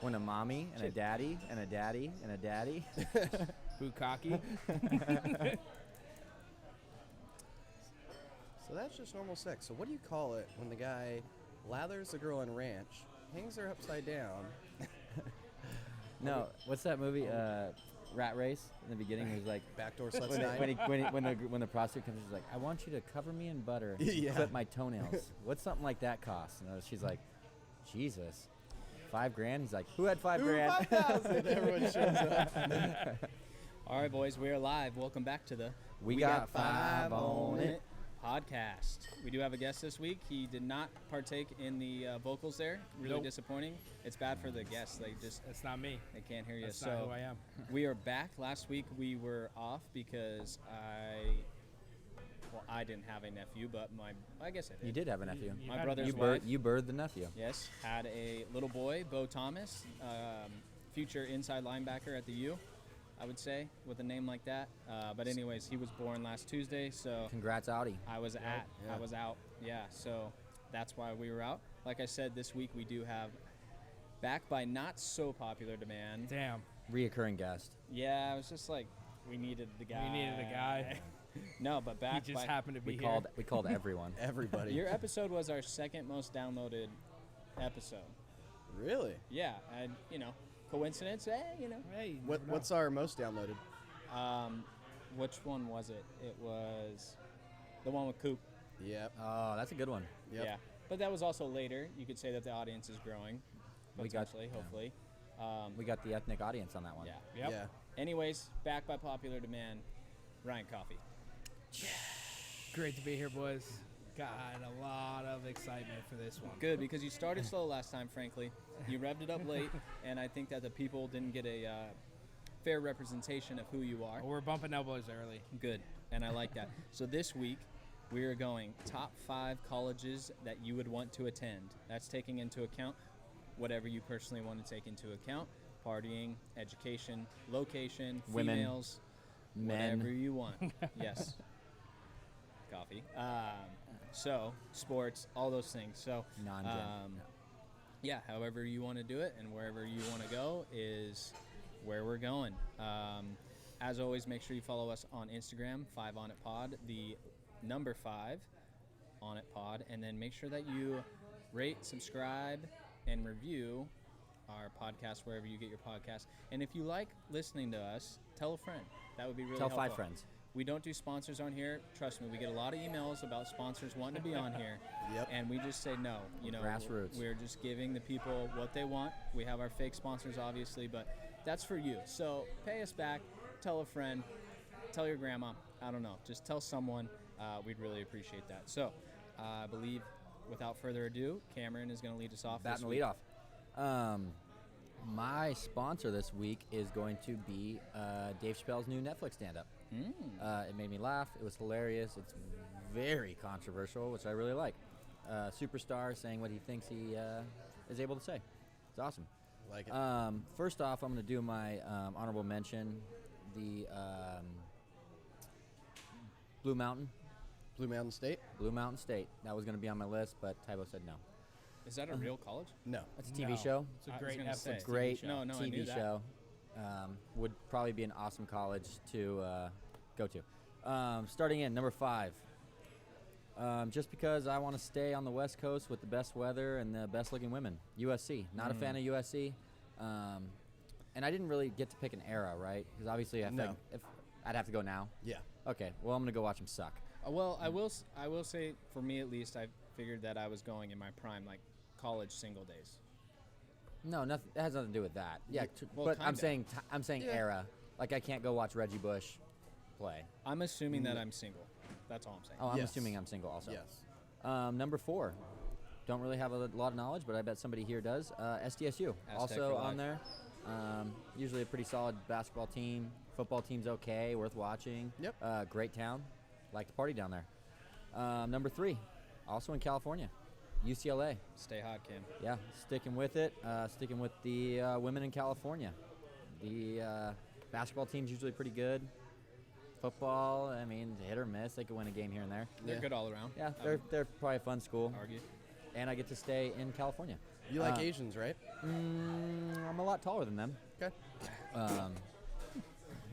When a mommy and a daddy and a daddy and a daddy. Bukkake. So that's just normal sex. So what do you call it when the guy lathers the girl in ranch, hangs her upside down? No, what's that movie? Rat Race. In the beginning, it was like Backdoor sluts night? when the prostitute comes, she's like, "I want you to cover me in butter, and Yeah. clip my toenails." What's something like that cost? And she's like, "Jesus, $5,000." He's like, "Who had $5,000?" 5,000. Everyone shows up. All right, boys, we are live. Welcome back to the We got five on it podcast. We do have a guest this week. He did not partake in the vocals there. Really Nope. disappointing. It's bad for the guests. That's not me. They can't hear you. That's So not who I am. we are back. Last week we were off because I didn't have a nephew, but I guess I did. You did have a nephew. You My had a brother's You nephew. wife. you birthed the nephew. Yes, had a little boy, Bo Thomas, future inside linebacker at the U, I would say, with a name like that. But anyways, he was born last Tuesday, so Congrats, Audi. I was Yeah. out. Yeah, so that's why we were out. Like I said, this week we do have, back by not so popular demand. Damn. Reoccurring guest. Yeah, I was just like, we needed the guy. We needed a guy. No, but He back just by, happened to be We here. called everyone. Everybody. your episode was our second most downloaded episode. Really? Yeah, and coincidence? Hey, you never know. What's our most downloaded? Which one was it? It was the one with Coop. Yep. Oh, that's a good one. Yep. Yeah, but that was also later. You could say that the audience is growing, We got- potentially, hopefully. We got the ethnic audience on that one. Yeah. Yep. Yeah. Anyways, back by popular demand, Ryan Coffey. Great to be here, boys. Got a lot of excitement for this one. Good, because you started slow last time, frankly. You revved it up late, and I think that the people didn't get a fair representation of who you are. Well, we're bumping elbows early. Good, and I like that. So this week, we are going top 5 colleges that you would want to attend. That's taking into account whatever you personally want to take into account. Partying, education, location, Women, females, men. whatever you want. Yes. Coffee. So, sports, all those things. So, Non-gen. yeah, however you want to do it and wherever you want to go is where we're going. As always, make sure you follow us on Instagram, 5onitpod, the number 5 on it pod, and then make sure that you rate, subscribe, and review our podcast wherever you get your podcast. And if you like listening to us, tell a friend. That would be really Tell helpful. 5 friends. We don't do sponsors on here. Trust me, we get a lot of emails about sponsors wanting to be on here. Yep. And we just say no. Grassroots. We're just giving the people what they want. We have our fake sponsors, obviously, but that's for you. So pay us back. Tell a friend. Tell your grandma. I don't know. Just tell someone. We'd really appreciate that. So I believe, without further ado, Cameron is going to lead us off. Bat this and week. lead off. My sponsor this week is going to be Dave Chappelle's new Netflix stand-up. It made me laugh. It was hilarious. It's very controversial, which I really like. Superstar saying what he thinks he is able to say. It's awesome. Like it. First off, I'm going to do my honorable mention, the Blue Mountain State. That was going to be on my list, but Tybo said no. Is that a real college? No. That's a TV No. show. It's a I was great gonna Netflix say. TV Great show. No, I TV knew that. show. Would probably be an awesome college to go to. Starting in number 5. Just because I want to stay on the West Coast with the best weather and the best looking women. USC. Not a fan of USC. And I didn't really get to pick an era, right? Because obviously No. if I'd have to go now. Yeah. Okay. Well, I'm going to go watch them suck. Well, I will say, for me at least, I figured that I was going in my prime, like college single days. No, nothing. It has nothing to do with that. Yeah, well, but I'm kinda. saying Yeah. era. Like I can't go watch Reggie Bush play. I'm assuming that I'm single. That's all I'm saying. Oh, I'm Yes. assuming I'm single also. Yes. Number 4. Don't really have a lot of knowledge, but I bet somebody here does. SDSU. Aztec Also for on life. there. Usually a pretty solid basketball team. Football team's okay, worth watching. Yep. Great town. Like to party down there. Number 3. Also in California. UCLA. Stay hot, Kim. Yeah, sticking with it. Sticking with the women in California. The basketball team's usually pretty good. Football, I mean, hit or miss. They could win a game here and there. They're Yeah. good all around. Yeah, they're probably a fun school. Argue. And I get to stay in California. You like Asians, right? I'm a lot taller than them. Okay. Um,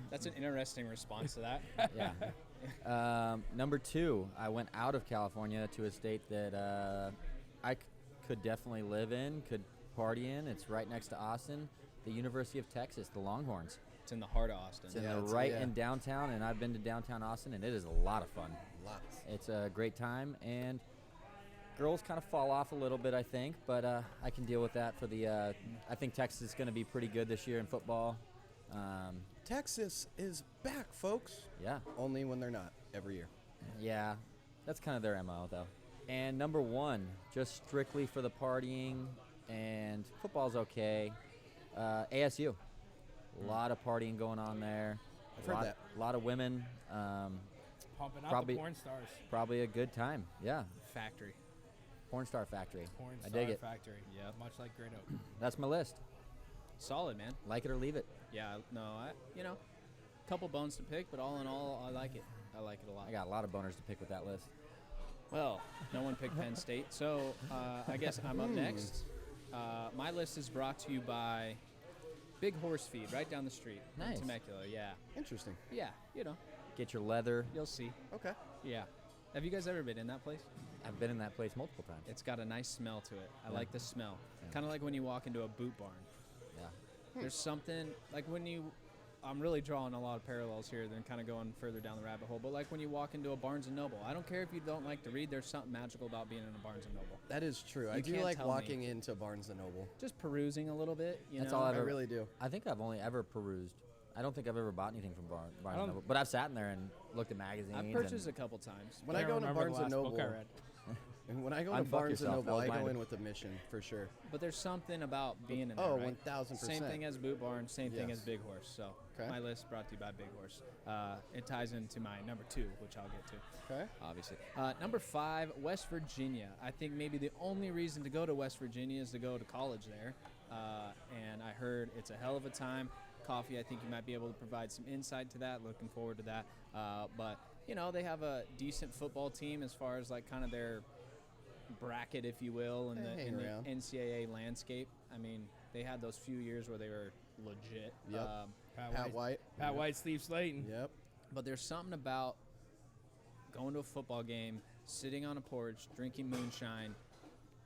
That's an interesting response to that. yeah. Number 2, I went out of California to a state that I could definitely live in, could party in. It's right next to Austin, the University of Texas, the Longhorns. It's in the heart of Austin. It's in Yeah, the it's- right yeah. in downtown, and I've been to downtown Austin, and it is a lot of fun. Lots. It's a great time, and girls kind of fall off a little bit, I think, but I can deal with that for the. I think Texas is going to be pretty good this year in football. Texas is back, folks. Yeah, Only when they're not every year. yeah, that's kind of their MO though. And number 1, just strictly for the partying, and football's okay. ASU, a lot of partying going on there. I've heard that. A lot of women. Pumping out Probably- the porn stars. Probably a good time. Yeah, Factory. Porn Star Factory. Porn I star dig it. factory. Yep. Much like Great Oak. That's my list. Solid, man. Like it or leave it. Yeah, no, couple bones to pick, but all in all, I like it. I like it a lot. I got a lot of boners to pick with that list. Well, no one picked Penn State, so I guess I'm up next. My list is brought to you by Big Horse Feed, right down the street in Nice. Temecula. Yeah, Interesting. yeah, Get your leather. you'll see. Okay. Yeah. Have you guys ever been in that place? I've been in that place multiple times. It's got a nice smell to it. I Yeah. like the smell. Yeah. Kind of like when you walk into a boot barn. Yeah. There's something like when you. I'm really drawing a lot of parallels here, then kind of going further down the rabbit hole. But like when you walk into a Barnes and Noble, I don't care if you don't like to read. There's something magical about being in a Barnes and Noble. That is true. I You do can't like tell me. walking into Barnes and Noble. Just perusing a little bit. You That's know? all I I've ever. really do. I think I've only ever perused. I don't think I've ever bought anything from Barnes I and don't- Noble, but I've sat in there and looked at magazines. I've purchased a couple times. When I Can't go into remember the Barnes and last Noble, book I read. and when I go Unfuck into Barnes and yourself, Noble, I go close-minded. in with a mission for sure. But there's something about being in there, Oh, right? 1000%. Same thing as Boot Barn, same thing Yes. as Big Horse. So Okay. my list brought to you by Big Horse. It ties into my number 2, which I'll get to, Okay. obviously. Number 5, West Virginia. I think maybe the only reason to go to West Virginia is to go to college there. And I heard it's a hell of a time. Coffee, I think you might be able to provide some insight to that. Looking forward to that. But, they have a decent football team as far as like kind of their bracket, if you will, in They the, hang in the around. NCAA landscape. I mean, they had those few years where they were legit. Yep. Pat White. Pat White, Steve Slayton. Yep. But there's something about going to a football game, sitting on a porch, drinking moonshine,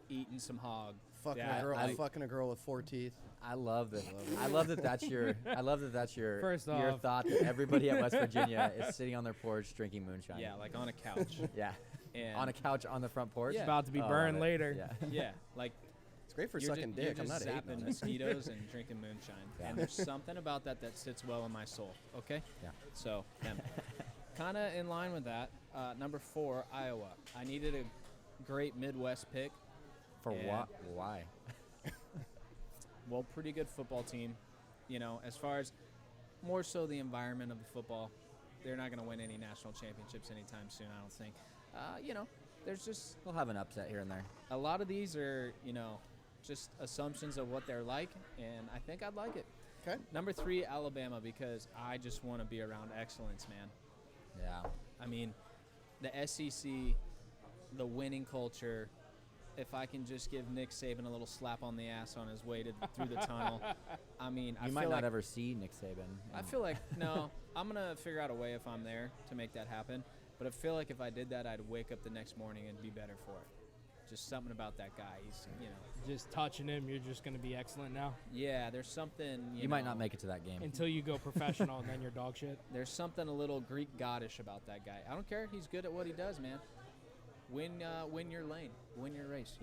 eating some hog. Fucking Yeah, a girl. I- fucking a girl with 4 teeth. I love that. I love that. That's your. I love that. That's your. First your off- thought that everybody at West Virginia is sitting on their porch drinking moonshine. Yeah, like on a couch. Yeah. And On a couch on the front porch. Yeah. About to be Oh, I burned love it. later. Yeah. yeah, like It's great for you're sucking ju- you're dick. I'm just not hating zapping on it. mosquitoes and drinking moonshine. Yeah. And there's something about that that sits well in my soul. Okay. Yeah. So, kind of in line with that. Number 4, Iowa. I needed a great Midwest pick. For And- what? Why? Well, pretty good football team. As far as more so the environment of the football, they're not going to win any national championships anytime soon, I don't think. There's just We'll have an upset here and there. a lot of these are, just assumptions of what they're like, and I think I'd like it. Okay. Number 3, Alabama, because I just want to be around excellence, man. Yeah. I mean, the SEC, the winning culture. If I can just give Nick Saban a little slap on the ass on his way through the tunnel, I mean, I You feel might like not ever see Nick Saban. I feel like no, I'm gonna figure out a way if I'm there to make that happen. But I feel like if I did that, I'd wake up the next morning and be better for it. Just something about that guy. He's, Just touching him, you're just going to be excellent now. yeah. There's something. You might not make it to that game. Until you go professional and then you're dog shit. There's something a little Greek goddish about that guy. I don't care. He's good at what he does, man. Win your lane. Win your race.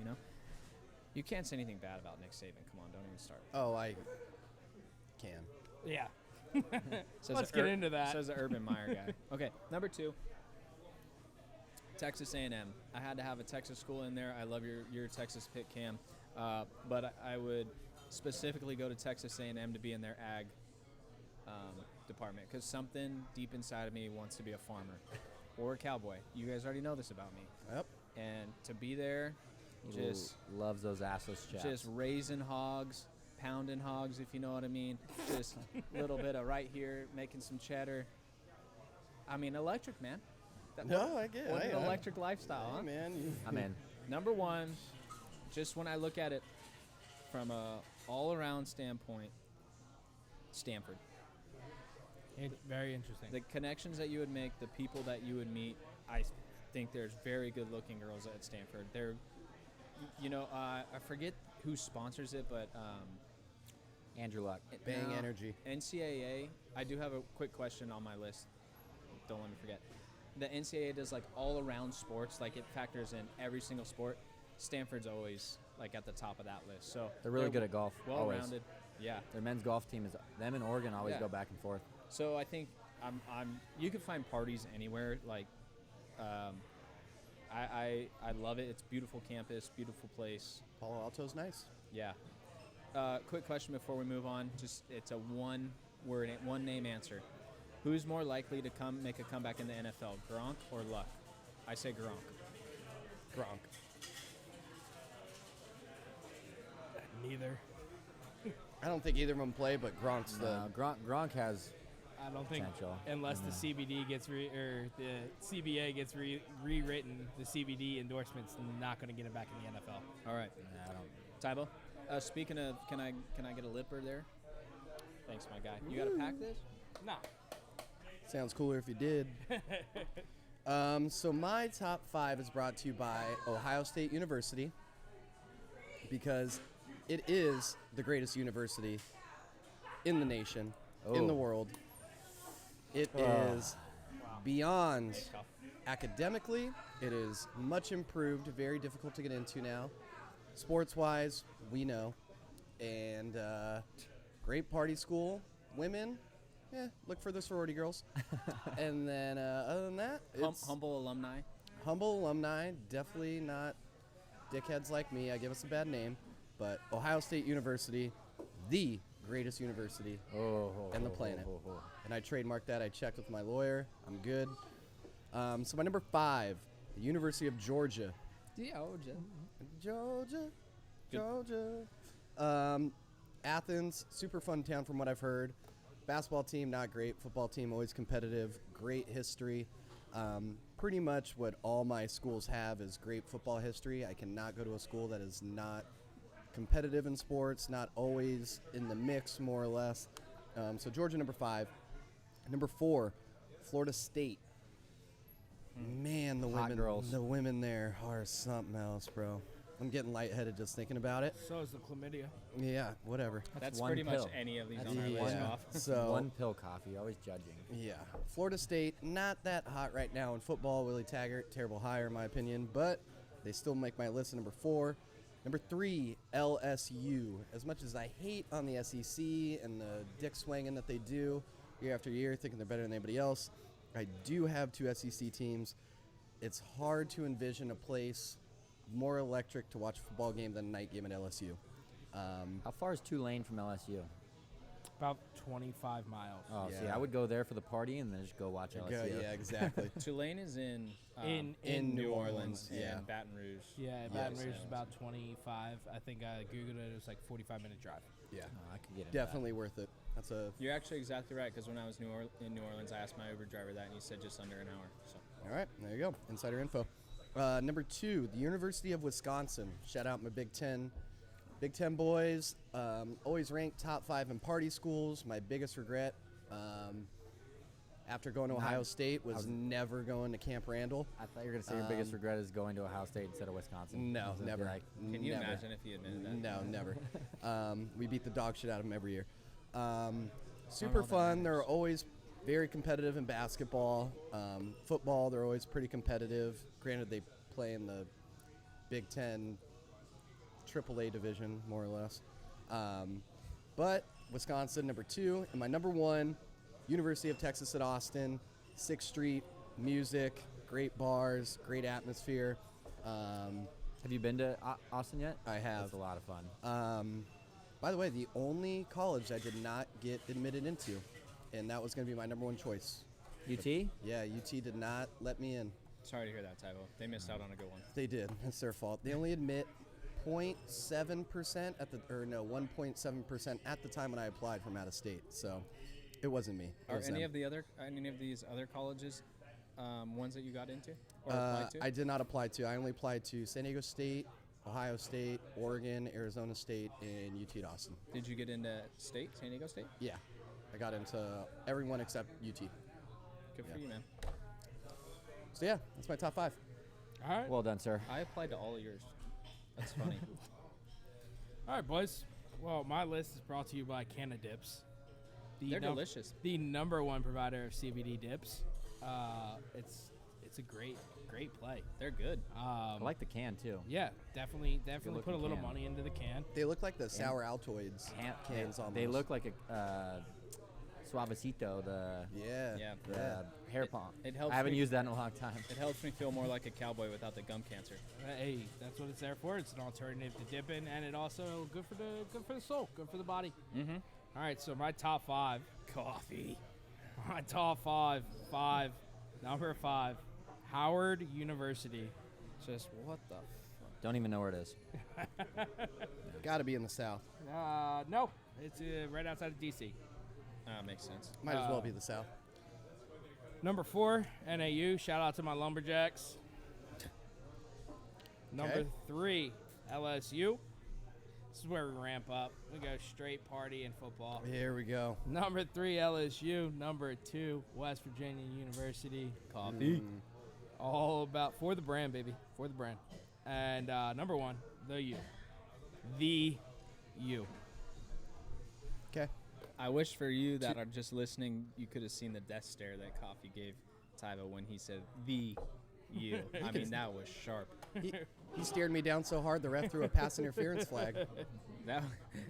You can't say anything bad about Nick Saban. Come on, don't even start. Oh, I can. Yeah. Says Let's the get into that. Says the Urban Meyer guy. Okay, number 2. Texas A&M. I had to have a Texas school in there. I love your Texas pick, Cam. But I would specifically go to Texas A&M to be in their ag department because something deep inside of me wants to be a farmer or a cowboy. You guys already know this about me. Yep. And to be there, He just loves those assless chaps. just raising hogs, pounding hogs, if you know what I mean. Just a little bit of right here, making some cheddar. I mean, electric, man. No, I get it. What an I- electric lifestyle, Hey, huh? man. I'm in. Number 1, just when I look at it from a all-around standpoint, Stanford. Very interesting. The connections that you would make, the people that you would meet, I think there's very good-looking girls at Stanford. They're, I forget who sponsors it, but Andrew Luck. Bang no, Energy. NCAA. I do have a quick question on my list. Don't let me forget. The NCAA does like all-around sports, like it factors in every single sport. Stanford's always like at the top of that list. So They're really good at golf. always. well-rounded. Yeah. Their men's golf team is them and Oregon always Yeah. go back and forth. So I think you can find parties anywhere. Like, I love it. It's beautiful campus, beautiful place. Palo Alto's nice. Yeah. Quick question before we move on. Just it's a one-word, one-name answer. Who's more likely to make a comeback in the NFL, Gronk or Luck? I say Gronk. Gronk. Neither. I don't think either of them play, but Gronk's No, Gronk has I don't think potential. unless the CBD gets or the CBA gets rewritten, the CBD endorsement's not going to get him back in the NFL. All right. Nah, I don't. Tybo, speaking of, can I get a lipper there? Thanks, my guy. You got to pack this? Nah. Sounds cooler if you did. So my top 5 is brought to you by Ohio State University because it is the greatest university in the nation, in the Oh. world. It Oh. is beyond It's tough. academically. It is much improved, very difficult to get into now. Sports-wise, we know. And great party school. Women, look for the sorority girls. And then other than that, it's Humble alumni. humble alumni, definitely not dickheads like me. I give us a bad name. But Ohio State University, the greatest university. And the planet. And I trademarked that. I checked with my lawyer. I'm good. So my number 5, the University of Georgia. Georgia. Athens, super fun town from what I've heard. Basketball team, not great. Football team, always competitive. Great history. Pretty much what all my schools have is great football history. I cannot go to a school that is not competitive in sports, not always in the mix, more or less. So Georgia, number 5. Number 4, Florida State. Man, Hot girls. the women there are something else, bro. I'm getting lightheaded just thinking about it. So is the chlamydia. Yeah, whatever. That's one pretty pill. much any of these That's on our yeah. list off. So One pill coffee, always judging. yeah, Florida State not that hot right now in football. Willie Taggart, terrible hire in my opinion, but they still make my list at number 4. Number 3, LSU. As much as I hate on the SEC and the dick swinging that they do year after year, thinking they're better than anybody else, I do have 2 SEC teams. It's hard to envision a place more electric to watch a football game than a night game at LSU. How far is Tulane from LSU? About 25 miles. Oh, see, Yeah. I would go there for the party and then just go watch LSU. Yeah, exactly. Tulane is in in New New Orleans, Orleans, yeah. and Baton Rouge. Yeah, Baton Yeah. Rouge is about 25. I think I Googled it. It was like 45-minute drive. Yeah, Oh, I could get into definitely worth it. That's a You're actually exactly right because when I was in New Orleans, I asked my Uber driver that, and he said just under an hour. So all right. There you go. Insider info. Number 2, the University of Wisconsin. Shout out my Big Ten boys. Always ranked top 5 in party schools. My biggest regret after going to Ohio State was never going to Camp Randall. that. I thought you were going to say your biggest regret is going to Ohio State instead of Wisconsin. No, I was gonna be never. like, can you Never. imagine if he admitted that? No, never. We beat the dog shit out of them every year. all Super that fun. They're matters. always very competitive in basketball. Football, they're always pretty competitive. Granted, they play in the Big Ten AAA division, more or less. But Wisconsin, number 2. And my number 1, University of Texas at Austin, 6th Street, music, great bars, great atmosphere. have you been to Austin yet? I have. It's a lot of fun. By the way, the only college I did not get admitted into, and that was going to be my number 1 choice. UT? Yeah, UT did not let me in. Sorry to hear that, Tybo. They missed out on a good one. They did. It's their fault. They only admit 0.7% 1.7% at the time when I applied from out of state. So it wasn't me. It Are was any them. of these other colleges ones that you got into or applied to? I did not apply to. I only applied to San Diego State, Ohio State, Oregon, Arizona State, and UT Austin. Did you get into state, San Diego State? Yeah, I got into everyone except UT. Good for you, man. So yeah, that's my top 5. All right. Well done, sir. I applied to all of yours. That's funny. All right, boys. Well, my list is brought to you by Canna Dips. They're delicious. The number 1 provider of CBD dips. It's a great play. They're good. I like the can too. Yeah, definitely put a looking little can. money into the can. They look like the Sour Altoids cans almost. They look like a Suavecito, the Yeah. hair pump. It helps I haven't me- used that in a long time. It helps me feel more like a cowboy without the gum cancer. Hey, that's what it's there for. It's an alternative to dipping, and it also good for the soul, good for the body. Mm-hmm. All right, so my top 5 coffee. My top five. Number 5, Howard University. Just what the? Don't even know where it is. Got to be in the South. No, it's right outside of DC. Makes sense. Might as well be the South. Number 4, NAU. Shout out to my Lumberjacks. Number 3, LSU. This is where we ramp up. We go straight party and football. Here we go. Number 3, LSU. Number 2, West Virginia University. Coffee. All about for the brand, baby, for the brand. And number 1, the U. The U. Okay. I wish for you that are just listening, you could have seen the death stare that Coffee gave Tyva when he said the you. I mean, that was sharp. He stared me down so hard the ref threw a pass interference flag. That,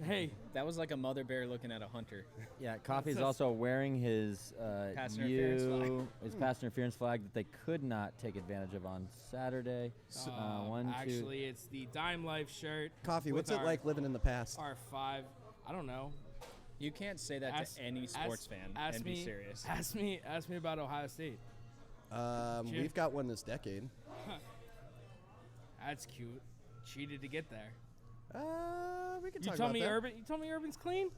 Hey, that was like a mother bear looking at a hunter. Yeah, Coffee's That's- also wearing his Pass interference flag. his pass interference flag that they could not take advantage of on Saturday. actually, it's the Dime Life shirt. Coffee, with what's it our- like living in the past? Our 5, I don't know. You can't say that Ask- to any sports fan ask and me, be serious. Ask me about Ohio State. We've got one this decade. That's cute. Cheated to get there. We can You talk told about me that. You told me Urban's clean.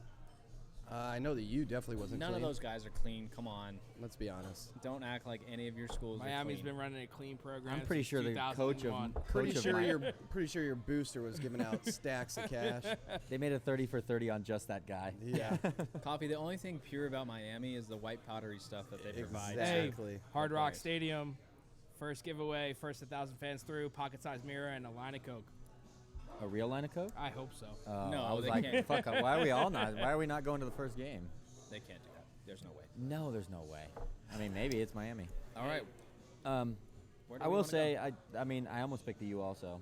I know that you definitely wasn't None clean. of those guys are clean. Come on. Let's be honest. Don't act like any of your schools are Miami's clean. been running a clean program. I'm pretty since sure the coach 2001. of Pretty sure my- your booster was giving out stacks of cash. they made a 30 for 30 on just that guy. Yeah. Coffee, the only thing pure about Miami is the white powdery stuff that they provide. Hey, Exactly. Hard Rock Boys. Stadium, first giveaway, first 1,000 fans through, pocket-sized mirror, and a line of Coke. A real line of Coke? I hope so. No, I was they like, can't. fuck. Why are we all not? Why are we not going to the first game? They can't do that. There's no way. No, there's no way. I mean, maybe it's Miami. All right. Where do I we will wanna say, I mean, I almost picked the U also,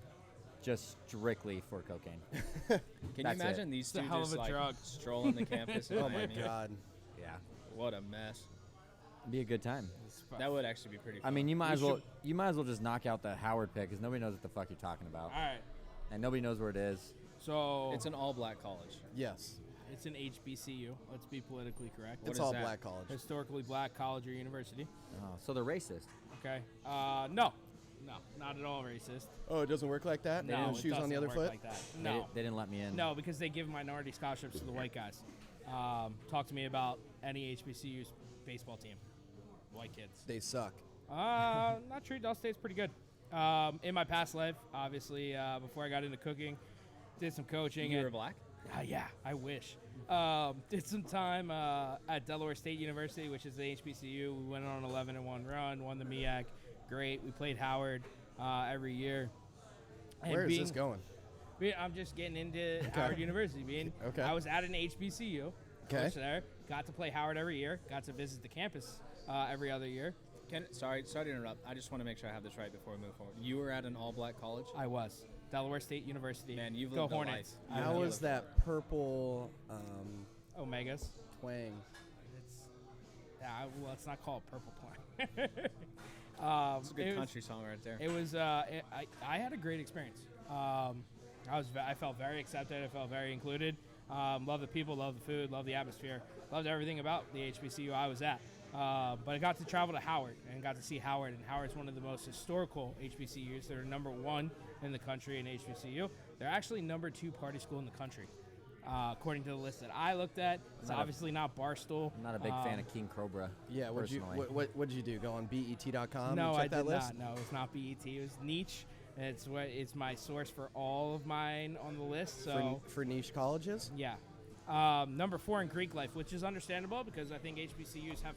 just strictly for cocaine. Can you That's it. imagine these It's a two hell of just a like drug. strolling the campus in Oh my Miami? God. Yeah, What a mess. be a good time. That would actually be pretty fun. I mean, you might We as well just knock out the Howard pick because nobody knows what the fuck you're talking about, All right. and nobody knows where it is. So It's an all-black college. Yes. it's an HBCU. Let's be politically correct. What It's is all that? black college. Historically black college or university. Oh, so they're racist. Okay. No, not at all racist. Oh, it doesn't work like that? No, And it shoes on the doesn't other work foot? like that. They, No, they didn't let me in. no, because they give minority scholarships to the white guys. Talk to me about any HBCU's baseball team. White kids. They suck. Not true. Dell State's pretty good. In my past life, obviously, before I got into cooking, did some coaching. You and- were black? Yeah, I wish. Did some time at Delaware State University, which is the HBCU. We went on an 11-1 run, won the MEAC. Great. We played Howard every year. And Where is being- this going? I'm just getting into Howard University. Okay. I was at an HBCU. Okay. coached there. Got to play Howard every year. Got to visit the campus every other year. Sorry to interrupt. I just want to make sure I have this right before we move forward. You were at an all-black college? I was. Delaware State University. Man, you've Go lived a Hornets. life. How Yeah. was that purple Omegas. twang? Well, it's not called Purple Twang. It's a good it was- country song right there. It was. I had a great experience. I felt very accepted. I felt very included. Love the people. Love the food. Love the atmosphere. Loved everything about the HBCU I was at. But I got to travel to Howard and got to see Howard. And Howard's one of the most historical HBCUs. They're number 1 in the country in HBCU. They're actually number 2 party school in the country, according to the list that I looked at. It's Not a- obviously not Barstool. I'm not a big fan of King Cobra. Yeah, what'd you personally. what did you do? Go on BET.com No, and check I that did list? not. No, it was not BET. It was Niche. It's my source for all of mine on the list. So For niche colleges? yeah. Number 4 in Greek life, which is understandable because I think HBCUs have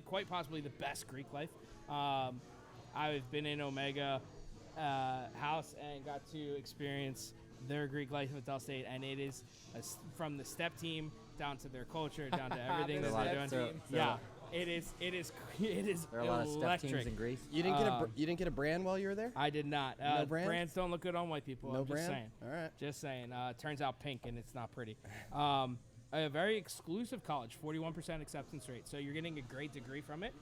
quite possibly the best Greek life. I've been in Omega House and got to experience their Greek life at Del State, and it is from the step team down to their culture, down to everything There's that a they're lot doing. of- Yeah, it is There are a lot of step electric. teams in Greece. You didn't get a brand while you were there? I did not. No brand? Brands don't look good on white people. No I'm just brand? saying. All right. Just saying. Turns out pink, and it's not pretty. A very exclusive college, 41% acceptance rate. So you're getting a great degree from it.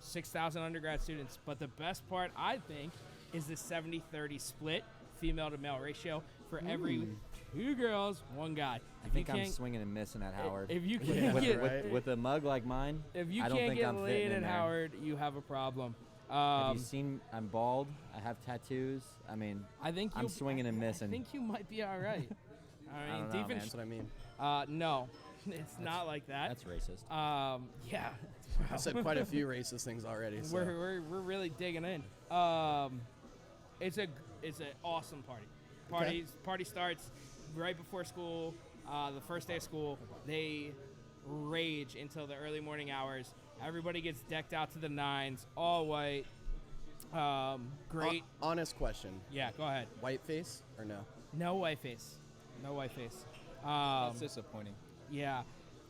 6,000 undergrad students. But the best part, I think, is the 70-30 split female to male ratio for every 2 girls, 1 guy. I think I'm swinging and missing at Howard. If you can't with, get, with a mug like mine, if you I don't can't think get I'm laid fitting at in there. Howard, you have a problem. Have you seen? I'm bald. I have tattoos. I mean, I think I'm swinging and missing. I think you might be all right. I mean, don't know, defense. man. That's what I mean. No, it's not like that. that's racist. Yeah, I said quite a few racist things already. So. we're really digging in. It's an awesome party. Party starts right before school. The first day of school, they rage until the early morning hours. Everybody gets decked out to the nines, all white. Great. Honest question. Yeah, go ahead. White face or no? No white face. No white face. That's disappointing. Yeah.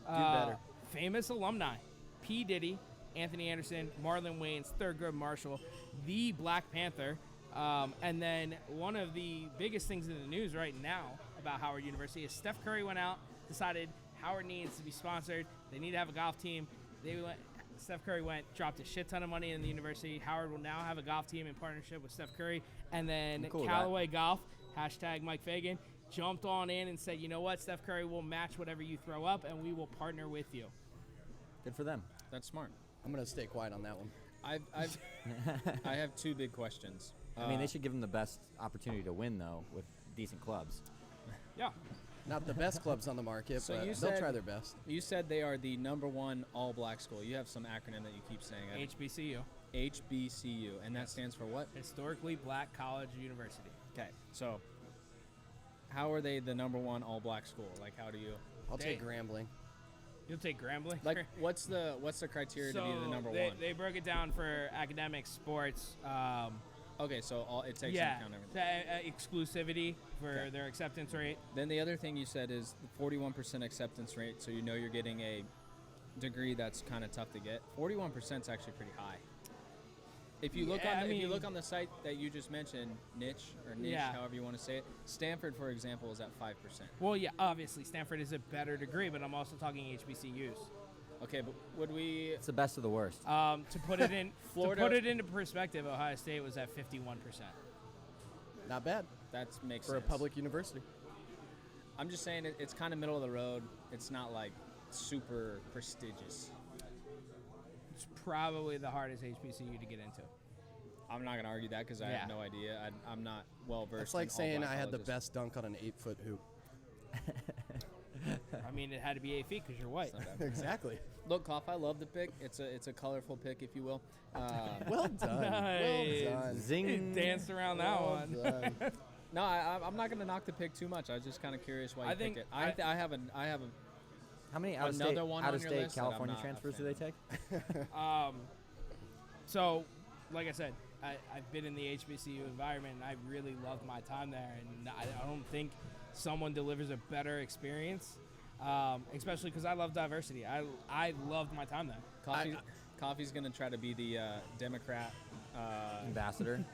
Do better. Famous alumni. P. Diddy, Anthony Anderson, Marlon Wayans, Thurgood Marshall, the Black Panther. And then one of the biggest things in the news right now about Howard University is Steph Curry went out, decided Howard needs to be sponsored. They need to have a golf team. Steph Curry dropped a shit ton of money in the university. Howard will now have a golf team in partnership with Steph Curry. And then I'm cool with that. Callaway Golf, hashtag Mike Fagan, jumped on in and said, you know what, Steph Curry will match whatever you throw up, and we will partner with you. Good for them. That's smart. I'm gonna stay quiet on that one. I have 2 big questions. I mean, they should give them the best opportunity to win though, with decent clubs. Yeah. Not the best clubs on the market, So but you they'll said- try their best. You said they are the #1 all-black school. You have some acronym that you keep saying. HBCU, HBCU, and that stands for what? historically black college university. Okay, so how are they the #1 all-black school? Like, how do you I'll They- take Grambling. You'll take Grambling? like? What's the criteria to be the #1? They broke it down for academics, sports, Okay, so it takes into yeah, account everything. exclusivity for Okay. their acceptance rate. Then the other thing you said is the 41% acceptance rate, so you know you're getting a degree that's kind of tough to get. 41% is actually pretty high. If you look Yeah, on I if you mean- look on the site that you just mentioned, niche, Yeah. however you want to say it, Stanford, for example, is at 5%. Well, yeah, obviously Stanford is a better degree, but I'm also talking HBCUs. Okay, but would we? It's the best of the worst. To put it in, Florida- to put it into perspective, Ohio State was at 51%. Not bad That makes for a sense. public university. I'm just saying it's kind of middle of the road. It's not like super prestigious. It's probably the hardest HBCU to get into. I'm not gonna argue that because I Yeah. have no idea. I'm not well versed. It's like in saying all-black I had the colleges. best dunk on an 8-foot hoop. I mean, it had to be 8 feet because you're white. It's not that Exactly. Look, Koff, I love the pick. It's a colorful pick, if you will. Well done. Nice. Well done. Zing. Danced around that Well one. done. No, I'm not gonna knock the pick too much. I was just kind of curious why you I think- picked it. I have a How many Another one on your out-of-state list that I'm California not a transfers do fan they of. take? So, like I said, I've been in the HBCU environment, and I really loved my time there. And I don't think someone delivers a better experience, especially because I love diversity. I loved my time there. Coffee's gonna try to be the Democrat Ambassador.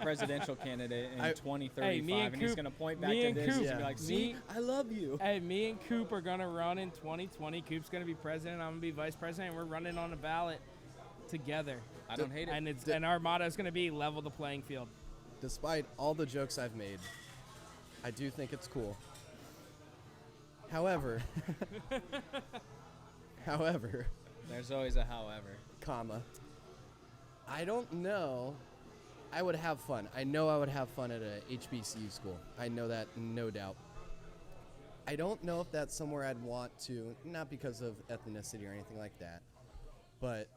presidential candidate in I- 2035, Hey, me and and he's Coop- gonna point back me to and this Coop- and be like, Yeah. "See, Me- I love you." Hey, me and Coop are gonna run in 2020. Coop's gonna be president. I'm gonna be vice president. We're running on a ballot together. I don't hate it. And our motto is gonna be level the playing field. Despite all the jokes I've made, I do think it's cool. However, There's always a however. comma, I don't know. I would have fun. I know I would have fun at a HBCU school. I know that, no doubt. I don't know if that's somewhere I'd want to, not because of ethnicity or anything like that, but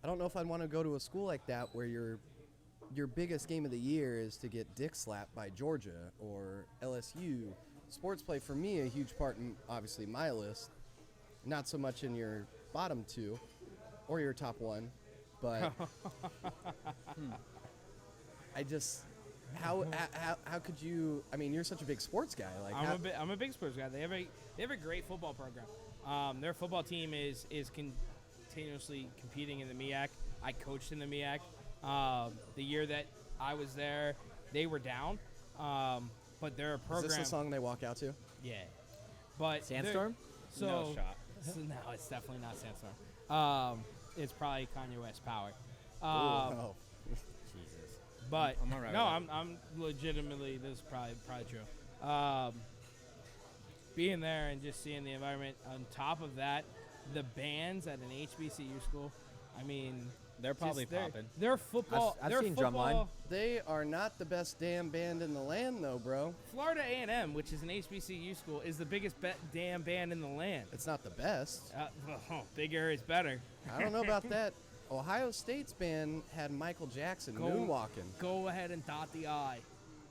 I don't know if I'd want to go to a school like that where you're your biggest game of the year is to get dick slapped by Georgia or LSU. Sports play for me a huge part in obviously my list, not so much in your bottom two or your top one, but I just how could you? I mean, you're such a big sports guy. Like I'm a big sports guy. They have a great football program. Their football team is continuously competing in the MEAC. I coached in the MEAC. The year that I was there, they were down, but their program. Is this the song they walk out to? Yeah, but Sandstorm? So No shot. so no, it's definitely not Sandstorm. It's probably Kanye West Power. Oh. Jesus. But I'm all right no, with I'm legitimately, this is probably true. Being there and just seeing the environment. On top of that, the bands at an HBCU school. I mean, They're probably just popping. Their football. I've their seen football, Drumline. They are not the best damn band in the land, though, bro. Florida A&M, which is an HBCU school, is the biggest damn band in the land. It's not the best. Bigger is better. I don't know about that. Ohio State's band had Michael Jackson moonwalking. Go ahead and dot the I.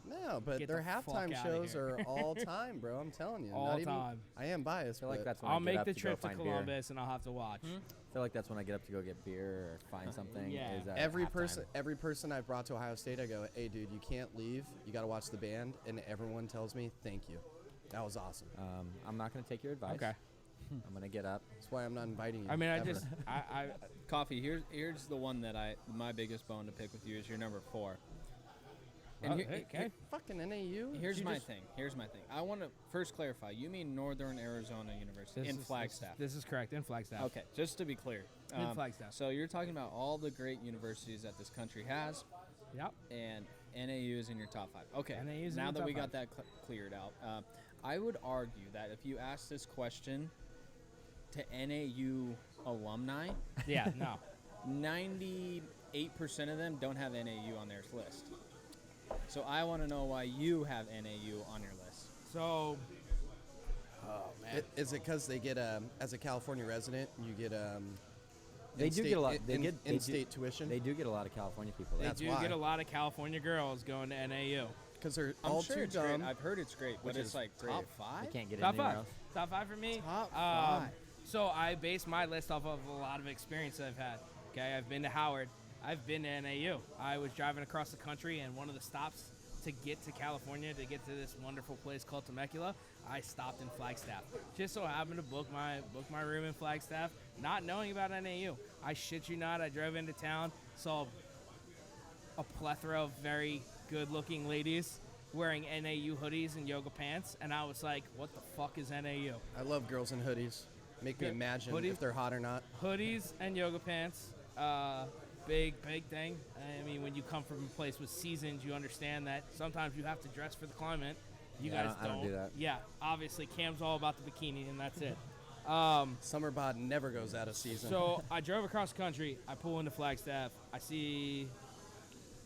No, but Get their the fuck halftime outta shows here. are all time, bro. I'm telling you. All Not even- time. I am biased, I feel like but that's when I'll I get make up the to trip go to find beer. Columbus and I'll have to watch. I feel like that's when I get up to go get beer or find something. Yeah. Is at every halftime. person I've brought to Ohio State, I go, hey, dude, you can't leave. You got to watch the band. And everyone tells me, thank you. That was awesome. I'm not going to take your advice. Okay. I'm going to get up. That's why I'm not inviting you. I mean, ever. I Coffee. Here's the one that my biggest bone to pick with you is your number 4. Oh, here- hey, here- Fucking NAU. Here's You my just- thing. I want to first clarify. You mean Northern Arizona University in Flagstaff? This is correct, in Flagstaff. Okay, just to be clear. In Flagstaff. So you're talking about all the great universities that this country has, Yep. and NAU is in your top 5. Okay. NAU is in now the that top we 5. got that cleared out, I would argue that if you ask this question to NAU alumni, Yeah, no. 98% of them don't have NAU on their list. So I want to know why you have NAU on your list. So, Is it because they get, as a California resident, you get, They do get a lot. They get in-state tuition? They do get a lot of California people. they there. That's do why. get a lot of California girls going to NAU. Because they're I'm all sure too it's dumb. great. I've heard it's great, but Which it's is like great. top They 5. can't get Top anywhere 5. else. Top 5 for me. Top 5. So I base my list off of a lot of experience that I've had. Okay, I've been to Howard. I've been to NAU. I was driving across the country, and one of the stops to get to California, to get to this wonderful place called Temecula, I stopped in Flagstaff. Just so happened to book my room in Flagstaff, not knowing about NAU. I shit you not, I drove into town, saw a plethora of very good-looking ladies wearing NAU hoodies and yoga pants, and I was like, what the fuck is NAU? I love girls in hoodies. Make me Good. imagine Hoodies? if they're hot or not. Hoodies and yoga pants, big thing. I mean, when you come from a place with seasons, you understand that sometimes you have to dress for the climate. You Yeah, guys I don't do that. Yeah, obviously Cam's all about the bikini, and that's it. Summer bod never goes out of season. So I drove across the country. I pull into Flagstaff. I see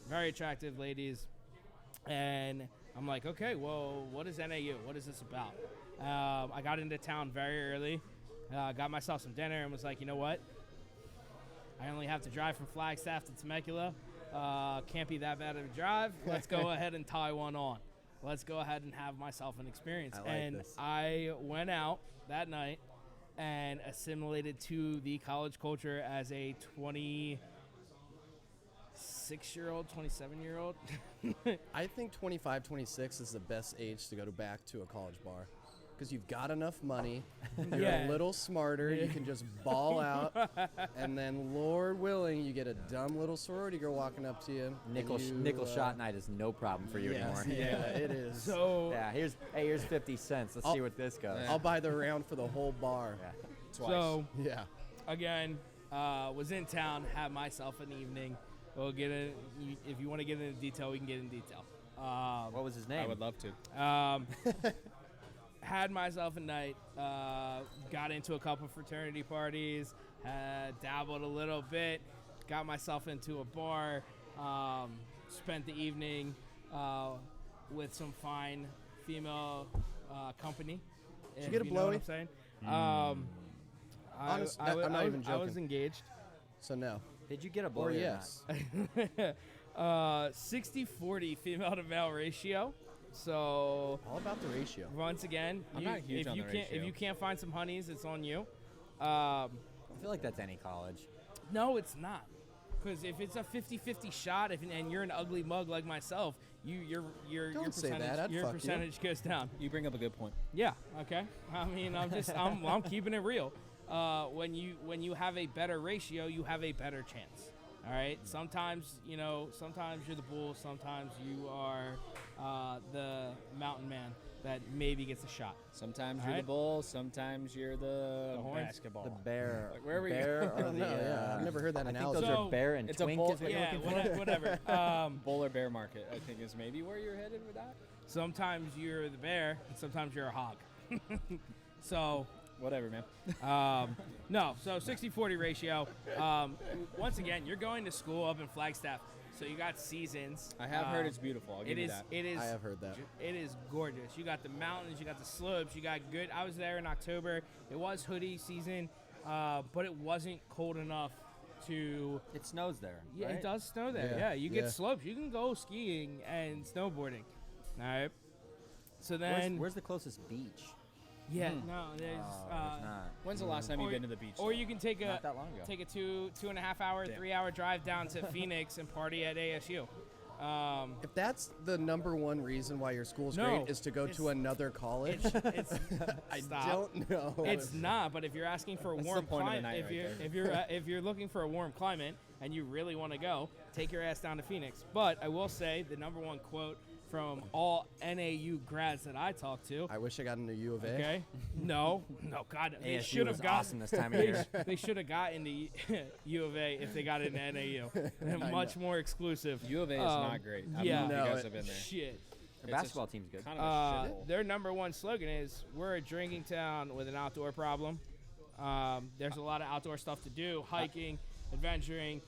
very attractive ladies, and I'm like, okay, well, what is NAU? What is this about? I got into town very early, got myself some dinner, and was like, you know what? I only have to drive from Flagstaff to Temecula. Can't be that bad of a drive. Let's go ahead and tie one on. Let's go ahead and have myself an experience. I like and this. I went out that night and assimilated to the college culture as a 26-year-old, 27-year-old. I think 25, 26 is the best age to go back to a college bar. Because you've got enough money, you're Yeah. a little smarter, you can just ball out, and then, Lord willing, you get a dumb little sorority girl walking up to you. and Nickel you, shot night is no problem for you yes, anymore. Yeah, it is. So, Yeah, here's 50 cents. Let's see what this goes. I'll buy the round for the whole bar. Yeah. Twice. so Yeah. again, was in town, had myself an evening. We'll get in. If you want to get into detail, we can get in detail. What was his name? I would love to. Had myself a night, got into a couple fraternity parties, dabbled a little bit, got myself into a bar, spent the evening with some fine female company. Did if you get a know what blowy? I'm saying? Honest- I I'm not even I was joking. engaged. So no. Did you get a blow Or or yes. 60-40 female to male ratio. So All about the ratio. once again, I'm not huge if on you the can't if ratio. you can't find some honeys, it's on you. I feel like that's any college. No, it's not. Because if it's a 50-50 shot, and you're an ugly mug like myself, your Don't say percentage that, I'd your fuck you. percentage goes down. You bring up a good point. Yeah. Okay. I mean, I'm keeping it real. When you have a better ratio, you have a better chance. All right. Sometimes sometimes you're the bull. Sometimes you are the mountain man that maybe gets a shot. Sometimes All you're right. the bull. Sometimes you're the horns? basketball. The bear. Like, where are we bear going? or the, No, yeah, I've never heard that I think analogy. those So, are bear and it's a twink. bull- Is what you're Yeah. looking for? Whatever. Bull or bear market, I think, is maybe where you're headed with that. Sometimes you're the bear, and sometimes you're a hog. So. Whatever, man. No, so 60-40 ratio. Once again, you're going to school up in Flagstaff, so you got seasons. I have heard it's beautiful. I'll give It you is. that. It is. I have heard that. It is gorgeous. You got the mountains. You got the slopes. You got good. I was there in October. It was hoodie season, but it wasn't cold enough to. It snows there. Yeah, right? it does snow there. Yeah, Yeah, you get yeah. slopes. You can go skiing and snowboarding. All right. So then, Where's the closest beach? yeah, no, there's. There's not. When's the last time you've or- been to the beach? Or you can take a Not that long ago. take a 2.5 hour, Damn. 3 hour drive down to Phoenix and party at ASU. If that's the number one reason why your school's No, great is to go it's- to another college, It's I stop. don't know. It's not, but if you're asking for a That's the warm point of the climate, night if right you're there. if you're looking for a warm climate and you really want to go, take your ass down to Phoenix. But I will say the number one quote from all NAU grads that I talk to. I wish I got into U of A. Okay, no, God, they ASU should have is got. awesome this time of year. They should have got into U of A if they got into NAU. They're much more exclusive. U of A is not great. I don't yeah. know if No, you guys it- have been there. Shit. Their basketball team's good. Kind of a shithole. Their number one slogan is "We're a drinking town with an outdoor problem." There's a lot of outdoor stuff to do: hiking, adventuring.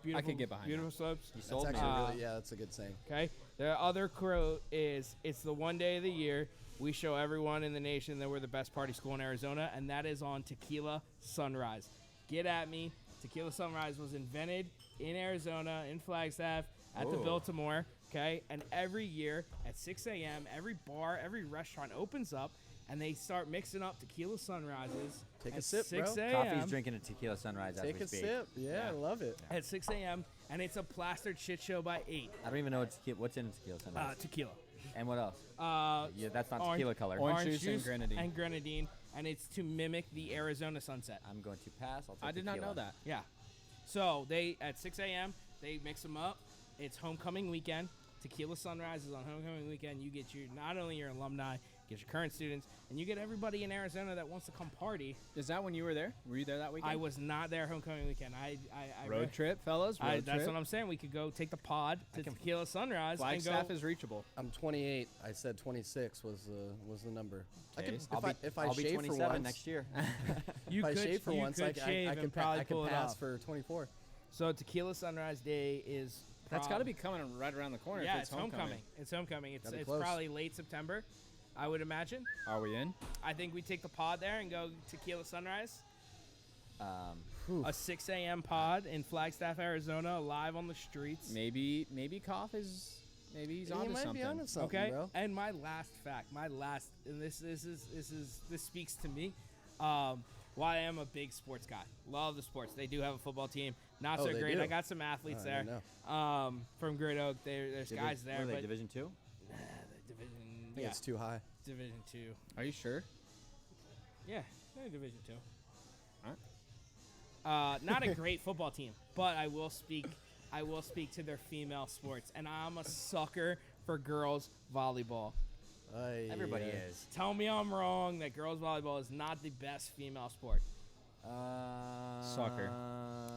Beautiful, get behind beautiful slopes. You That's sold me. actually really, yeah, that's a good saying. Okay. The other quote is, "It's the one day of the year we show everyone in the nation that we're the best party school in Arizona, and that is on Tequila Sunrise." Get at me. Tequila Sunrise was invented in Arizona, in Flagstaff, at the Ooh. Biltmore. Okay, and every year at 6 a.m., every bar, every restaurant opens up, and they start mixing up Tequila Sunrises. Take a at sip, 6 bro. a.m. Coffee's drinking a tequila sunrise as Take we a speak. sip. Yeah, I love it. At 6 a.m., and it's a plastered shit show by 8. I don't even know what's in a tequila sunrise. Tequila. And what else? Yeah, that's not orange- tequila color. Orange juice and grenadine. And grenadine, and it's to mimic the Arizona sunset. I'm going to pass. I'll take I did not tequila. know that. Yeah. So they at 6 a.m. they mix them up. It's homecoming weekend. Tequila Sunrise is on homecoming weekend. You get not only your alumni, you get your current students, and you get everybody in Arizona that wants to come party. Is that when you were there? Were you there that weekend? I was not there homecoming weekend. I Road trip, fellas. Road That's trip. what I'm saying. We could go take the pod to Tequila Sunrise and Flagstaff go. is reachable. I'm 28. I said 26 was the number. I Okay, could, so if I I'll be shave for 27 once, next year. You if I could shave for you once, could shave I and could probably pull it pass off. for 24. So Tequila Sunrise Day is. That's got to be coming right around the corner. Yeah, if it's homecoming. It's homecoming. It's Gotta be it's close. probably late September, I would imagine. Are we in? I think we take the pod there and go Tequila Sunrise. A 6 a.m. pod in Flagstaff, Arizona, live on the streets. Maybe Koff is. Maybe he's He onto might something. be onto something, Okay. bro. And my last fact, and this speaks to me. Why I am a big sports guy. Love the sports. They do have a football team. Not Oh, so they great. do? I got some athletes I there. didn't From Great Oak, there's guys there, What are they, but Division 2? Division. I think it's too high. Division 2. Are you sure? Yeah, they're Division 2. Alright. Not a great football team, but I will speak to their female sports, and I'm a sucker for girls volleyball. Everybody yeah. is. Tell me I'm wrong that girls volleyball is not the best female sport. Soccer.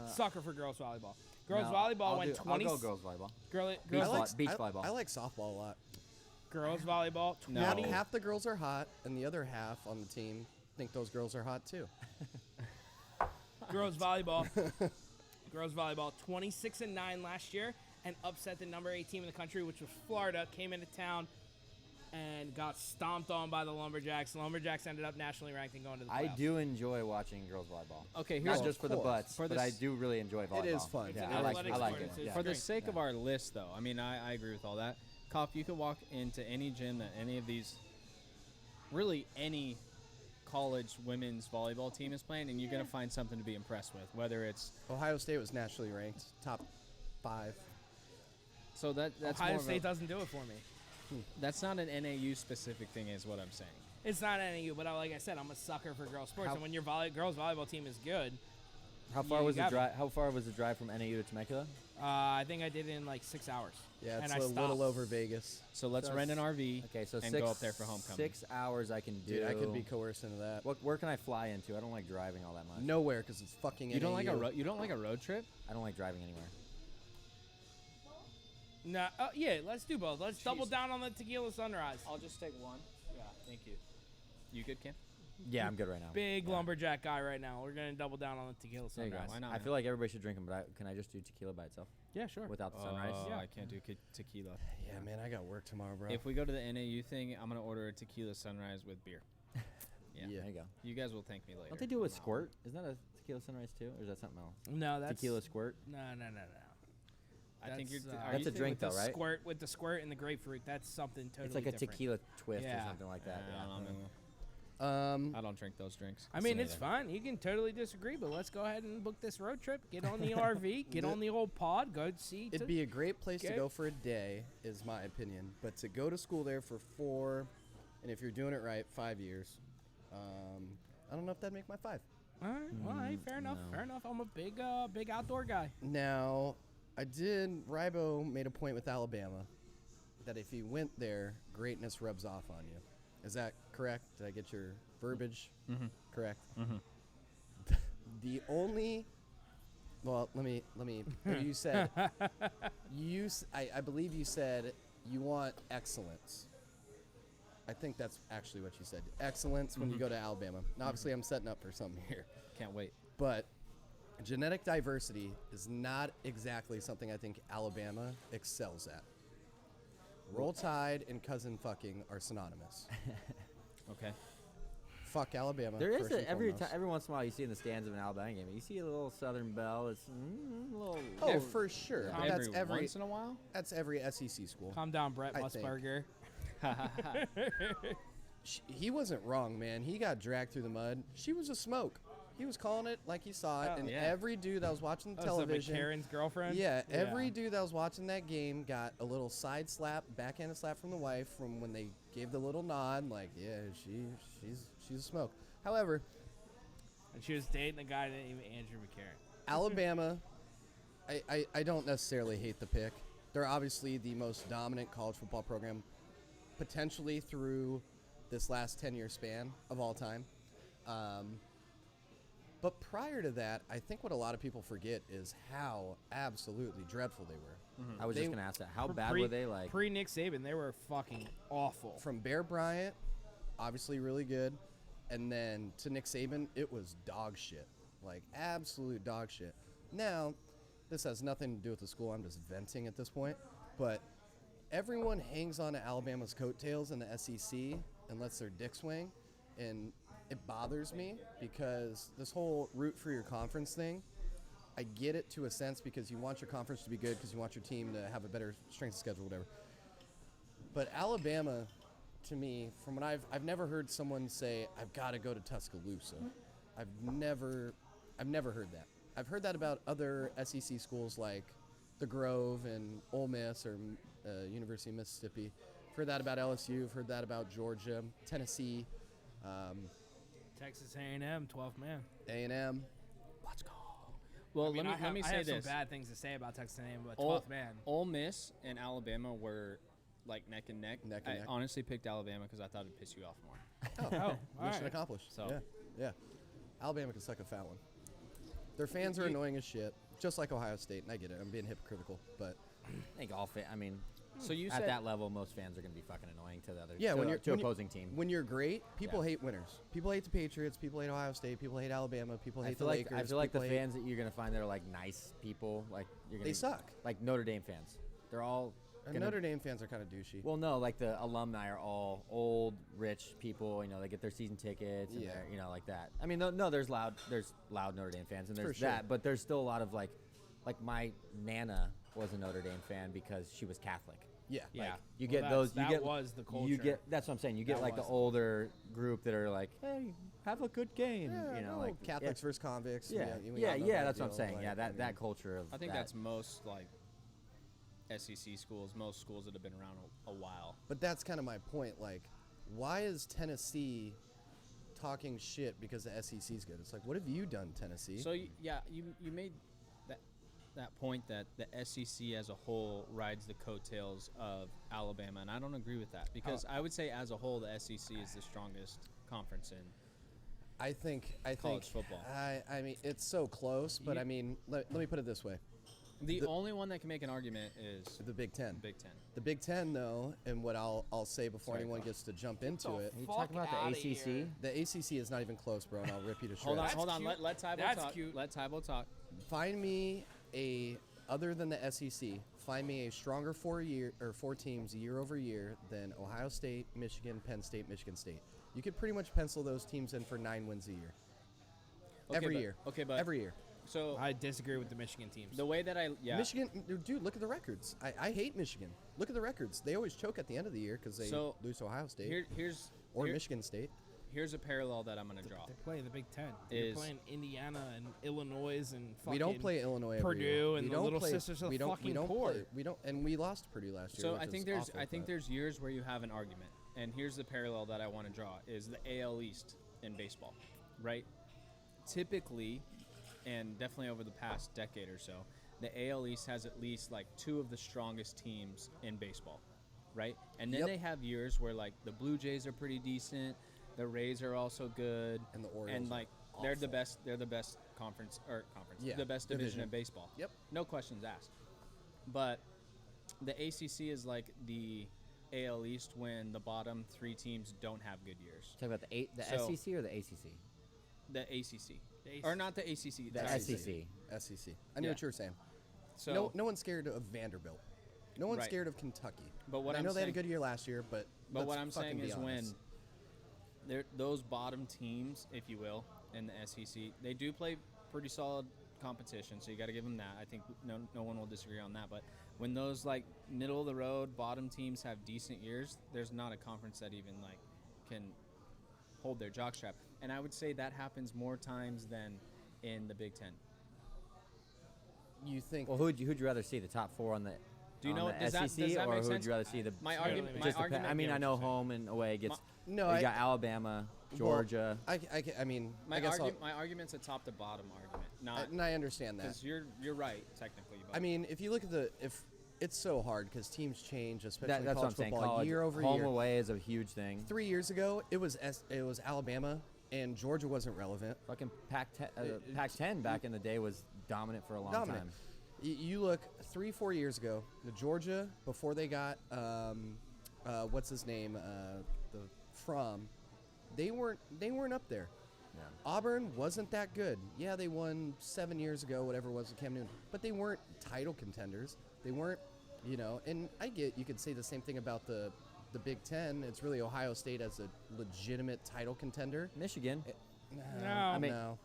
Sucker for girls volleyball. Girls No, volleyball I'll went do- 20. I'll go girls volleyball. Girl, Beach girls, vo- beach volleyball. I like softball a lot. girls volleyball No. 20. Half the girls are hot, and the other half on the team think those girls are hot too. Girls volleyball. Girls volleyball 26-9 last year and upset the number 8 team in the country, which was Florida. Came into town and got stomped on by the Lumberjacks. Lumberjacks ended up nationally ranked and going to the playoffs. I do enjoy watching girls volleyball. Okay, here's Not just for the course. butts, For but this- I do really enjoy volleyball. is fun. It's Yeah, an I like athletic it. sport. It's Yeah. For the great. sake of our list, though, I mean, I agree with all that. Koff, you could walk into any gym that any of these, really any college women's volleyball team is playing, and you're going to find something to be impressed with, whether it's Ohio State was nationally ranked, top 5. so that's Ohio more of State a, doesn't do it for me. that's not an NAU specific thing, is what I'm saying. It's not NAU, but like I said, I'm a sucker for girls sports. How- And when your girls volleyball team is good, How far you was the got me. drive? How far was the drive from NAU to Temecula? I think I did it in like 6 hours. Yeah, it's and I a little stopped. over Vegas. So let's So rent an s- RV Okay, so and 6 go up there for homecoming. 6 hours I can do. Dude, I could be coerced into that. Where can I fly into? I don't like driving all that much. Nowhere, because it's fucking You don't like NAU. you don't like a road trip? I don't like driving anywhere. No, yeah, let's do both. Let's double Jeez. down on the tequila sunrise. I'll just take one. Yeah, thank you. You good, Cam? Yeah, I'm good right now. Big Yeah. lumberjack guy right now. We're gonna double down on the tequila There you sunrise. go. Why not, I man? feel like everybody should drink them, but can I just do tequila by itself Yeah, sure. without the sunrise? Oh, Yeah. I can't do tequila. Yeah, man, I got work tomorrow, bro. If we go to the NAU thing, I'm gonna order a tequila sunrise with beer. Yeah. Yeah. There you go. You guys will thank me later. Don't they do it with squirt? Isn't that a tequila sunrise too, or is that something else? No, that's Tequila squirt. No. I think you're. That's, are That's you a thinking drink with though, the right? Squirt with the squirt and the grapefruit. That's something totally It's like a different. tequila twist or Yeah. something like that. I Yeah. don't know. Um, I don't drink those drinks. I mean, So it's neither. fine. You can totally disagree, but let's go ahead and book this road trip. Get on the RV. Get on the old pod. Go see. it'd be a great place to Okay. go for a day, is my opinion. But to go to school there for 4, and if you're doing it right, 5 years, I don't know if that'd make my 5. All right. Well, hey, fair enough. no. Fair enough. I'm a big outdoor guy. Now, Rybo made a point with Alabama that if he went there, greatness rubs off on you. Is that correct? Did I get your verbiage correct? The only, well, let me. You said I believe you said you want excellence. I think that's actually what you said. Excellence when you go to Alabama. Now, obviously, I'm setting up for something here. Can't wait. But genetic diversity is not exactly something I think Alabama excels at. Roll Tide and cousin fucking are synonymous. Okay. Fuck Alabama. There is first and every foremost. every once in a while you see in the stands of an Alabama game, you see a little Southern Belle. It's a little. Oh, Every- for sure. Yeah. But that's every once in a while. that's every SEC school. Calm down, Brett I think. Musburger. He wasn't wrong, man. He got dragged through the mud. She was a smoke. He was calling it like he saw it, Oh, and yeah. every dude that was watching the That was television. Karen's girlfriend. Yeah, every dude that was watching that game got a little side slap, backhanded slap from the wife from when they gave the little nod, like, yeah, she's a smoke. However, And she was dating a guy named Andrew McCarron. Alabama, I don't necessarily hate the pick. They're obviously the most dominant college football program, potentially through this last 10-year span of all time. But prior to that, I think what a lot of people forget is how absolutely dreadful they were. I was They- just gonna ask that. How bad Pre- were they? Like Pre Nick Saban, they were fucking awful. From Bear Bryant, obviously really good, and then to Nick Saban, it was dog shit, like absolute dog shit. Now, this has nothing to do with the school. I'm just venting at this point, but everyone hangs on to Alabama's coattails in the SEC and lets their dick swing, and it bothers me because this whole root for your conference thing. I get it to a sense because you want your conference to be good because you want your team to have a better strength of schedule, whatever. But Alabama, to me, from what I've never heard someone say, I've got to go to Tuscaloosa. I've never heard that. I've heard that about other SEC schools like the Grove and Ole Miss or University of Mississippi. I've heard that about LSU. I've heard that about Georgia, Tennessee, Texas A&M, 12th man. A&M. Let's go. Well, I mean, let me I say have this. some bad things to say about Texas A&M, but Ole, 12th man. Ole Miss and Alabama were like neck and neck. Neck and I neck. honestly picked Alabama because I thought it'd piss you off more. Oh, all Mission right. accomplished. So- Yeah. Alabama can suck a fat one. Their fans are annoying as shit, just like Ohio State, and I get it. I'm being hypocritical, but I think all I mean, So you at said that level, most fans are gonna be fucking annoying to the other. yeah, to, when you're to when you- opposing team. When you're great, people Yeah. hate winners. People hate the Patriots. People hate Ohio State. People hate Alabama. People I hate feel the like Lakers. I feel like the people hate- fans that you're gonna find that are like nice people, like you're gonna They suck. like Notre Dame fans. They're all And Notre Dame fans are kind of douchey. Well, no, like the alumni are all old, rich people. You know, they get their season tickets, and Yeah. they're, you know, like that. I mean, no, there's loud Notre Dame fans, and For there's sure. that. But there's still a lot of like my nana was a Notre Dame fan because she was Catholic. Yeah. Yeah. Like, you Well, get that's- those. You that get was the culture. You get that's what I'm saying. You get That like the was. older group that are like, hey, have a good game. Yeah, you know, no, like Catholics versus convicts. Yeah, we all yeah, know yeah. that That's what I'm deal, saying. like, Yeah, that I that mean, culture of. I think that. that's most like SEC schools, most schools that have been around a while. But that's kind of my point. Like, why is Tennessee talking shit because the SEC's good? It's like, what have you done, Tennessee? So you made that point that the SEC as a whole rides the coattails of Alabama, and I don't agree with that because I would say as a whole the SEC is the strongest conference in. I think College football. I mean, it's so close, but You- I mean, let me put it this way: The only one that can make an argument is the Big Ten. Big Ten. The Big Ten, though, and what I'll say before Sorry, anyone Kyle. gets to jump into it, Are you Fuck talking about the outta ACC? here. the ACC is not even close, bro, and I'll rip you to shreds. Hold on, That's hold on. cute. Let Tybo That's talk. cute. Let Tybo talk. Find me other than the SEC. Find me a stronger four teams year over year than Ohio State, Michigan, Penn State, Michigan State. You could pretty much pencil those teams in for 9 wins a year. Every year. Okay, but Every year. So I disagree with the Michigan teams. the way that Michigan, dude, look at the records. I hate Michigan. Look at the records. They always choke at the end of the year because they So, lose to Ohio State here's or Michigan State. Here's a parallel that I'm gonna draw. They're playing the Big Ten. They're Is- playing Indiana and Illinois and fucking We don't play Illinois. every Purdue year. and We the don't Little play, Sisters of we the don't, fucking we don't poor. Play, we don't, and we lost to Purdue last year. So which I think is there's awful, I think but- there's years where you have an argument, and here's the parallel that I want to draw: is the AL East in baseball, right? Typically, and definitely over the past decade or so, the AL East has at least like 2 of the strongest teams in baseball, right? And then Yep. they have years where like the Blue Jays are pretty decent, the Rays are also good, And the Orioles and are like they're the awful. best. They're the best conference, Yeah, the best division division. in baseball. Yep. No questions asked. But the ACC is like the AL East when the bottom 3 teams don't have good years. Talking about the So- SEC or the ACC? The ACC. The Or not the ACC. The sorry. SEC. SEC. I knew Yeah. what you were saying. So, No one's scared of Vanderbilt. No one's Right. scared of Kentucky. But what And I I'm know they had a saying- good year last year, but let's what I'm saying fucking be is honest. when those bottom teams, if you will, in the SEC, they do play pretty solid competition, so you got to give them that. I think no one will disagree on that. But when those like middle of the road bottom teams have decent years, there's not a conference that even like can hold their jockstrap. And I would say that happens more times than in the Big Ten. You think Well, who'd you rather see, the top 4 on the Do you on know the what- does that- SEC, does that or make who'd sense? you rather see the My Totally argument. makes My just the argument. I mean, yeah, I what know you're saying. home and away gets. No, you I- got Alabama, Georgia. I mean, I My, guess my argument's a top to bottom argument, not and I understand that. because you're right technically. But I mean, if you look at if it's so hard because teams change, especially in That's what college I'm saying. football, College, year over home year. away is a huge thing. 3 years ago, it was Alabama and Georgia wasn't relevant. Fucking Pac-10 back in the day was dominant for a long Dominant. time. You look 3-4 years ago, the Georgia before they got what's his name, the Fromm, they weren't up there. Yeah. Auburn wasn't that good. Yeah, they won 7 years ago, whatever it was with Cam Newton, but they weren't title contenders. They weren't, and I get you could say the same thing about the Big Ten. It's really Ohio State as a legitimate title contender. Michigan. No. I mean-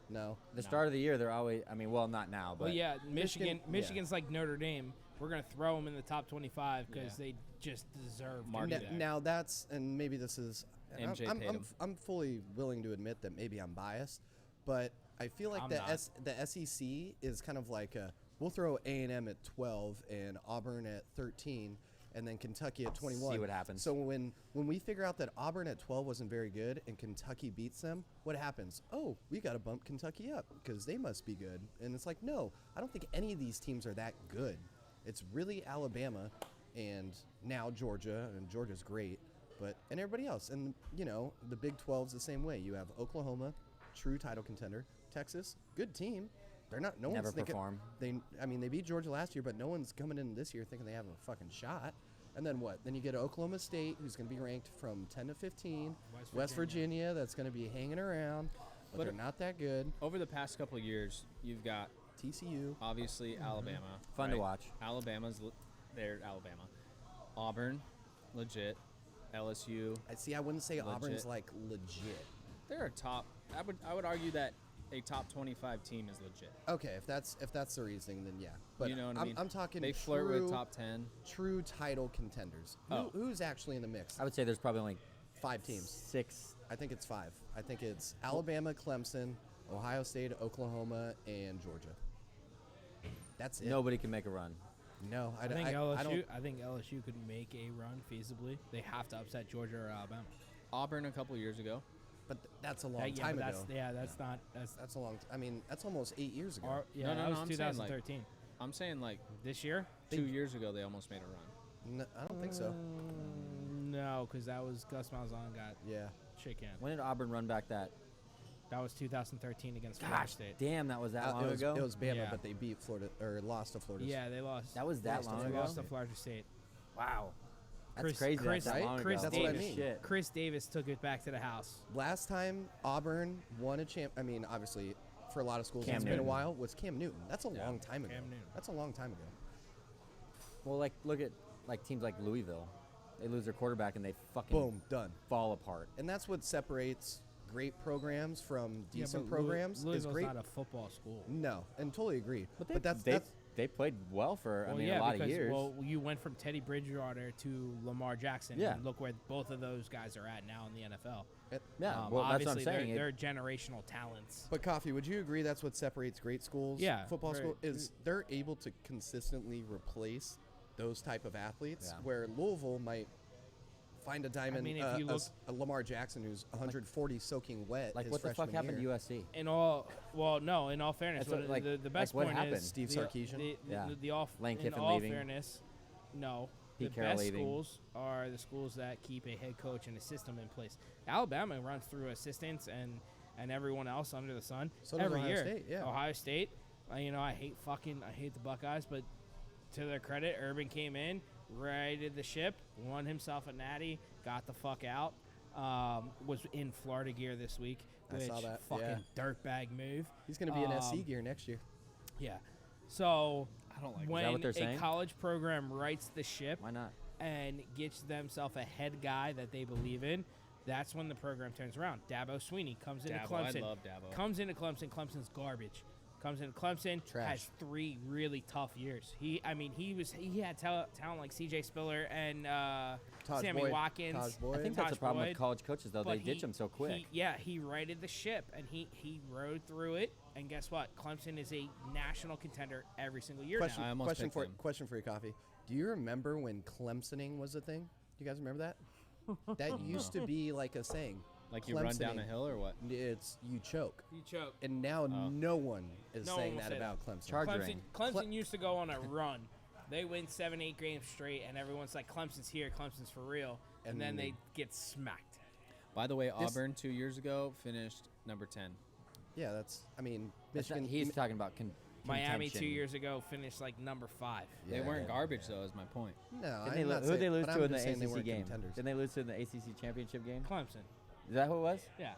no. The start of the year, they're always. I mean, well, not now, but Well, yeah, Michigan- Michigan's like Notre Dame. We're gonna throw them in the top 25 because Yeah. they just deserve. to Mark be it there. down. Now that's, and maybe this is, MJ I'm, paid him. I'm fully willing to admit that maybe I'm biased, but I feel like I'm the not. the SEC is kind of like we'll throw A&M at 12 and Auburn at 13 and then Kentucky at 21. See what happens. So when we figure out that Auburn at 12 wasn't very good and Kentucky beats them, what happens? Oh, we got to bump Kentucky up because they must be good. And it's like, no, I don't think any of these teams are that good. It's really Alabama and now Georgia, and Georgia's great, and everybody else. And, the Big 12's the same way. You have Oklahoma, true title contender. Texas, good team. They're not. No Never one's thinking. perform. They beat Georgia last year, but no one's coming in this year thinking they have a fucking shot. And then what? Then you get Oklahoma State, who's going to be ranked from 10 to 15. West Virginia, that's going to be hanging around, but But they're not that good. over the past couple of years, you've got TCU. obviously Alabama. Fun to right? watch. Alabama's they're Alabama. Auburn, legit. LSU, I wouldn't say Auburn's Legit. like legit. they're a top. I would argue that a top 25 team is legit. Okay, if that's the reasoning, then yeah. But You know what I mean? I'm talking They flirt true, with top 10. true title contenders. Oh. Who's actually in the mix? I would say there's probably only 5 teams. 6. I think it's 5. I think it's Alabama, Clemson, Ohio State, Oklahoma, and Georgia. That's it. Nobody can make a run. No, I think I LSU. don't. I think LSU could make a run feasibly. They have to upset Georgia or Alabama. Auburn a couple years ago. But that's a long That- yeah, time but ago. that's not. That's a long. I mean, that's almost 8 years ago. Yeah, No, that was I'm saying, like, 2013. I'm saying like This year? 2 years ago they almost made a run. No, I don't think so. No, because that was Gus Malzahn got Yeah. chicken. When did Auburn run back that? That was 2013 against Florida Gosh, State. damn, that was that long it was, ago. It was Bama, Yeah. but they beat Florida or lost to Florida. Yeah, they lost. That was that Lost to long They ago. lost to Florida State. Wow, that's Chris- crazy. Chris- that's that right? long Chris ago. That's what I Holy mean. Shit. Chris Davis took it back to the house. Last time Auburn won a champ. I mean, obviously, for a lot of schools, Cam it's been a Newton. while. Was Cam Newton? That's a long time ago. Cam Newton. That's a long time ago. Well, like look at like teams like Louisville. They lose their quarterback and they fucking Boom, done. fall apart. And that's what separates great programs from decent but programs. Is Louisville's great. not a football school. No, and totally agree. But, that's they played well for Well, a lot of because, years. Well, you went from Teddy Bridgewater to Lamar Jackson. Yeah. And look where both of those guys are at now in the NFL. yeah, well, that's what I'm obviously, saying. They're generational talents. But Coffee, would you agree that's what separates great schools? Yeah, football very- school is they're able to consistently replace those type of athletes. Yeah. Where Louisville might find a diamond, mean, if you look- a Lamar Jackson who's 140 soaking wet. like his what the fuck freshman happened year. to USC? In all fairness, That's what, like- the best like what point happened? is Steve the- Sarkisian? Yeah. In Kiffin all leaving. fairness, no. Pete the Carroll best leaving. schools are the schools that keep a head coach and a system in place. Alabama runs through assistants and everyone else under the sun So does every Ohio year. State, yeah. Ohio State, I hate the Buckeyes, but to their credit, Urban came in, righted the ship, won himself a natty, got the fuck out. Was in Florida gear this week, I which saw that, fucking yeah. dirtbag move. He's going to be in SC Um, gear next year. Yeah. So I don't like that. when what they're a saying? college program rights the ship Why not? and gets themselves a head guy that they believe in, that's when the program turns around. Dabo Sweeney comes into Dabo, I Clemson. love Dabo. Comes into Clemson. Clemson's garbage. Comes into Clemson. Trash. Has 3 really tough years. He had talent like C.J. Spiller and Taj Sammy Boyd. Watkins. Taj Boyd. I think that's Taj the problem Boyd, with college coaches, though. but They ditch them so quick. He righted the ship, and he rode through it. And guess what? Clemson is a national contender every single year Question, now. I almost question picked for them. question for you, Coffee. Do you remember when Clemsoning was a thing? Do you guys remember that? That used to be like a saying. Like you run down a Clemsoning. hill or what? It's you choke. You choke. And now no one is No one saying will that say about Clemson. Chargering. Clemson used to go on a run. They win 7-8 games straight, and everyone's like, Clemson's here, Clemson's for real. And And then they- they get smacked. By the way, Auburn 2 years ago finished number 10. Yeah, that's. I mean, That's not- Michigan. he's talking about Miami 2 contention. years ago finished like number 5. Yeah. They weren't garbage though, is my point. No, Didn't I'm they not who saying, they lose but to I'm in the just saying they ACC weren't game? contenders. Didn't they lose to in the ACC championship game? Clemson. Is that who it was? Yeah.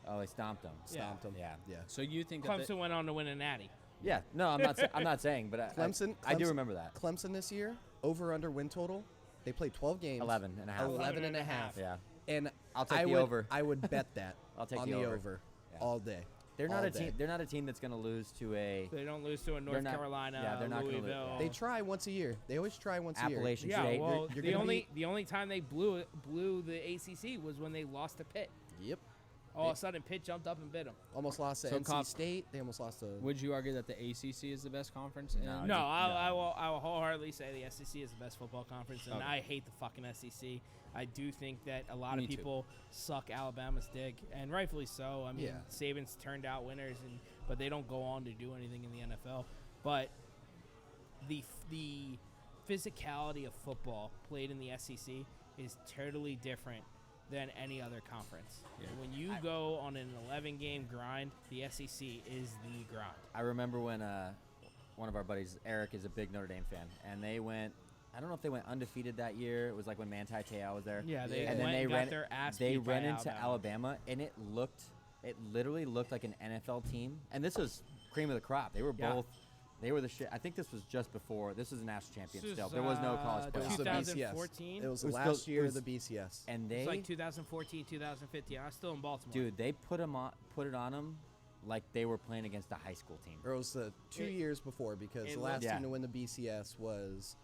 Oh, they stomped them. Stomped them. Yeah. Yeah. So you think that Clemson went on to win a natty. Yeah. No, I'm not. I'm not saying, but I do remember that. Clemson this year, over under win total. They played 12 games. 11 and a half. 11 and a half. Yeah. And I'll take I the would, over. I would bet that. I'll take on the the over. Yeah. all day. They're not all a day. team. They're not a team that's going to lose to a They don't lose to a North not- Carolina, yeah, they're not gonna lose, Louisville. yeah. They try once a year. They always try once a year. Appalachian Yeah, State. well, you're the gonna only only time they blew the ACC was when they lost to Pitt. Yep. All of a sudden, Pitt jumped up and bit them. Almost lost to So NC State. They almost lost to. would you argue that the ACC is the best conference? No, in- No, just- I will wholeheartedly say the SEC is the best football conference, and Okay. I hate the fucking SEC. I do think that a lot Me of too. people suck Alabama's dick, and rightfully so. I mean, Yeah. Saban's turned out winners, but they don't go on to do anything in the NFL. But the physicality of football played in the SEC is totally different than any other conference. Yeah. When you go on an 11-game grind, the SEC is the grind. I remember when one of our buddies, Eric, is a big Notre Dame fan, and they went. I don't know if they went undefeated that year. It was like when Manti Te'o was there. Yeah, they and then went they and got ran. their ass They beat by ran into Alabama. Alabama, and it literally looked like an NFL team. And this was cream of the crop. They were Yeah. both They were the shit. I think this was just before. This was a national champion This still. was, There was no college It was the playoff. 2014? BCS. It was It was last still- year it of the was- BCS. And It's they, like 2014, 2015. I was still in Baltimore. dude, they put it on them like they were playing against a high school team. Or it was the 2 It- years before because it the last looked- team Yeah. to win the BCS was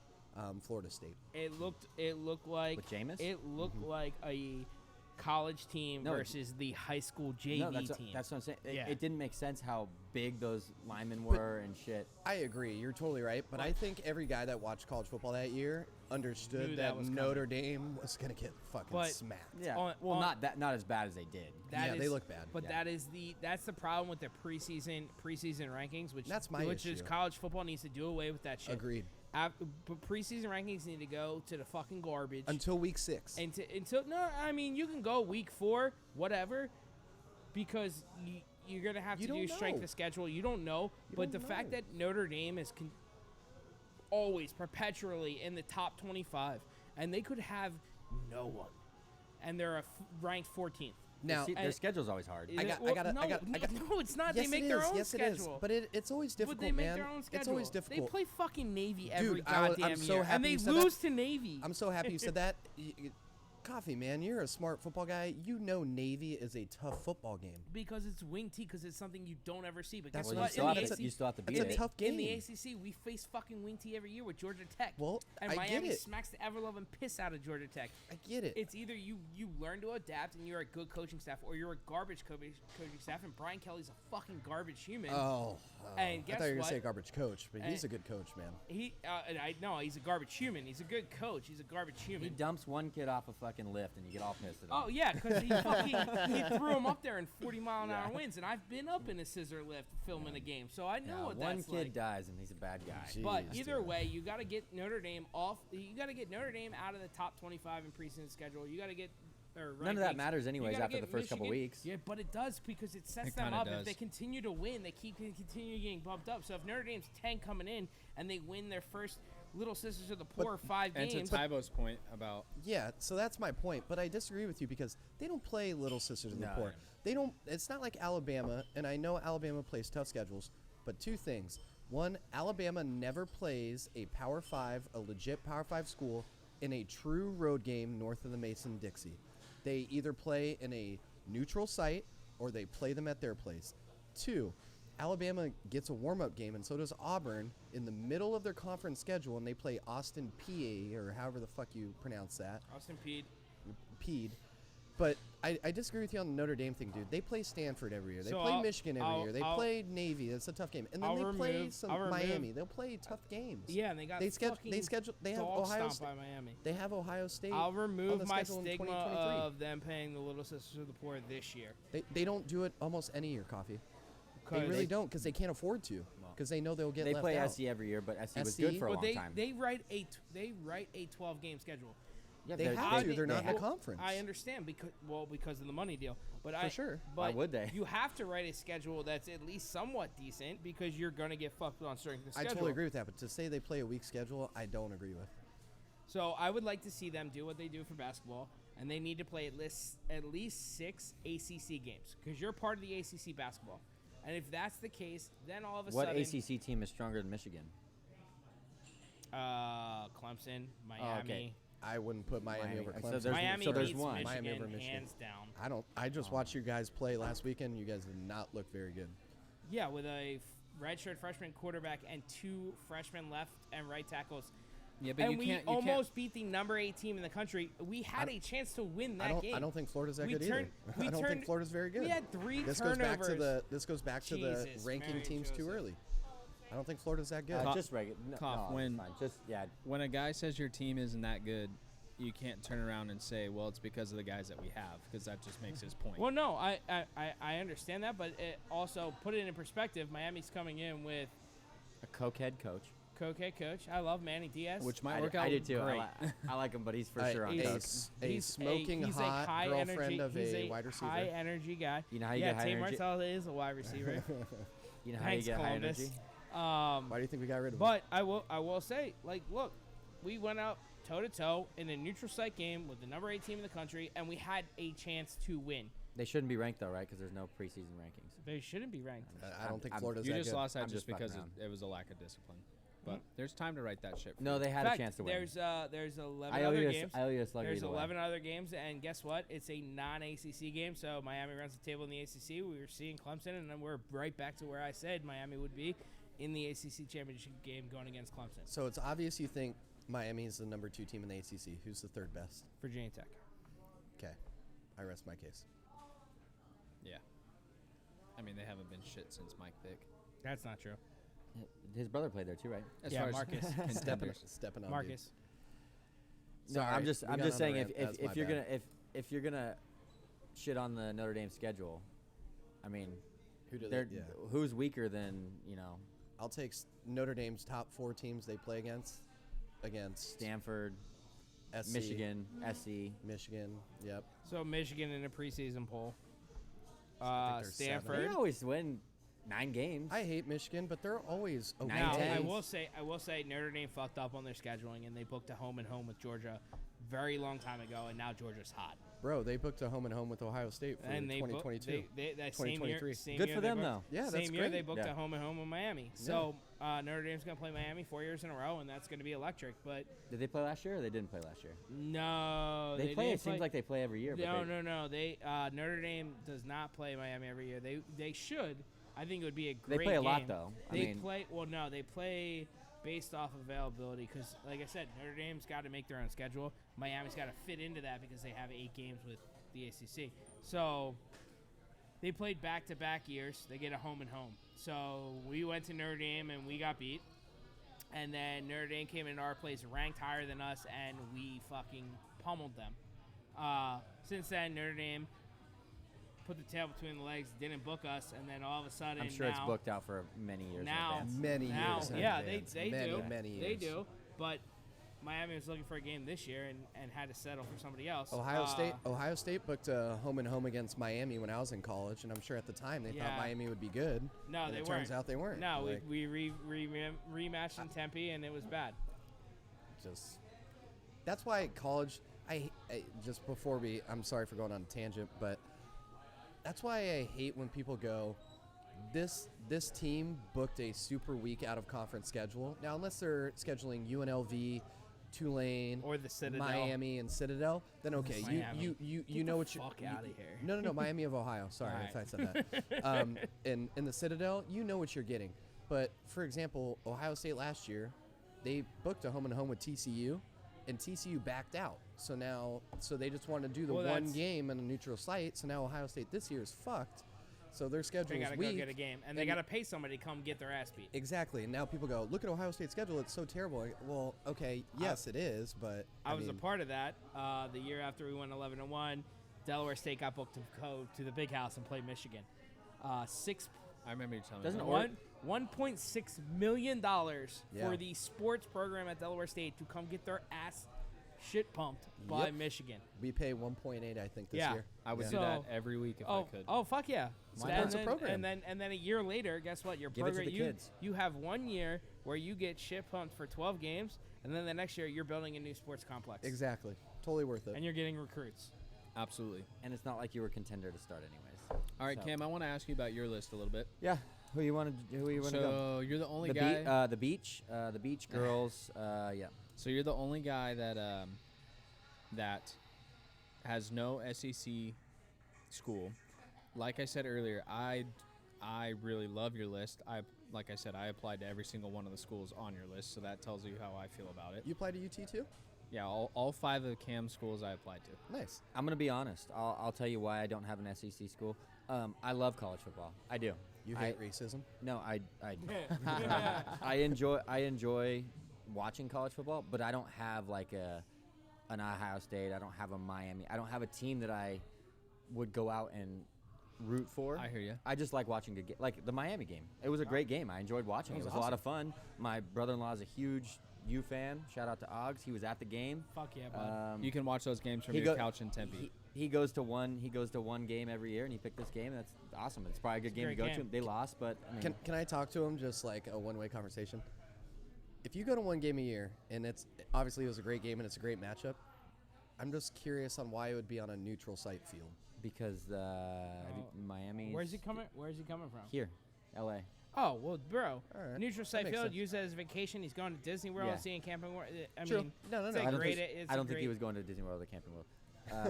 Florida State. It looked like With Jameis? It looked like a college team No, it- versus the high school JV No, that's, team. that's what I'm saying. Yeah. It didn't make sense how big those linemen were and shit. I agree. You're totally right. But I think every guy that watched college football that year understood Knew that, that was Notre Dame was going to get fucking But- smacked. Yeah. On- not as bad as they did. Yeah, they look bad. But Yeah. that's the problem with the preseason rankings, which That's my which is issue. college football needs to do away with that shit. Agreed. But preseason rankings need to go to the fucking garbage. Until week 6. Until no, I mean you can go week 4, whatever, because you're gonna have You to do don't strength know. of schedule. You don't know, You but don't the fact know. that Notre Dame is always perpetually in the top 25, and they could have no one, and they're ranked 14th. Now, See, their and- schedule's always hard. I got- no, it's not. yes, They make it their is. own yes, schedule. it is. But it's always But difficult, they make man. their own schedule. It's always difficult. They play fucking Navy every I'm goddamn so year, happy and they you said lose that. to Navy. I'm so happy you said that. Coffee, man, you're a smart football guy. You know Navy is a tough football game. Because it's wing T, because it's something you don't ever see. But That's guess well, what? you still, In have the to, you still have to beat It's a it. tough game. In the ACC, we face fucking wing T every year with Georgia Tech. Well, and I get Miami it. smacks the ever-loving piss out of Georgia Tech. I get it. It's either you learn to adapt and you're a good coaching staff, or you're a garbage coaching staff. And Brian Kelly's a fucking garbage human. And I guess thought you were going what? to say garbage coach, but he's And- a good coach, man. He's a garbage human. He's a good coach. He's a garbage He human. dumps one kid off a fucking lift and you get all pissed at him. Oh yeah, because he threw him up there in 40-mile-an-hour winds, and I've been up in a scissor lift filming a game, so I know Yeah, what one that's kid like. dies and he's a bad guy. Gee. But Jeez, either dude. way, you got to get Notre Dame off. You got to get Notre Dame out of the top 25 in preseason schedule. You got to get. None of that rankings. matters You anyways gotta after get the first couple Michigan. weeks. Yeah, but it does because it sets It them kinda up. does. If they continue to win, they continue getting bumped up. So if Notre Dame's 10 coming in and they win their first Little Sisters of the Poor 5 And games, to Tybo's point about Yeah, so that's my point. But I disagree with you because they don't play Little Sisters of the No. Poor. They don't. It's not like Alabama, and I know Alabama plays tough schedules. But two things: one, Alabama never plays a Power 5, a legit Power 5 school, in a true road game north of the Mason-Dixie. They either play in a neutral site or they play them at their place. Two, Alabama gets a warm-up game, and so does Auburn in the middle of their conference schedule, and they play Austin Peay, or however the fuck you pronounce that. Austin Peay. Peed. But I disagree with you on the Notre Dame thing, dude. They play Stanford every year. They So play I'll- Michigan every I'll- year. They I'll- play Navy. That's a tough game. And then I'll they play remove- some I'll remove- Miami. They'll play tough games. Yeah, and they got They fucking schedule. They have dog Ohio stomped State. by Miami. They have Ohio State. I'll on remove the my schedule in stigma 2023. of them paying the Little Sisters of the Poor this year. They don't do it almost any year, Coffee. They 'Cause really don't because they can't afford to because they know they'll get They left play out. SC every year, but SC was SC? good for a But long they time. they write a 12-game schedule. Yeah, They they're- have to. They're not in the have- conference. I understand because of the money deal, but For sure. But Why would they? You have to write a schedule that's at least somewhat decent because you're gonna get fucked on strength of I schedule. totally agree with that. But to say they play a weak schedule, I don't agree with. So I would like to see them do what they do for basketball, and they need to play at least 6 ACC games because you're part of the ACC basketball. And if that's the case, then all of a What sudden, ACC team is stronger than Michigan? Clemson, Miami. okay. I wouldn't put Miami over So Clemson. there's- Miami so there's beats one. Michigan, Miami over Michigan. hands down. I just watched you guys play last weekend. You guys did not look very good. Yeah, with a redshirt freshman quarterback and 2 freshmen left and right tackles. yeah, but And you we can't. You almost beat the number 8 team in the country. We had a chance to win that game. I don't think Florida's that We good turned- either. we I don't turned- think Florida's very good. We had 3 This turnovers. goes back to the Jesus, ranking Mary teams too Joseph. early. I don't think Florida's that good. Cough. Just regular. No, Cough, no, when- it's fine. Just yeah. when a guy says your team isn't that good, you can't turn around and say, well, it's because of the guys that we have, because that just makes his point. Well, no, I understand that, but it also put it in perspective. Miami's coming in with A cokehead coach. Coach. I love Manny Diaz. Which might I work did, out I did too. great. I like him, but he's for A- sure on a, coke. s- a He's smoking he's hot high girlfriend energy, of he's a wide receiver. high energy guy. You know how you yeah, get high Tate energy? Martell is a wide receiver. You know how Thanks, you get high Columbus. energy? Why do you think we got rid of him? But I will say, like, look, we went out toe to toe in a neutral site game with the number 8 team in the country, and we had a chance to win. They shouldn't be ranked though, right? Because there's no preseason rankings. They shouldn't be ranked. I don't think I'm- Florida's You that just good. lost that I'm just just fucking because around. it was a lack of discipline. But there's time to write that shit. For No, you. they had In a fact, chance to win. there's 11 I owe other you. games. I owe you a slugger There's either way. 11 other games, and guess what? It's a non-ACC game, so Miami runs the table in the ACC. We were seeing Clemson, and then we're right back to where I said Miami would be in the ACC championship game going against Clemson. So it's obvious you think Miami is the number 2 team in the ACC. Who's the third best? Virginia Tech. Okay, I rest my case. Yeah. I mean, they haven't been shit since Mike Vick. That's not true. His brother played there too, right? As Yeah, far Marcus. as contenders. Stepping on. Marcus. Dude. No, Sorry, I'm just we got on saying a if rant. That's if my you're bad. gonna if you're gonna shit on the Notre Dame schedule, I mean, Who do they're they? Yeah. who's weaker than I'll take Notre Dame's top 4 teams they play against Stanford, SC, Michigan, SC. Michigan. Yep. So Michigan in a preseason poll. I think they're 7. They Stanford. always win 9 games. I hate Michigan, but they're always okay. Nine Now, games. I will say Notre Dame fucked up on their scheduling, and they booked a home and home with Georgia very long time ago, and now Georgia's hot. Bro, they booked a home and home with Ohio State for And they 2022. that same year, 2023. same Good year for they them, booked- though. Yeah, that's same year great. they booked Yeah. a home and home in Miami. So Notre Dame's gonna play Miami 4 years in a row, and that's gonna be electric. But Did they play last year or they didn't play last year? no, They play. didn't It seems like they play every year. But No. They Notre Dame does not play Miami every year. They should. I think it would be a They great play a lot, game. though. I They mean- play well. No, they play based off availability because, like I said, Notre Dame's got to make their own schedule. Miami's got to fit into that because they have 8 games with the ACC. So they played back-to-back years. They get a home and home. So we went to Notre Dame and we got beat. And then Notre Dame came into our place ranked higher than us, and we fucking pummeled them. Since then, Notre Dame put the tail between the legs, didn't book us, and then all of a sudden I'm sure now, it's booked out for many years now, in advance. Many now, years in yeah, advance. they Many, do, many they years. do. But Miami was looking for a game this year and had to settle for somebody else. Ohio State booked a home and home against Miami when I was in college, and I'm sure at the time they Yeah. thought Miami would be good. No, and they it weren't. turns out they weren't. No, Like, we rematched in Tempe, and it was bad. just that's why college. I just before I'm sorry for going on a tangent, but that's why I hate when people go, this team booked a super weak out of conference schedule. Now, unless they're scheduling UNLV, Tulane, Or the Citadel. Miami, and Citadel, then okay, Miami. you know what you fuck outta here. No, Miami of Ohio. Sorry All if I said that. In the Citadel, you know what you're getting. But for example, Ohio State last year, they booked a home and home with TCU, and TCU backed out. So they just want to do the Well, one that's- game on a neutral site. So now Ohio State this year is fucked. So their schedule They is gotta weak. go get a game, and they and- gotta pay somebody to come get their ass beat. Exactly. And now people go, look at Ohio State's schedule. It's so terrible. Well, okay, yes, it is, but I was mean, a part of that. The year after we went 11-1, Delaware State got booked to go to the Big House and play Michigan. Six I remember you telling Doesn't me. it that. work? $1.6 million Yeah. for the sports program at Delaware State to come get their ass shit pumped by Yep. Michigan. we pay 1.8, I think, this Yeah. year. I would Yeah. do that So- every week if I Oh, could. oh, fuck yeah! Supports the program. And then a year later, guess what? Your Give it to program the you kids. you have 1 year where you get shit pumped for 12 games, and then the next year you're building a new sports complex. Exactly. Totally worth it. And you're getting recruits. Absolutely. And it's not like you were a contender to start anyways. All right, So- Cam, I want to ask you about your list a little bit. Yeah. Who you want to go? So you're the only The guy. the beach girls. Yeah. So you're the only guy that that has no SEC school. Like I said earlier, I really love your list. Like I said, I applied to every single one of the schools on your list, so that tells you how I feel about it. You applied to UT too? Yeah, all 5 of Cam's schools I applied to. Nice. I'm gonna be honest. I'll tell you why I don't have an SEC school. I love college football. I do. You I- hate racism? No, I enjoy watching college football, but I don't have like an Ohio State. I don't have a Miami. I don't have a team that I would go out and root for. I hear ya. I just like watching good like the Miami game. It was a great game. I enjoyed watching it. It was a lot of fun. My brother-in-law is a huge U fan. Shout out to Oggs. He was at the game. Fuck yeah, bud. You can watch those games from he your go- couch in Tempe. He goes to one game every year, and he picked this game. That's awesome. It's probably a good game to great go game. to. They lost, but I mean, Can I talk to him just like a one-way conversation? If you go to one game a year, and it's obviously it was a great game and it's a great matchup, I'm just curious on why it would be on a neutral site field. Because Miami. Where's he coming? Where's he coming from? Here, L.A. Oh well, bro. All right. Neutral That site makes field. sense. Use it as a vacation. He's going to Disney World, Yeah. seeing Camping World. I True. mean, No, it's a I don't great. think, It's I a don't think he great- was going to Disney World or Camping World,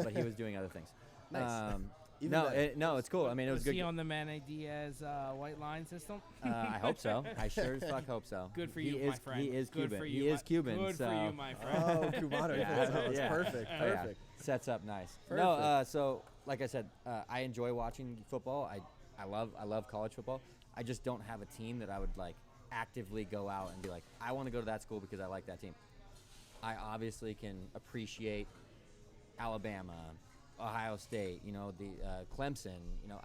but he was doing other things. Nice. Even No, better. no, it's cool. I mean, it was Was good. he on the Manny Diaz white line system? I hope so. I sure as fuck hope so. Good for he you, is, my friend. He is Good Cuban. for He you, is Cuban. Good so for you, my friend. Oh, Cubano. Yeah. That's Yeah. perfect. Oh, yeah. Perfect. Sets up nice. Perfect. No, so like I said, I enjoy watching football. I love college football. I just don't have a team that I would like actively go out and be like, I want to go to that school because I like that team. I obviously can appreciate Alabama, Ohio State, you know, the Clemson, you know,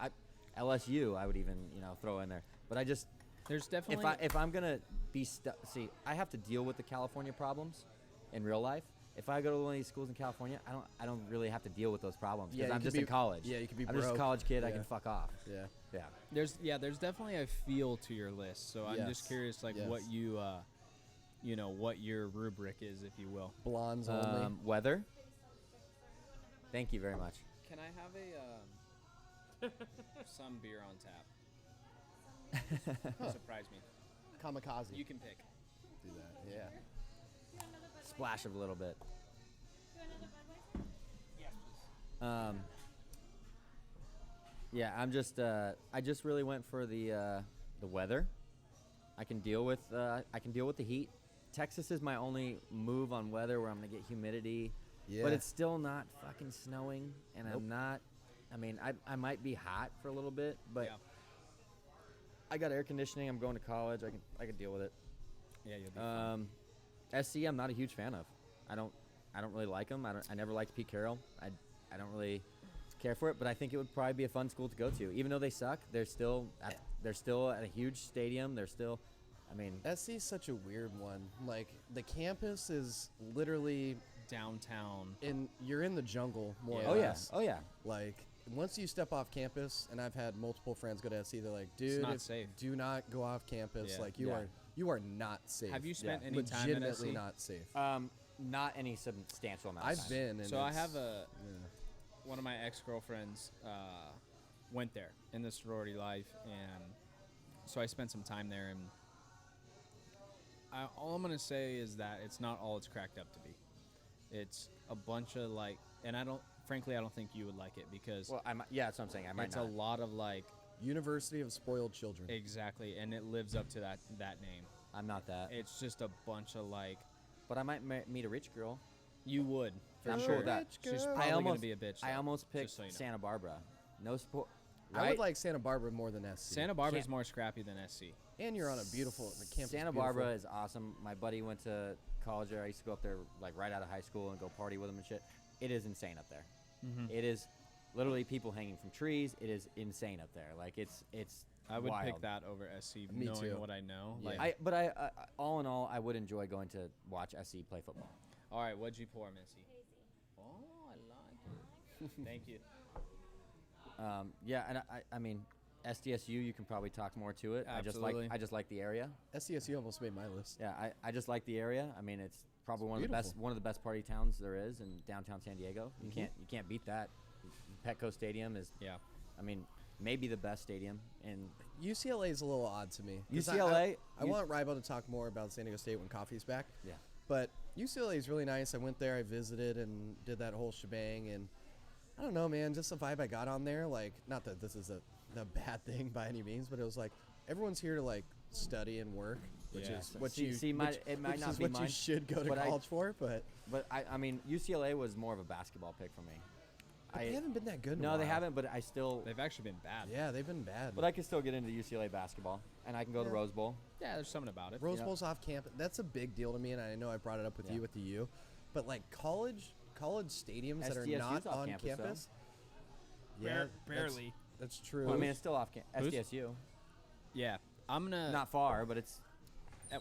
LSU. I would even throw in there. But I just There's definitely if I'm gonna be see, I have to deal with the California problems in real life. If I go to one of these schools in California, I don't really have to deal with those problems Yeah, because you I'm could just be- in college. yeah, you could be I'm just a broke. college kid. I Yeah. can fuck off. Yeah. Yeah. there's definitely a feel to your list. So I'm just Yes. curious, like Yes. what you what your rubric is, if you will. Blondes only. Weather. Thank you very much. Can I have some beer on tap? Surprise me. Kamikaze. You can pick. do that. Yeah. Splash of a little bit. Yes, please. Yeah, I'm just. I just really went for the weather. I can deal with. I can deal with the heat. Texas is my only move on weather where I'm gonna get humidity, Yeah. but it's still not fucking snowing, and Nope. I'm not. I mean, I might be hot for a little bit, but Yeah. I got air conditioning. I'm going to college. I can deal with it. Yeah, you'll be fine. SC, I'm not a huge fan of. I don't really like them. I never liked Pete Carroll. I don't really care for it, but I think it would probably be a fun school to go to. Even though they suck, they're still at a huge stadium. They're still, I mean, SC is such a weird one. Like the campus is literally Downtown. you're in the jungle more Yeah. or oh yeah, less. oh yeah. Like once you step off campus, and I've had multiple friends go to SC, they're like, dude, not safe. do not go off campus. Yeah. Like Yeah. you are not safe. Have you spent Yeah. any time at legitimately SC? not safe? Not any substantial amount. Of I've time. been. And So I it's- have yeah. one of my ex-girlfriends went there in the sorority life, and so I spent some time there. And all I'm gonna say is that it's not all it's cracked up to be. It's a bunch of like, and I don't think you would like it because Well, yeah, that's what I'm saying. I might it's not. a lot of like University of Spoiled Children. exactly, and it lives up to that name. I'm not that. It's just a bunch of like But I might meet a rich girl. you would for I'm sure. cool with that. Rich She's girl. probably I gonna almost be a bitch. I though, almost picked just so you know. Santa Barbara. No sport. I Right? would like Santa Barbara more than SC. Santa Barbara's Can't- more scrappy than SC. and you're on a beautiful the campus. Santa is beautiful. Barbara is awesome. My buddy went to college there. I used to go up there like right out of high school and go party with him and shit. It is insane up there. It is literally people hanging from trees. It is insane up there. Like it's I would wild. pick that over SC, Me knowing too. what I know. Yeah. Like, I all in all, I would enjoy going to watch SC play football. all right, what'd you pour, Missy? Oh, I like it. Thank you. Yeah, and I mean, SDSU. You can probably talk more to it. Absolutely. I just like the area. SCSU almost made my list. Yeah, I just like the area. I mean, it's probably It's one of the best party towns there is in downtown San Diego. You can't beat that. Petco Stadium is, Yeah. I mean, maybe the best stadium in. UCLA is a little odd to me. 'Cause UCLA I want Rybo to talk more about San Diego State when Coffee's back. Yeah. But UCLA is really nice. I went there, I visited, and did that whole shebang. And I don't know, man, just the vibe I got on there. Like, not that this is a bad thing by any means, but it was like everyone's here to like study and work, which Yeah. is what See- you see, it might which not is be what mine, you should go to but college for. But But I mean, UCLA was more of a basketball pick for me. they haven't been that good. In a No, they while. haven't. But I still. They've actually been bad. Yeah, they've been bad. But I can still get into UCLA basketball, and I can go to Yeah. Rose Bowl. Yeah, there's something about it. Rose Yeah. Bowl's off campus. That's a big deal to me, and I know I brought it up with Yeah. you with the U. But like college stadiums that are SDSU 's not off on campus, though. campus. Barely. That's true. Well, I mean, it's still off Who's- SDSU. Yeah, I'm gonna Not far, but it's.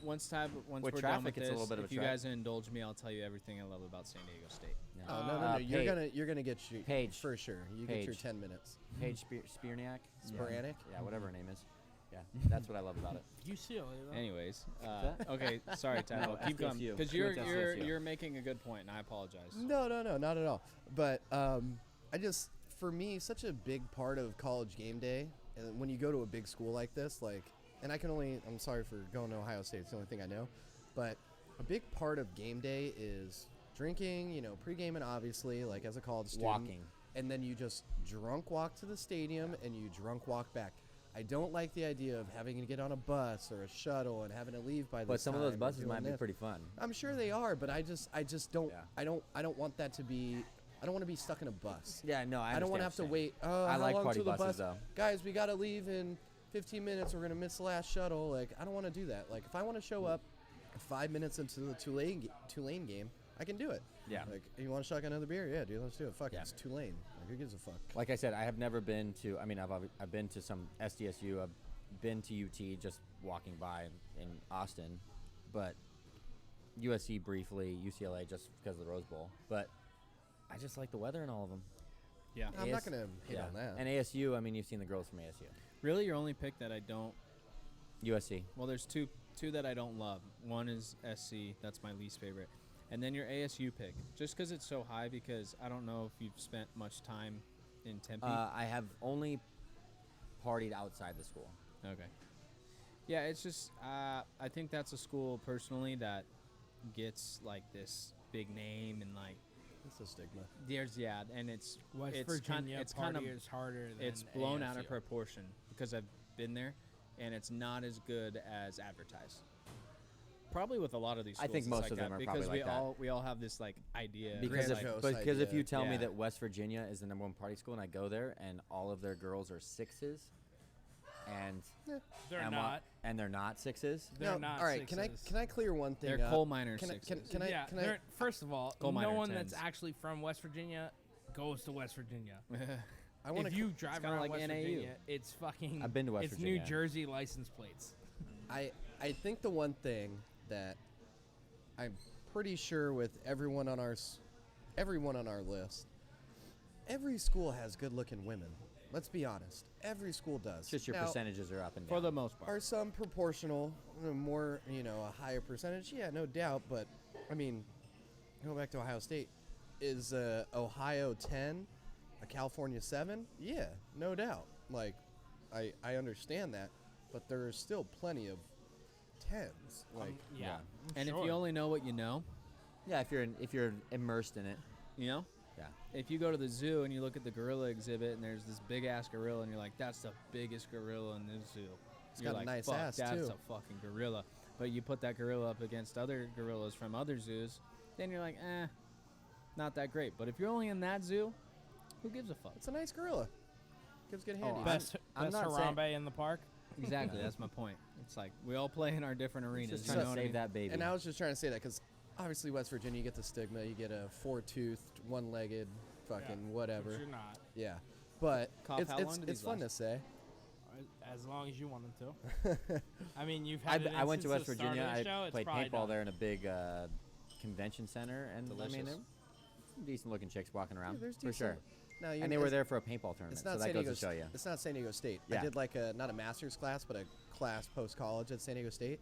once With we're done traffic, with it's a this, little bit of if a you trek. guys indulge me, I'll tell you everything I love about San Diego State. Yeah. Oh no! You're gonna get your Paige. for sure. You get your Paige. 10 minutes. Paige Spierniak. Sporanic. Yeah, whatever her name is. Yeah, that's what I love about it. UCLA. though. Anyways, that? okay, sorry, Tyler. No, Keep going SDSU. because She you're went to you're SDSU. you're making a good point, and I apologize. No, not at all. But I just for me, such a big part of college game day, and when you go to a big school like this, like, and I'm sorry for going to Ohio State, it's the only thing I know, but a big part of game day is drinking, pre-gaming, obviously, like as a college student. Walking. And then you just drunk walk to the stadium and you drunk walk back. I don't like the idea of having to get on a bus or a shuttle and having to leave by this But some of those time or buses doing might be this. pretty fun. I'm sure they are, but I just don't Yeah. I don't want that to be. I don't want to be stuck in a bus. Yeah, no, I don't want to have to wait. I How like long party till the buses, bus? though. Guys, we gotta leave in 15 minutes. We're gonna miss the last shuttle. Like, I don't want to do that. Like, if I want to show up 5 minutes into the Tulane game, I can do it. Yeah. Like, you want to shotgun another beer? Yeah, dude, let's do it. Fuck, Yeah. it's Tulane. Like, who gives a fuck? Like I said, I have never been to. I mean, I've been to some SDSU. I've been to UT just walking by in Austin, but USC briefly, UCLA just because of the Rose Bowl. But I just like the weather in all of them. Yeah. I'm not gonna hit on that. And ASU. I mean, you've seen the girls from ASU. Really, your only pick that I don't. USC. Well, there's two that I don't love. One is SC. That's my least favorite. And then your ASU pick, just because it's so high. Because I don't know if you've spent much time in Tempe. I have only partied outside the school. Okay. Yeah, it's just I think that's a school personally that gets like this big name and like It's a stigma. and it's West it's Virginia it's kind of is harder than it's blown out of ASU. proportion because I've been there, and it's not as good as advertised. Probably with a lot of these I schools, think it's most like of them that, are because probably like that. we all have this like idea Because Grand if, Coast because if idea. you tell me Yeah. that West Virginia is the number one party school and I go there and all of their girls are sixes, and They're and not. and they're not sixes. They're No, not. all right, can sixes. I clear one thing they're up? coal miner Can I- sixes. can I- yeah, can I- they're- first of all, Coal no miner one that's 10s. actually from West Virginia goes to West Virginia. I want If to. you drive kinda around like West NAU. Virginia, it's fucking. I've been to West it's Virginia. New Jersey license plates. I think the one thing that I'm pretty sure with everyone on our list, every school has good-looking women. Let's be honest. Every school does. It's just your Now, percentages are up and For down. the most part. Are some proportional, more, a higher percentage? Yeah, no doubt. But, I mean, go back to Ohio State. Is Ohio 10, a California 7? Yeah, no doubt. Like, I understand that. But there's still plenty of 10s. Like, Yeah. And sure. if you only know what you know, Yeah, if you're immersed in it. you know, Yeah. if you go to the zoo and you look at the gorilla exhibit and there's this big ass gorilla and you're like, that's the biggest gorilla in this zoo. It's You're got a like, nice fuck, ass, that's too. a fucking gorilla. But you put that gorilla up against other gorillas from other zoos, then you're like, not that great. But if you're only in that zoo, who gives a fuck? it's a nice gorilla. Gives good handy. best I'm best not saying- Harambe in the park. Exactly, that's my point. It's like we all play in our different arenas. Just you trying know to what I save mean? that baby. And I was just trying to say that because obviously West Virginia, you get the stigma. You get a four-toothed, one-legged, fucking whatever. Which you're not. Yeah, but Cough, it's how long do it's these fun last? to say. As long as you want them to. I mean, you've had. I went to West Virginia. I Show, played probably paintball done. there in a big convention center, and I mean, Delicious. there were some decent-looking chicks walking around there's for decent- sure. Now, you And they were there for a paintball tournament, It's so not that San goes Diego. to show you. It's not San Diego State. I Yeah. did like not a master's class, but a class post college at San Diego State,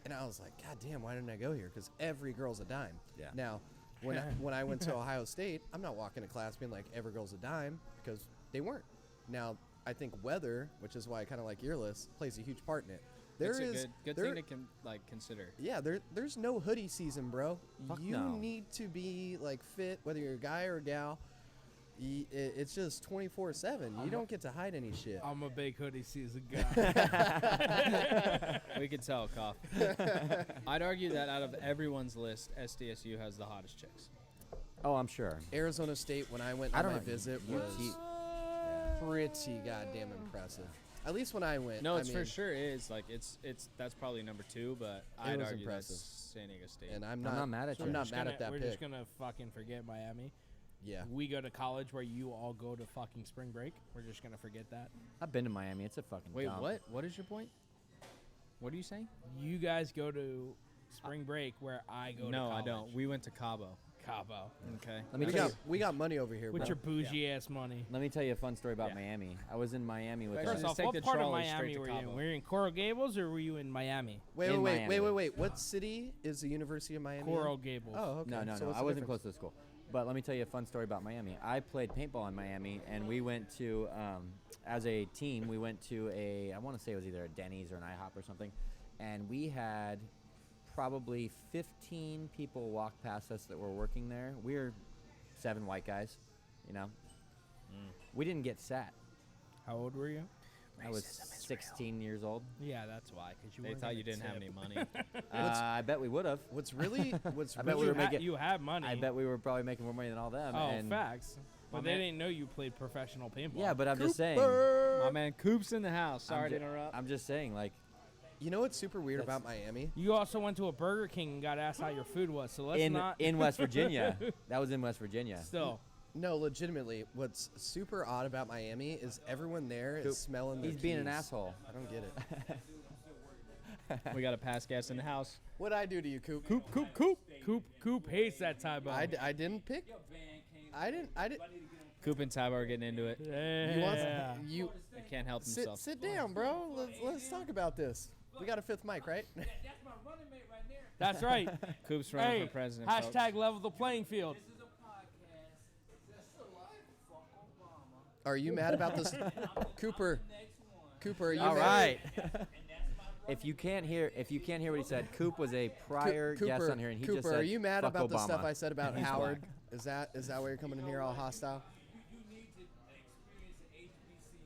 and I was like, God damn, why didn't I go here? Because every girl's a dime. Yeah. Now, when I went to Ohio State, I'm not walking to class being like every girl's a dime because they weren't. Now, I think weather, which is why I kind of like your list, plays a huge part in it. It's There a is good there- thing to consider. Yeah, there's no hoodie season, bro. Fuck you no. need to be like fit, whether you're a guy or a gal. It's just 24/7. You don't get to hide any shit. I'm a big hoodie season guy. We could tell, cough. I'd argue that out of everyone's list, SDSU has the hottest chicks. Oh, I'm sure. Arizona State, when I went I on don't my know. visit, You- was you- pretty goddamn impressive. At least when I went. No, I it's mean, for sure is like it's that's probably number 2, but I'd was argue impressive. that's San Diego State. And I'm not not mad at you. I'm not Just mad gonna- at that We're pick. just gonna fucking forget Miami. Yeah. We go to college where you all go to fucking spring break. We're just gonna forget that. I've been to Miami. It's a fucking Wait, dump. what? What is your point? What are you saying? You guys go to spring break where I go to No, college. I don't. We went to Cabo. Cabo. Okay. Let me We tell got you. we got money over here, With bro. your bougie ass money. Let me tell you a fun story about Yeah. Miami. I was in Miami with. First First Just off, take what the part of trolley straight Miami to were you in? Cabo. Were you in Coral Gables or were you in Miami? Wait, in wait, wait, Miami. wait, wait. What city is the University of Miami? in? Coral Gables. Oh, okay. No, So no, what's no. the I wasn't difference? close to the school, But let me tell you a fun story about Miami. I played paintball in Miami, and we went to, as a team, we went to I want to say it was either a Denny's or an IHOP or something, and we had probably 15 people walk past us that were working there. We were 7 white guys, you know. We didn't get sat. How old were you? I was 16 years old. Yeah, that's why. Because They thought you didn't have any money. I bet we would have. What's I bet we really were making. You have money. I bet we were probably making more money than all them. Oh, and facts. My But they man- didn't know you played professional paintball. Yeah, but I'm just saying. My man Coop's in the house. Sorry to ju- interrupt. I'm just saying, like, You know what's super weird That's- about Miami? You also went to a Burger King and got asked how your food was. So let's in not. in West Virginia. That was in West Virginia. Still. No, legitimately, what's super odd about Miami is everyone there is Coop, smelling their He's being an keys. asshole. I don't get it. We got a past guest in the house. What'd I do to you, Coop? Coop hates that Tybo. I didn't pick. I didn't. Coop and Tybo are getting into it. You want Yeah. you They can't help sit themselves. sit down, bro. Let's talk about this. We got a 5th mic, right? That's right. Coop's running Hey, for president. hashtag level the playing field. Are you mad about this, Cooper? Cooper, are you All mad? right. If you can't hear what he said, Coop was a prior Cooper, guest on here, and he Cooper, just said, are you mad "Fuck about the Obama." stuff I said about He's Howard? black. Is that why you're coming in here all hostile?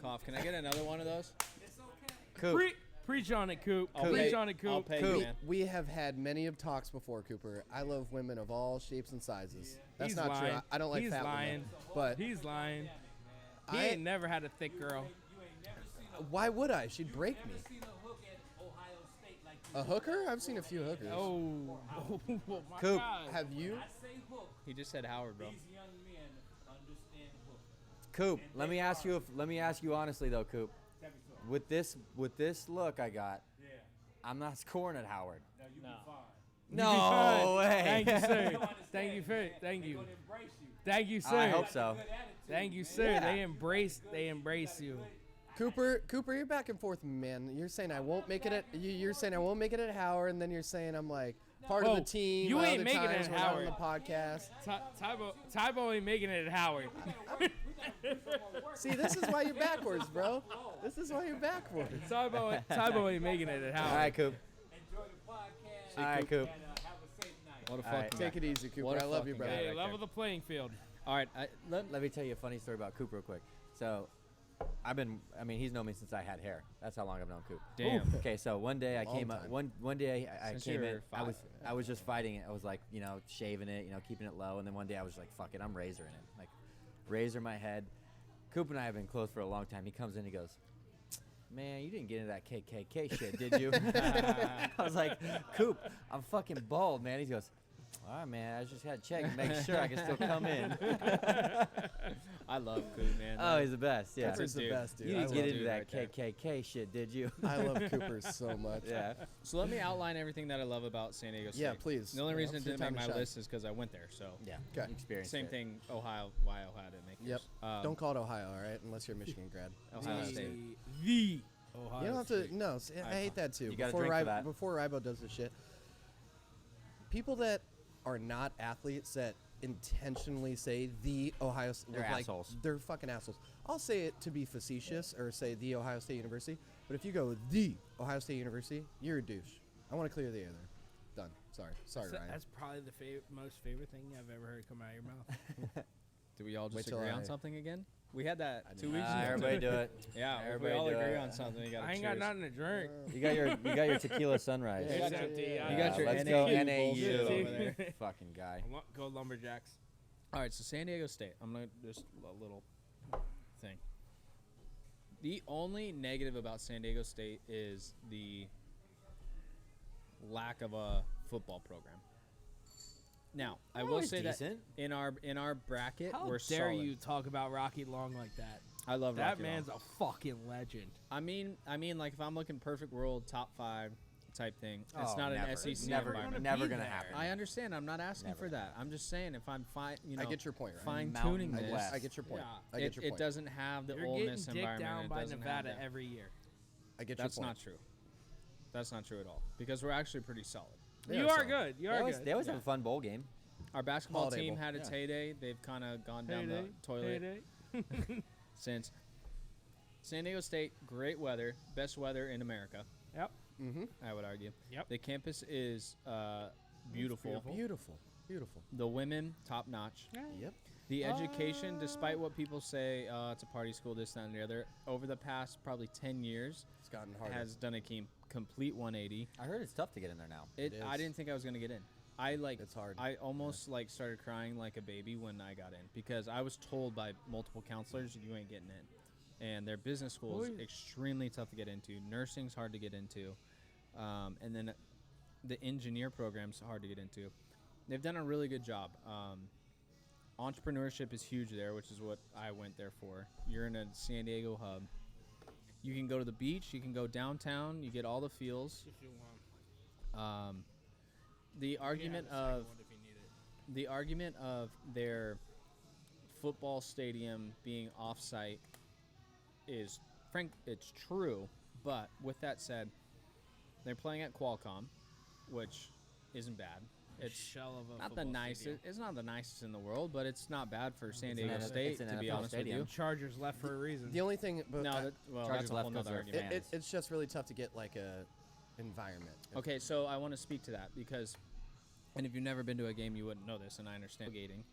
Cough. Can I get another one of those? Coop. Preach on it, Coop. I'll Preach pay- on it, Coop. I'll pay Coop. you, man. We have had many of talks before, Cooper. I love women of all shapes and sizes. That's He's not lying. true. I don't like He's fat lying. women. But He's lying. He I- ain't never had a thick girl. why would I? She'd break me. A hooker? I've seen a few hookers. Oh, oh my Coop. God. Have you? He just said Howard, bro. Coop, let me ask you honestly though, Coop. With this look I got, I'm not scoring at Howard. No way. Thank you, sir. Thank you, sir. Thank you. Thank you, sir. I hope so. Thank you, sir. Yeah. They embrace you. Cooper, you're back and forth, man. You're saying I won't make it at you're saying I won't make it at Howard, and then you're saying I'm like part of Whoa, the team. you ain't other making it times at we're not Howard. on the podcast. Tybo ain't making it at Howard. See, this is why you're backwards, bro. This is why you're backwards. Tybo ain't making it at All Howard. right, Coop. All right, Coop. What a All right. fucking Take guy. it easy, Cooper. What a I love you, fucking brother. guy. Hey, right level there. the playing field. All right. Let me tell you a funny story about Coop real quick. So, he's known me since I had hair. That's how long I've known Coop. Damn. Okay, so one day I Long came up. time. One day I Since came you in. were I was 5. I was just fighting it. I was like, shaving it, keeping it low. And then one day I was like, fuck it, I'm razoring it. Like, razor my head. Coop and I have been close for a long time. He comes in, he goes, "Man, you didn't get into that KKK shit, did you?" I was like, "Coop, I'm fucking bald, man." He goes, "All right, man. I just had to check and make sure I can still come in." I love Coop, man. Oh, he's the best. Yeah. Cooper's the dude. best, dude. You I didn't love get dude into that right there. KKK shit, did you? I love Cooper so much. Yeah. So let me outline everything that I love about San Diego State. Yeah, please. The only reason It's it your didn't time make to my shine. list is because I went there. So Yeah. Okay. Experience. same it. thing. Why Ohio didn't make Yep. yours. Don't call it Ohio, all right? Unless you're a Michigan grad. Ohio The- State. The Ohio You don't have to. State. No, I hate that too. You gotta before drink for that. Before Ribo does this shit, people that are not athletes that intentionally say the Ohio State, They're assholes. They're fucking assholes. I'll say it to be facetious or say the Ohio State University, but if you go the Ohio State University, you're a douche. I want to clear the air there. Done. Sorry, Ryan. That's probably the most favorite thing I've ever heard come out of your mouth. Did we all Wait just till agree on I- something again? We had that I 2 know. weeks ago. Everybody do it. Yeah, if we Everybody all do agree it. on something. You got I ain't got nothing to drink. You got your tequila sunrise. Yeah, It's yeah, empty. yeah, You got your let's NAU go bullshit NAU over there. Fucking guy. Go Lumberjacks. All right, so San Diego State. I'm gonna just a little thing. The only negative about San Diego State is the lack of a football program. Now, I will say decent. that in our bracket, How we're dare solid. you talk about Rocky Long like that? I love That Rocky man's Long. a fucking legend. I mean, like if I'm looking perfect world top 5 type thing, it's Oh, not never. an SEC Never, environment. never be gonna there. happen. I understand. I'm not asking Never. for that. I'm just saying if I'm I get your point, Ryan. fine tuning Mountain this, West. I get your point. Yeah. I get your it point. doesn't have the You're Ole getting Miss dicked environment. down It by doesn't have Nevada that. every year. I get your That's point. not true. That's not true at all because we're actually pretty solid. They You are are solid. good. You They are always, good. they always Yeah. have a fun bowl game. Our basketball Holiday team Bowl. had its Yeah. heyday. They've kind of gone down the toilet since. San Diego State, great weather, best weather in America, Yep. Mm-hmm. I would argue. Yep. The campus is beautiful. Beautiful. Beautiful. The women, top notch. Yep. The education, despite what people say, it's a party school, this, that, and the other, over the past probably 10 years, It's gotten harder. has done a complete 180. I heard it's tough to get in there now. I is. didn't think I was going to get in. It's hard. I almost started crying like a baby when I got in because I was told by multiple counselors you ain't getting in, and their business school is Boy. extremely tough to get into. Nursing's hard to get into, and then the engineer program's hard to get into. They've done a really good job. Entrepreneurship is huge there, which is what I went there for. You're in a San Diego hub. You can go to the beach. You can go downtown. You get all the feels. If you want. The argument of their football stadium being off-site is it's true, but with that said, they're playing at Qualcomm, which isn't bad. It's shell of a not the football nicest. stadium. It's not the nicest in the world, but it's not bad for San an Diego NFL State, it's an to be NFL honest stadium. with Chargers left for a reason. The only thing, but you. No, that's Chargers a left whole 'cause nother they're argument. fans. it's just really tough to get like a environment. Okay, so I want to speak to that because, and if you've never been to a game, you wouldn't know this, and I understand gating.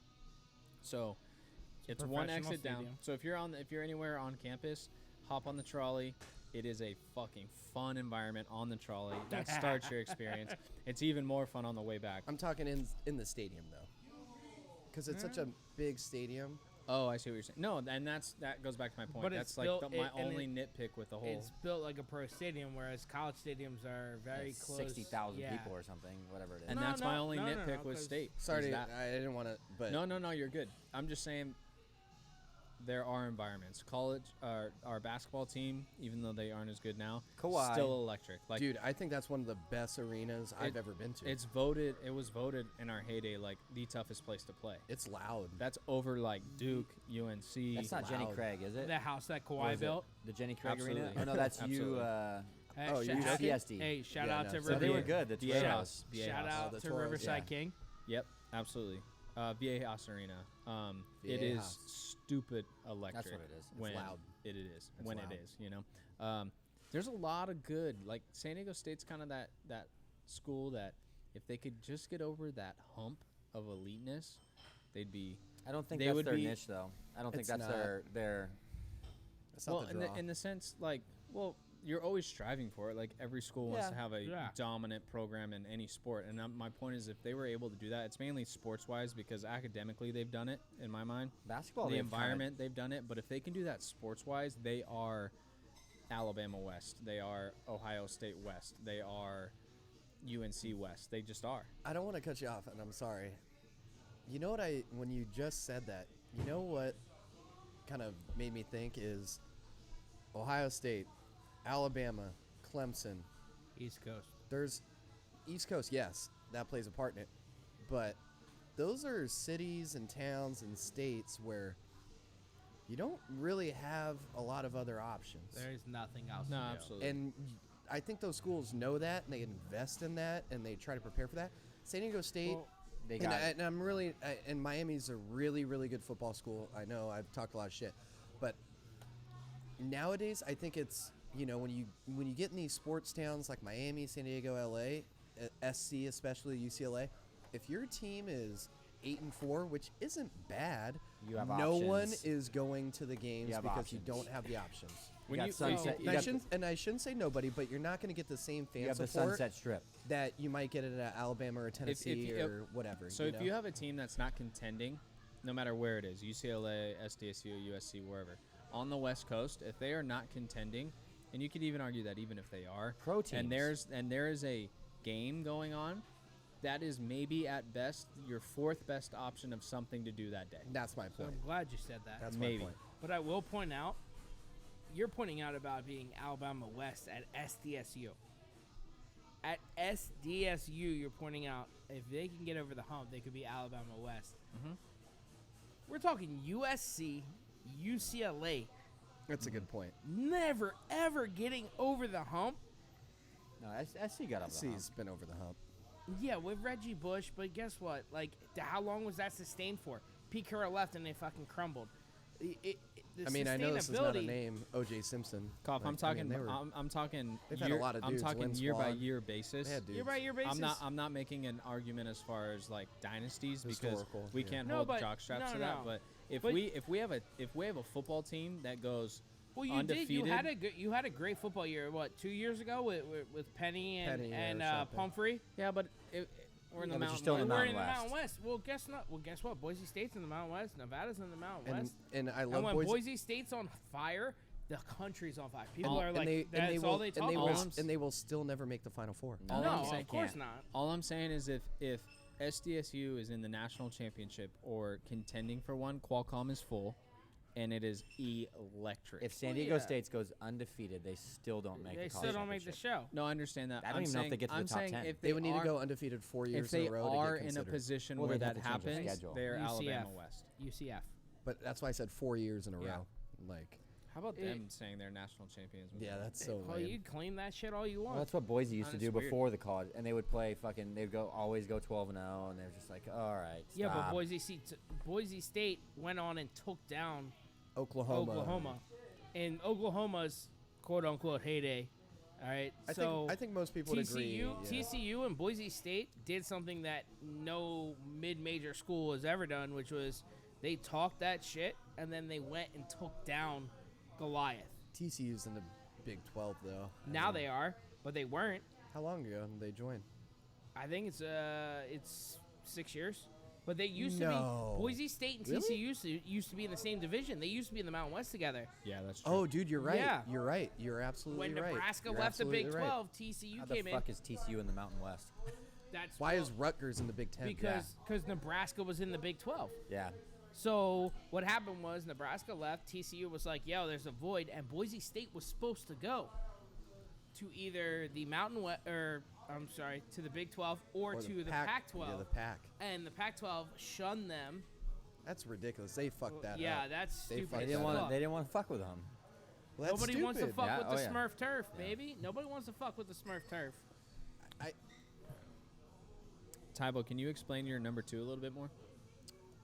So, it's one professional exit down. stadium. So if you're anywhere on campus, hop on the trolley. It is a fucking fun environment on the trolley. That starts your experience. It's even more fun on the way back. I'm talking in the stadium though, because it's such a big stadium. Oh, I see what you're saying. No, and that goes back to my point. But That's it's like built- my and only nitpick with the whole. It's built like a pro stadium, whereas college stadiums are very Like close. 60,000 yeah. people or something, whatever it is. And No, that's my no, only no, no, nitpick no, with 'cause- state. Sorry, is that. I didn't want to, but No, you're good. I'm just saying there are environments. College, our basketball team, even though they aren't as good now, Kawhi. still electric. Like, dude, I think that's one of the best arenas I've It- ever been to. it was voted in our heyday like the toughest place to play. It's loud. That's over like Duke, UNC. That's not Jenny loud. Craig, is it? The house that Or Kawhi is it built. the Jenny Craig Arena? Absolutely. Oh, no, that's Absolutely. you. Hey, Oh, shout you out- CSD. Hey, shout Yeah, out no, to so So they were River. good. The VA Toros. House. VA Shout House. out the to Toros, Riverside yeah. King. Yep, absolutely. VA House Arena. It VA is House. stupid electric. what it is. It's When loud. It is. It's when loud. it is, you know. There's a lot of good. Like San Diego State's kind of that school that if they could just get over that hump of eliteness, they'd be. I don't think They that's would their be- niche, though. I don't think It's that's not. their. That's Well, not the in draw. the sense, like, well, you're always striving for it. Like every school wants Yeah. to have a Yeah. dominant program in any sport. And my point is, if they were able to do that, it's mainly sports-wise because academically they've done it. In my mind, Basketball. the they've environment they've done it. But if they can do that sports-wise, they are Alabama West. They are Ohio State West. They are UNC West. They just are. I don't want to cut you off, and I'm sorry. You know what when you just said that, you know what kind of made me think is Ohio State, Alabama, Clemson. East Coast. There's East Coast, yes, that plays a part in it. But those are cities and towns and states where you don't really have a lot of other options. There's nothing else. No, to do. absolutely. And I think those schools know that, and they invest in that, and they try to prepare for that. San Diego State, Well, They and, got. and I'm really, and Miami's a really, really good football school. I know I've talked a lot of shit, but nowadays I think it's when you get in these sports towns like Miami, San Diego, LA, SC especially UCLA, if your team is 8-4, which isn't bad, You have no one options. is going to the games You have because you options. don't have the options. When got you Sunset- And I shouldn't say nobody, but you're not going to get the same fan you have the support Sunset Strip. that you might get at Alabama or Tennessee you- or whatever. So if you have a team that's not contending, no matter where it is, UCLA, SDSU, USC, wherever, on the West Coast, if they are not contending, and you could even argue that even if they are, Pro teams. and there is a game going on, that is maybe at best your fourth best option of something to do that day. that's my So point. I'm glad you said that. That's Maybe. my point. But I will point out, you're pointing out about being Alabama West at SDSU. At SDSU, you're pointing out if they can get over the hump, they could be Alabama West. We're talking USC, UCLA, That's a good point. never ever getting over the hump. No, SC got up the hump. SC's been over the hump. Yeah, with Reggie Bush, but guess what? Like, how long was that sustained for? Pete Carroll left and they fucking crumbled. I mean, I know this is not a sustainability- name, O.J. Simpson. Cough. Like, I'm talking. I mean, they were- I'm talking. they've had a lot of dudes I'm talking win year by squad. year basis. They had dudes. Year-by-year basis. I'm not making an argument as far as like dynasties because Historical, we yeah. can't No, hold but- jock straps no, to no. that. But if But- we have a football team that goes Well, you undefeated, did. You had a great football year. What, 2 years ago with Penny and Penny, and yeah, Sean Penny. Pumphrey? yeah, but we're in the Yeah, but you're mountain. still in the West. We're in the West. Mountain West. Well, guess what? Boise State's in the Mountain West. Nevada's in the Mountain And, West. and I And love when Boise. Boise State's on fire, the country's on fire. People are and like, they, that's and they all will, they and talk they about. will, and they will still never make the Final Four. All No, I'm saying- of course can't. not. All I'm saying is if SDSU is in the national championship or contending for one, Qualcomm is full, and it is electric. If San Well, Diego yeah. State goes undefeated, they still don't make They the college still don't make the championship. show. no, I understand that. I don't I'm even know if saying, they get to the I'm top saying 10. if They would need to are- go undefeated 4 if years they in a row are to get in a considered. position Well, where they'd have that to change the happens, schedule. they're UCF. Alabama West. UCF. But that's why I said 4 years in a Yeah. row. Like, How about It- them saying they're national champions? yeah, that's so Well, you lame. claim that shit all you want. Well, that's what Boise used to That's do weird. before the college, and they would play fucking. They'd always go 12-0, and they're just like, all right, stop. Yeah, but Boise State went on and took down Oklahoma. in Oklahoma's quote unquote heyday. All right, I think most people would agree. TCU, yeah. TCU and Boise State did something that no mid-major school has ever done, which was they talked that shit and then they went and took down Goliath. TCU's in the Big 12 though. Now they are, but they weren't. How long ago did they join? I think it's 6 years. But they used No. to be Boise State and Really? TCU used to be in the same division. They used to be in the Mountain West together. Yeah, that's true. Oh, dude, you're right. Yeah. You're right. You're absolutely When right. Nebraska You're left the Big absolutely right. 12, TCU How the came in. fuck is TCU in the Mountain West? That's Why well, is Rutgers in the Big 10? because Nebraska was in the Big 12. Yeah. So what happened was Nebraska left. TCU was like, "Yo, there's a void," and Boise State was supposed to go to either the Mountain West, or I'm sorry, to the Big 12 or to the Pac-12. Yeah, the Pac. And the Pac-12 shunned them. That's ridiculous. They fucked that yeah, up. that's They stupid. fucked They as didn't that want. fuck. They didn't want to fuck with them. Well, that's Nobody wants to stupid. fuck Yeah, with oh the yeah. Smurf turf, Yeah. baby. Nobody wants to fuck with the Smurf turf. Tybo, can you explain your number 2 a little bit more?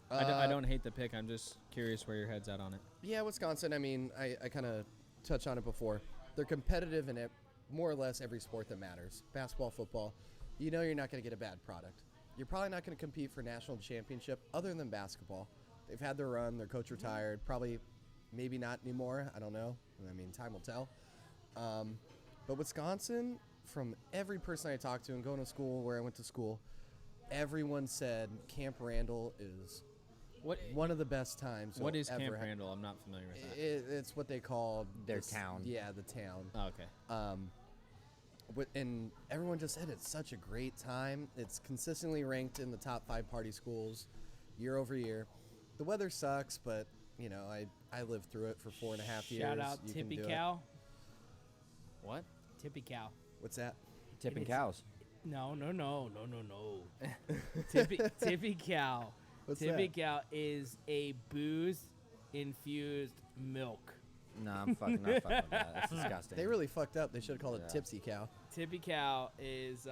I Uh, don't hate the pick. I'm just curious where your head's at on it. Yeah, Wisconsin. I mean, I kind of touched on it before. They're competitive in more or less every sport that matters. Basketball, football. You know you're not going to get a bad product. You're probably not going to compete for national championship other than basketball. They've had their run. Their coach retired. Probably, maybe not anymore. I don't know. I mean, time will tell. But Wisconsin, from every person I talked to and going to school where I went to school, everyone said Camp Randall is What one of the best times. What you'll is ever Camp have. Randall? I'm not familiar with that. It's what they call Their this- town. Yeah, the town. Oh, okay. And everyone just said it's such a great time. It's consistently ranked in the top 5 party schools year over year. The weather sucks, but you know I lived through it for 4.5 years. Shout out You can Tippy do it. Cow. What? Tippy Cow. What's that? Tipping It's- cows. No. Tippy Cow. What's Tippy that? Cow is a booze infused milk. No, I'm fucking not fucking with that. That's disgusting. They really fucked up. They should have called it Yeah. Tipsy Cow. Tippy Cow is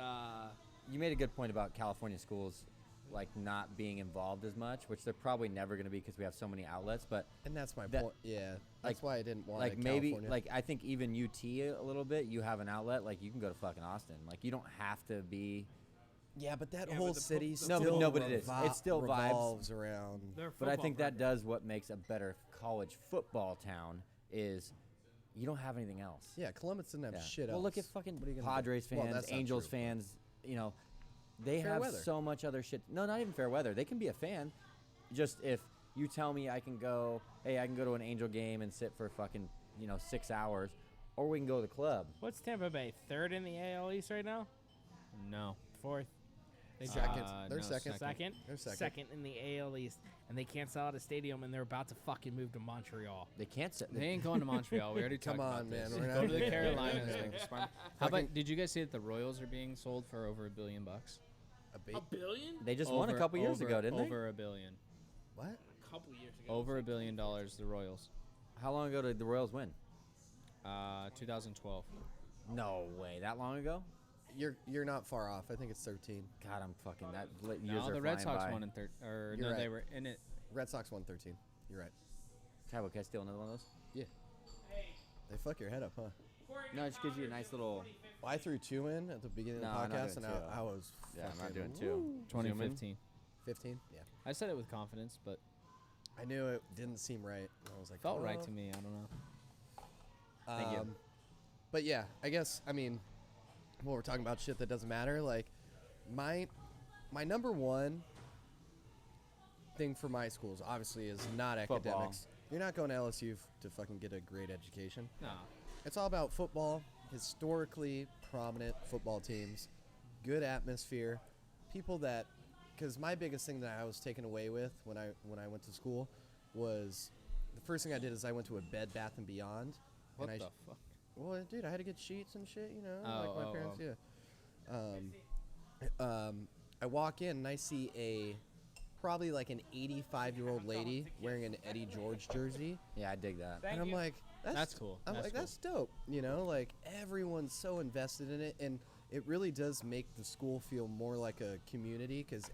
You made a good point about California schools, like not being involved as much, which they're probably never going to be because we have so many outlets. But And that's my That- point. Yeah, like- that's why I didn't want like it, maybe California. like I think even UT a little bit, you have an outlet. Like you can go to fucking Austin. Like you don't have to be. yeah, but that Yeah, whole but the city po- still No, but it is. It still vibes. revolves around. But I think that does what makes a better college football town is you don't have anything else. Yeah, Columbus doesn't have Yeah. shit well, else. look at fucking What are you gonna do? Padres Well, fans, that's not Angels true, but- fans. You know, they Fair have weather. so much other shit. No, not even fair weather. They can be a fan. Just if you tell me I can go, hey, I can go to an Angel game and sit for fucking 6 hours, or we can go to the club. What's Tampa Bay? Third in the AL East right now? No. Fourth? They Second. dropped. They're no, second. Second? They're second. In the AL East. And they can't sell out a stadium, and they're about to fucking move to Montreal. They can't sit. They ain't going to Montreal. We already Come talked on, about man, this. we're Go not to the doing that. Carolinas. and How Fucking- about? Did you guys see that the Royals are being sold for over $1 billion? A ba- billion? They just won a couple years ago, didn't they? Over $1 billion. what? A couple years ago. Over $1 billion. The Royals. How long ago did the Royals win? 2012. No way. That long ago? You're not far off. I think it's 13. God, I'm fucking that. Years No, are the Red flying Sox by. won in third. Or You're no, they right. were in it. Red Sox won 13. You're right. Can I steal another one of those? Yeah. They fuck your head up, huh? No, it just gives you a nice little. Well, I threw 2 in at the beginning No, of I'm the not podcast, and doing 2. I was Yeah, I'm not fucking doing 2. woo. 2015. 15. Yeah. I said it with confidence, but I knew it didn't seem right. I was like, felt right oh. to me. I don't know. Thank you. But yeah, I guess when we're talking about shit that doesn't matter, like my number one thing for my schools obviously is not Football. academics. You're not going to LSU to fucking get a great education. No. It's all about football, historically prominent football teams, good atmosphere, people that, because my biggest thing that I was taken away with when I went to school was the first thing I did is I went to a Bed Bath and Beyond. What and the fuck? Well, dude, I had to get sheets and shit, you know, Oh, like my parents. Yeah. I walk in and I see probably like an 85-year-old lady wearing an Eddie George jersey, Yeah, I dig that. and I'm like, That's cool. I'm That's like, cool. that's dope. You know, like everyone's so invested in it, and it really does make the school feel more like a community because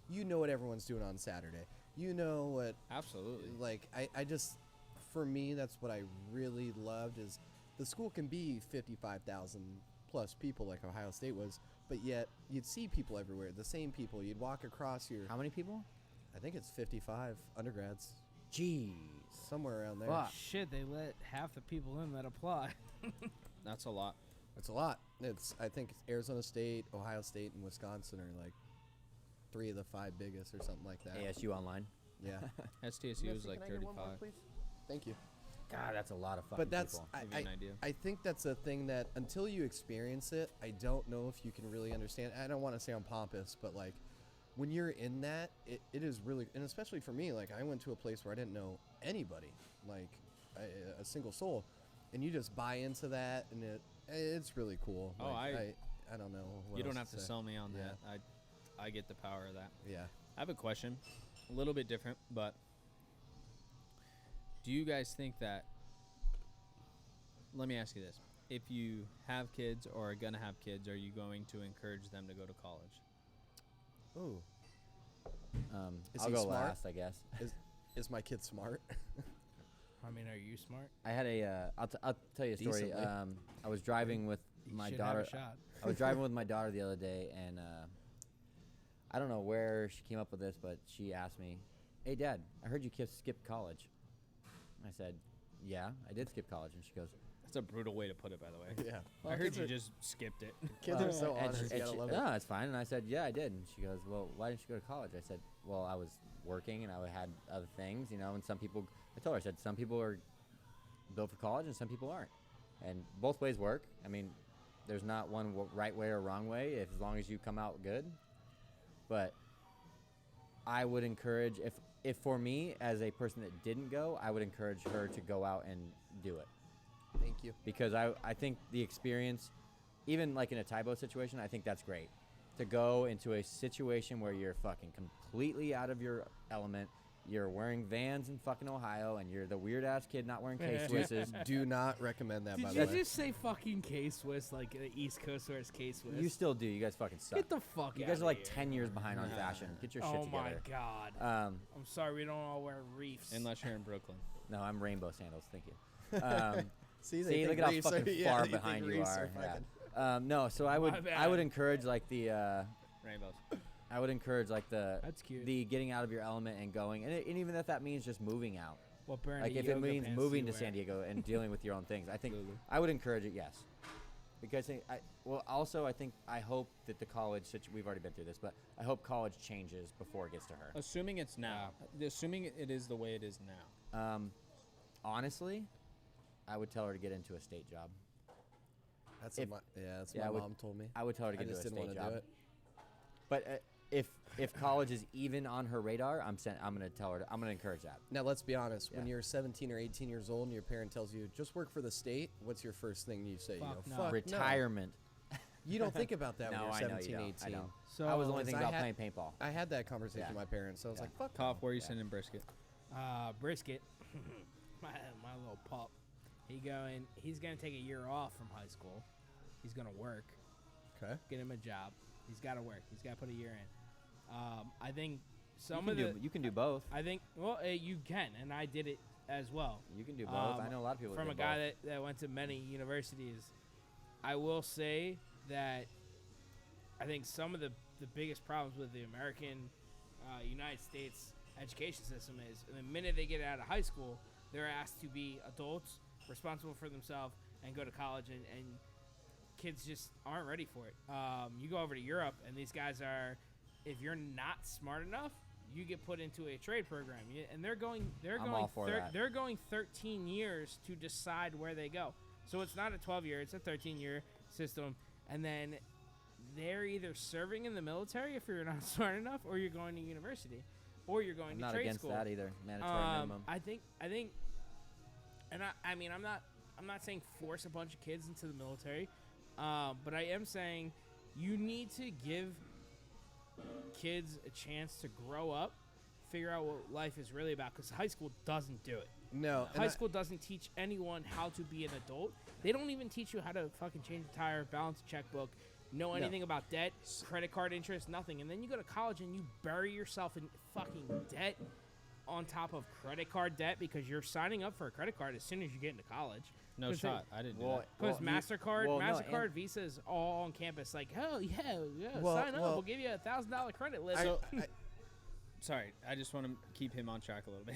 you know what everyone's doing on Saturday. You know what Absolutely. like I just for me that's what I really loved is the school can be 55,000 plus people like Ohio State was, but yet you'd see people everywhere, the same people. You'd walk across How many people? I think it's 55 undergrads, Jeez. somewhere around there. Fuck. Shit, they let half the people in that apply. That's a lot. It's a lot. I think Arizona State, Ohio State, and Wisconsin are like 3 of the 5 biggest or something like that. ASU online. Yeah. STSU was like 35. Thank you. God, that's a lot of fucking But that's people. Give you an idea. I think that's a thing that until you experience it, I don't know if you can really understand. I don't want to sound pompous, but like when you're in that, it is really, and especially for me, like I went to a place where I didn't know anybody, like a single soul, and you just buy into that, and it's really cool. Oh, Like, I don't know. What You don't else have to say. sell me on Yeah. that. I get the power of that. Yeah. I have a question, a little bit different, but do you guys think that? Let me ask you this: if you have kids or are gonna have kids, are you going to encourage them to go to college? Ooh. Is I'll he go smart? last, I guess. Is my kid smart? I mean, are you smart? I had I'll tell you a story. Decently. I was driving with You my should daughter. Have a shot. I was driving with my daughter the other day, and I don't know where she came up with this, but she asked me, "Hey, Dad, I heard you skipped college." I said, "Yeah, I did skip college," and she goes, That's a brutal way to put it, by the way. Yeah. I heard you just skipped it. Kids are so and honest. she- You and gotta she- love No, it. it's fine. And I said, "Yeah, I did." And she goes, "Well, why didn't you go to college?" I said, "Well, I was working and I had other things, you know." And some people, I told her, I said, some people are built for college and some people aren't, and both ways work. I mean, there's not one right way or wrong way, as long as you come out good. But I would encourage, if for me as a person that didn't go, I would encourage her to go out and do it. Thank you. Because I think the experience, even like in a Tybo situation, I think that's great. To go into a situation where you're fucking completely out of your element, you're wearing Vans in fucking Ohio, and you're the weird ass kid not wearing K-Swisses. Do not recommend that, by Did the you way. just say fucking K-Swiss like the East Coast where it's K-Swiss? You still do. You guys fucking suck. Get the fuck You out guys are like here. 10 years behind on fashion. Get your shit Oh my together. god. I'm sorry we don't all wear reefs. Unless you're in Brooklyn. No, I'm rainbow sandals. Thank you. See, they See, think look at how reefs are- fucking yeah, far they think behind you reefs are. fucking- Yeah. No, so I would My I would bad. encourage like the Rainbows. I would encourage like That's cute. the getting out of your element and going, and even if that means just moving out. What brand Like of if it yoga means pants moving do to you San wear? Diego and dealing with your own things, I think Lulu. I would encourage it. Yes, because I hope that the college we've already been through this, but I hope college changes before it gets to her. Assuming it's now. Assuming it is the way it is now. Honestly, I would tell her to get into a state job. That's If- what that's yeah, what I my would- mom told me. I would tell her to I get just into a didn't state want to job. do it. But if college is even on her radar, I'm gonna tell her. I'm gonna encourage that. Now let's be honest. When Yeah. you're 17 or 18 years old and your parent tells you just work for the state, what's your first thing you say? Fuck you no. go, fuck Retirement. No. You don't think about that No, when I you're know 17, you don't. 18. I know. So I was only Because thinking I about had- playing paintball. I had that conversation Yeah. with my parents, so I was Yeah. like, fuck. Cough, where are you Yeah. sending brisket? Brisket, my little pup. He's gonna take a year off from high school. He's gonna work. Okay. get him a job. He's got to work. He's got to put a year in. I think some you of can the do, you can do both. I think you can, and I did it as well. You can do both. I know a lot of people from that a did guy both. that went to many universities. I will say that I think some of the biggest problems with the American United States education system is the minute they get out of high school, they're asked to be adults, responsible for themselves, and go to college, and kids just aren't ready for it. You go over to Europe, and these guys are, if you're not smart enough, you get put into a trade program, and they're going all for that. they're going 13 years to decide where they go. So it's not a 12-year, it's a 13-year system, and then they're either serving in the military if you're not smart enough, or you're going to university, or you're going I'm to not trade against school. that either. Mandatory minimum. I think, and I mean, I'm not saying force a bunch of kids into the military, but I am saying you need to give kids a chance to grow up, figure out what life is really about, because high school doesn't do it. No. and High I- school doesn't teach anyone how to be an adult. They don't even teach you how to fucking change a tire, balance a checkbook, know anything about debt, credit card interest, nothing. And then you go to college and you bury yourself in fucking debt on top of credit card debt because you're signing up for a credit card as soon as you get into college. No shot. I didn't do that. Because MasterCard, well, no, MasterCard, and- Visa is all on campus. Like, hell yeah, Well, sign up. well- We'll give you $1,000 credit limit. So, sorry, I just want to keep him on track a little bit.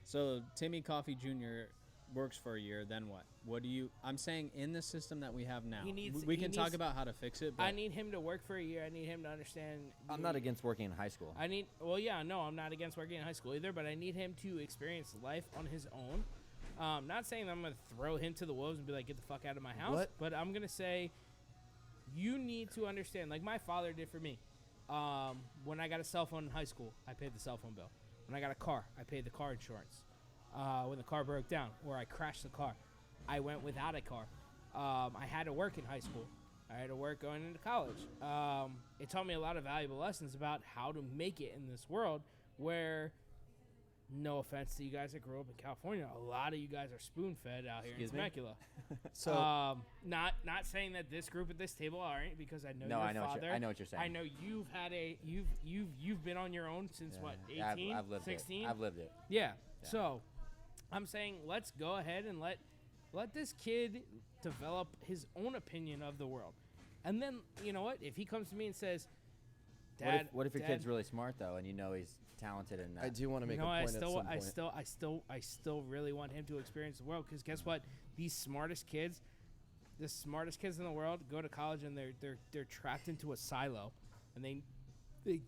So Timmy Coffey Jr. works for a year. Then what? What do you? I'm saying in the system that we have now, He needs- we he can talk needs- about how to fix it. But I need him to work for a year. I need him to understand. I'm not against working in high school. I'm not against working in high school either, but I need him to experience life on his own. Not saying that I'm going to throw him to the wolves and be like, get the fuck out of my house, What? but I'm going to say you need to understand, like my father did for me. When I got a cell phone in high school, I paid the cell phone bill. When I got a car, I paid the car insurance. When the car broke down or I crashed the car, I went without a car. I had to work in high school. I had to work going into college. It taught me a lot of valuable lessons about how to make it in this world where, no offense to you guys that grew up in California, a lot of you guys are spoon-fed out here Excuse in me? Temecula. So Not saying that this group at this table aren't, because I know No, your I know what father. you're- I know what you're saying. I know you've had you've been on your own since what, 18, Yeah, I've lived 16? it. I've lived it. Yeah. So, I'm saying let's go ahead and let this kid develop his own opinion of the world, and then you know what? If he comes to me and says, "Dad, What if your Dad, kid's really smart though, and you know he's talented in that? I do want to make you know, a I point at some point. I still really want him to experience the world, because guess what? The smartest kids in the world go to college and they're trapped into a silo, and they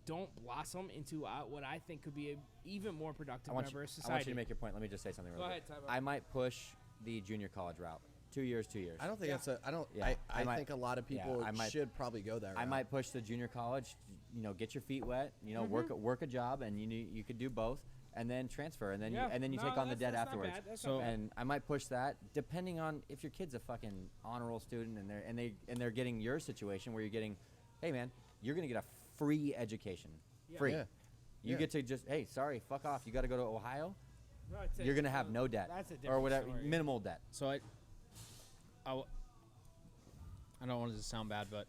don't blossom into what I think could be a even more productive member of I society. want you to make your point. Let me just say something real Go quick. ahead, Tybo. I might push the junior college route. 2 years, 2 years. I don't think that's a. I don't. Yeah, I I might- think a lot of people I might- should probably go that route. I might push the junior college. You know, get your feet wet. You know, work a job, and you could do both, and then transfer, and then Yeah. you No, take on the that's- debt that's not afterwards. bad. That's So- not bad. And I might push that, depending on if your kid's a fucking honor roll student, and they're getting your situation where you're getting, hey man, you're gonna get a free education, free. Yeah. You Yeah. get to just, hey, sorry, fuck off. You got to go to Ohio. No, it's You're gonna have no debt That's a or different whatever, story. minimal debt. So I don't want it to sound bad, but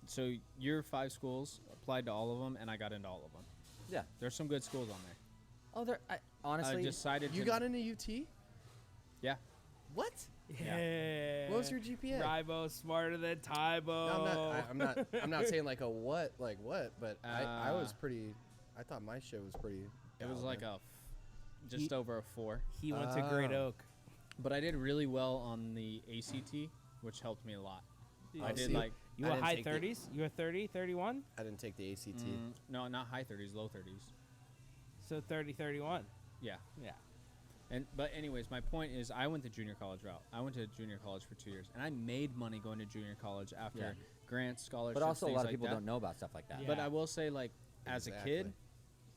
so your 5 schools applied to all of them, and I got into all of them. Yeah. There's some good schools on there. Oh, honestly, I decided You to, got into UT? yeah. What? Yeah. What was your GPA? Ribo smarter than Tybo. No, I'm not. I'm not saying like a what, but I was Uh, pretty. I thought my show was pretty. It was dialed like in. just over a 4. He went to Great Oh. Oak. But I did really well on the ACT, which helped me a lot. I Oh, did see, like You I were didn't high take the- 30s? You were 30, 31? I didn't take the ACT. no, not high 30s, low 30s. So 30, 31. Yeah. Yeah. But anyways, my point is I went the junior college route. I went to junior college for 2 years, and I made money going to junior college after Yeah. grants, scholarships. but also a things lot of like people that. don't know about stuff like that. Yeah. But I will say, like, as a kid, Exactly.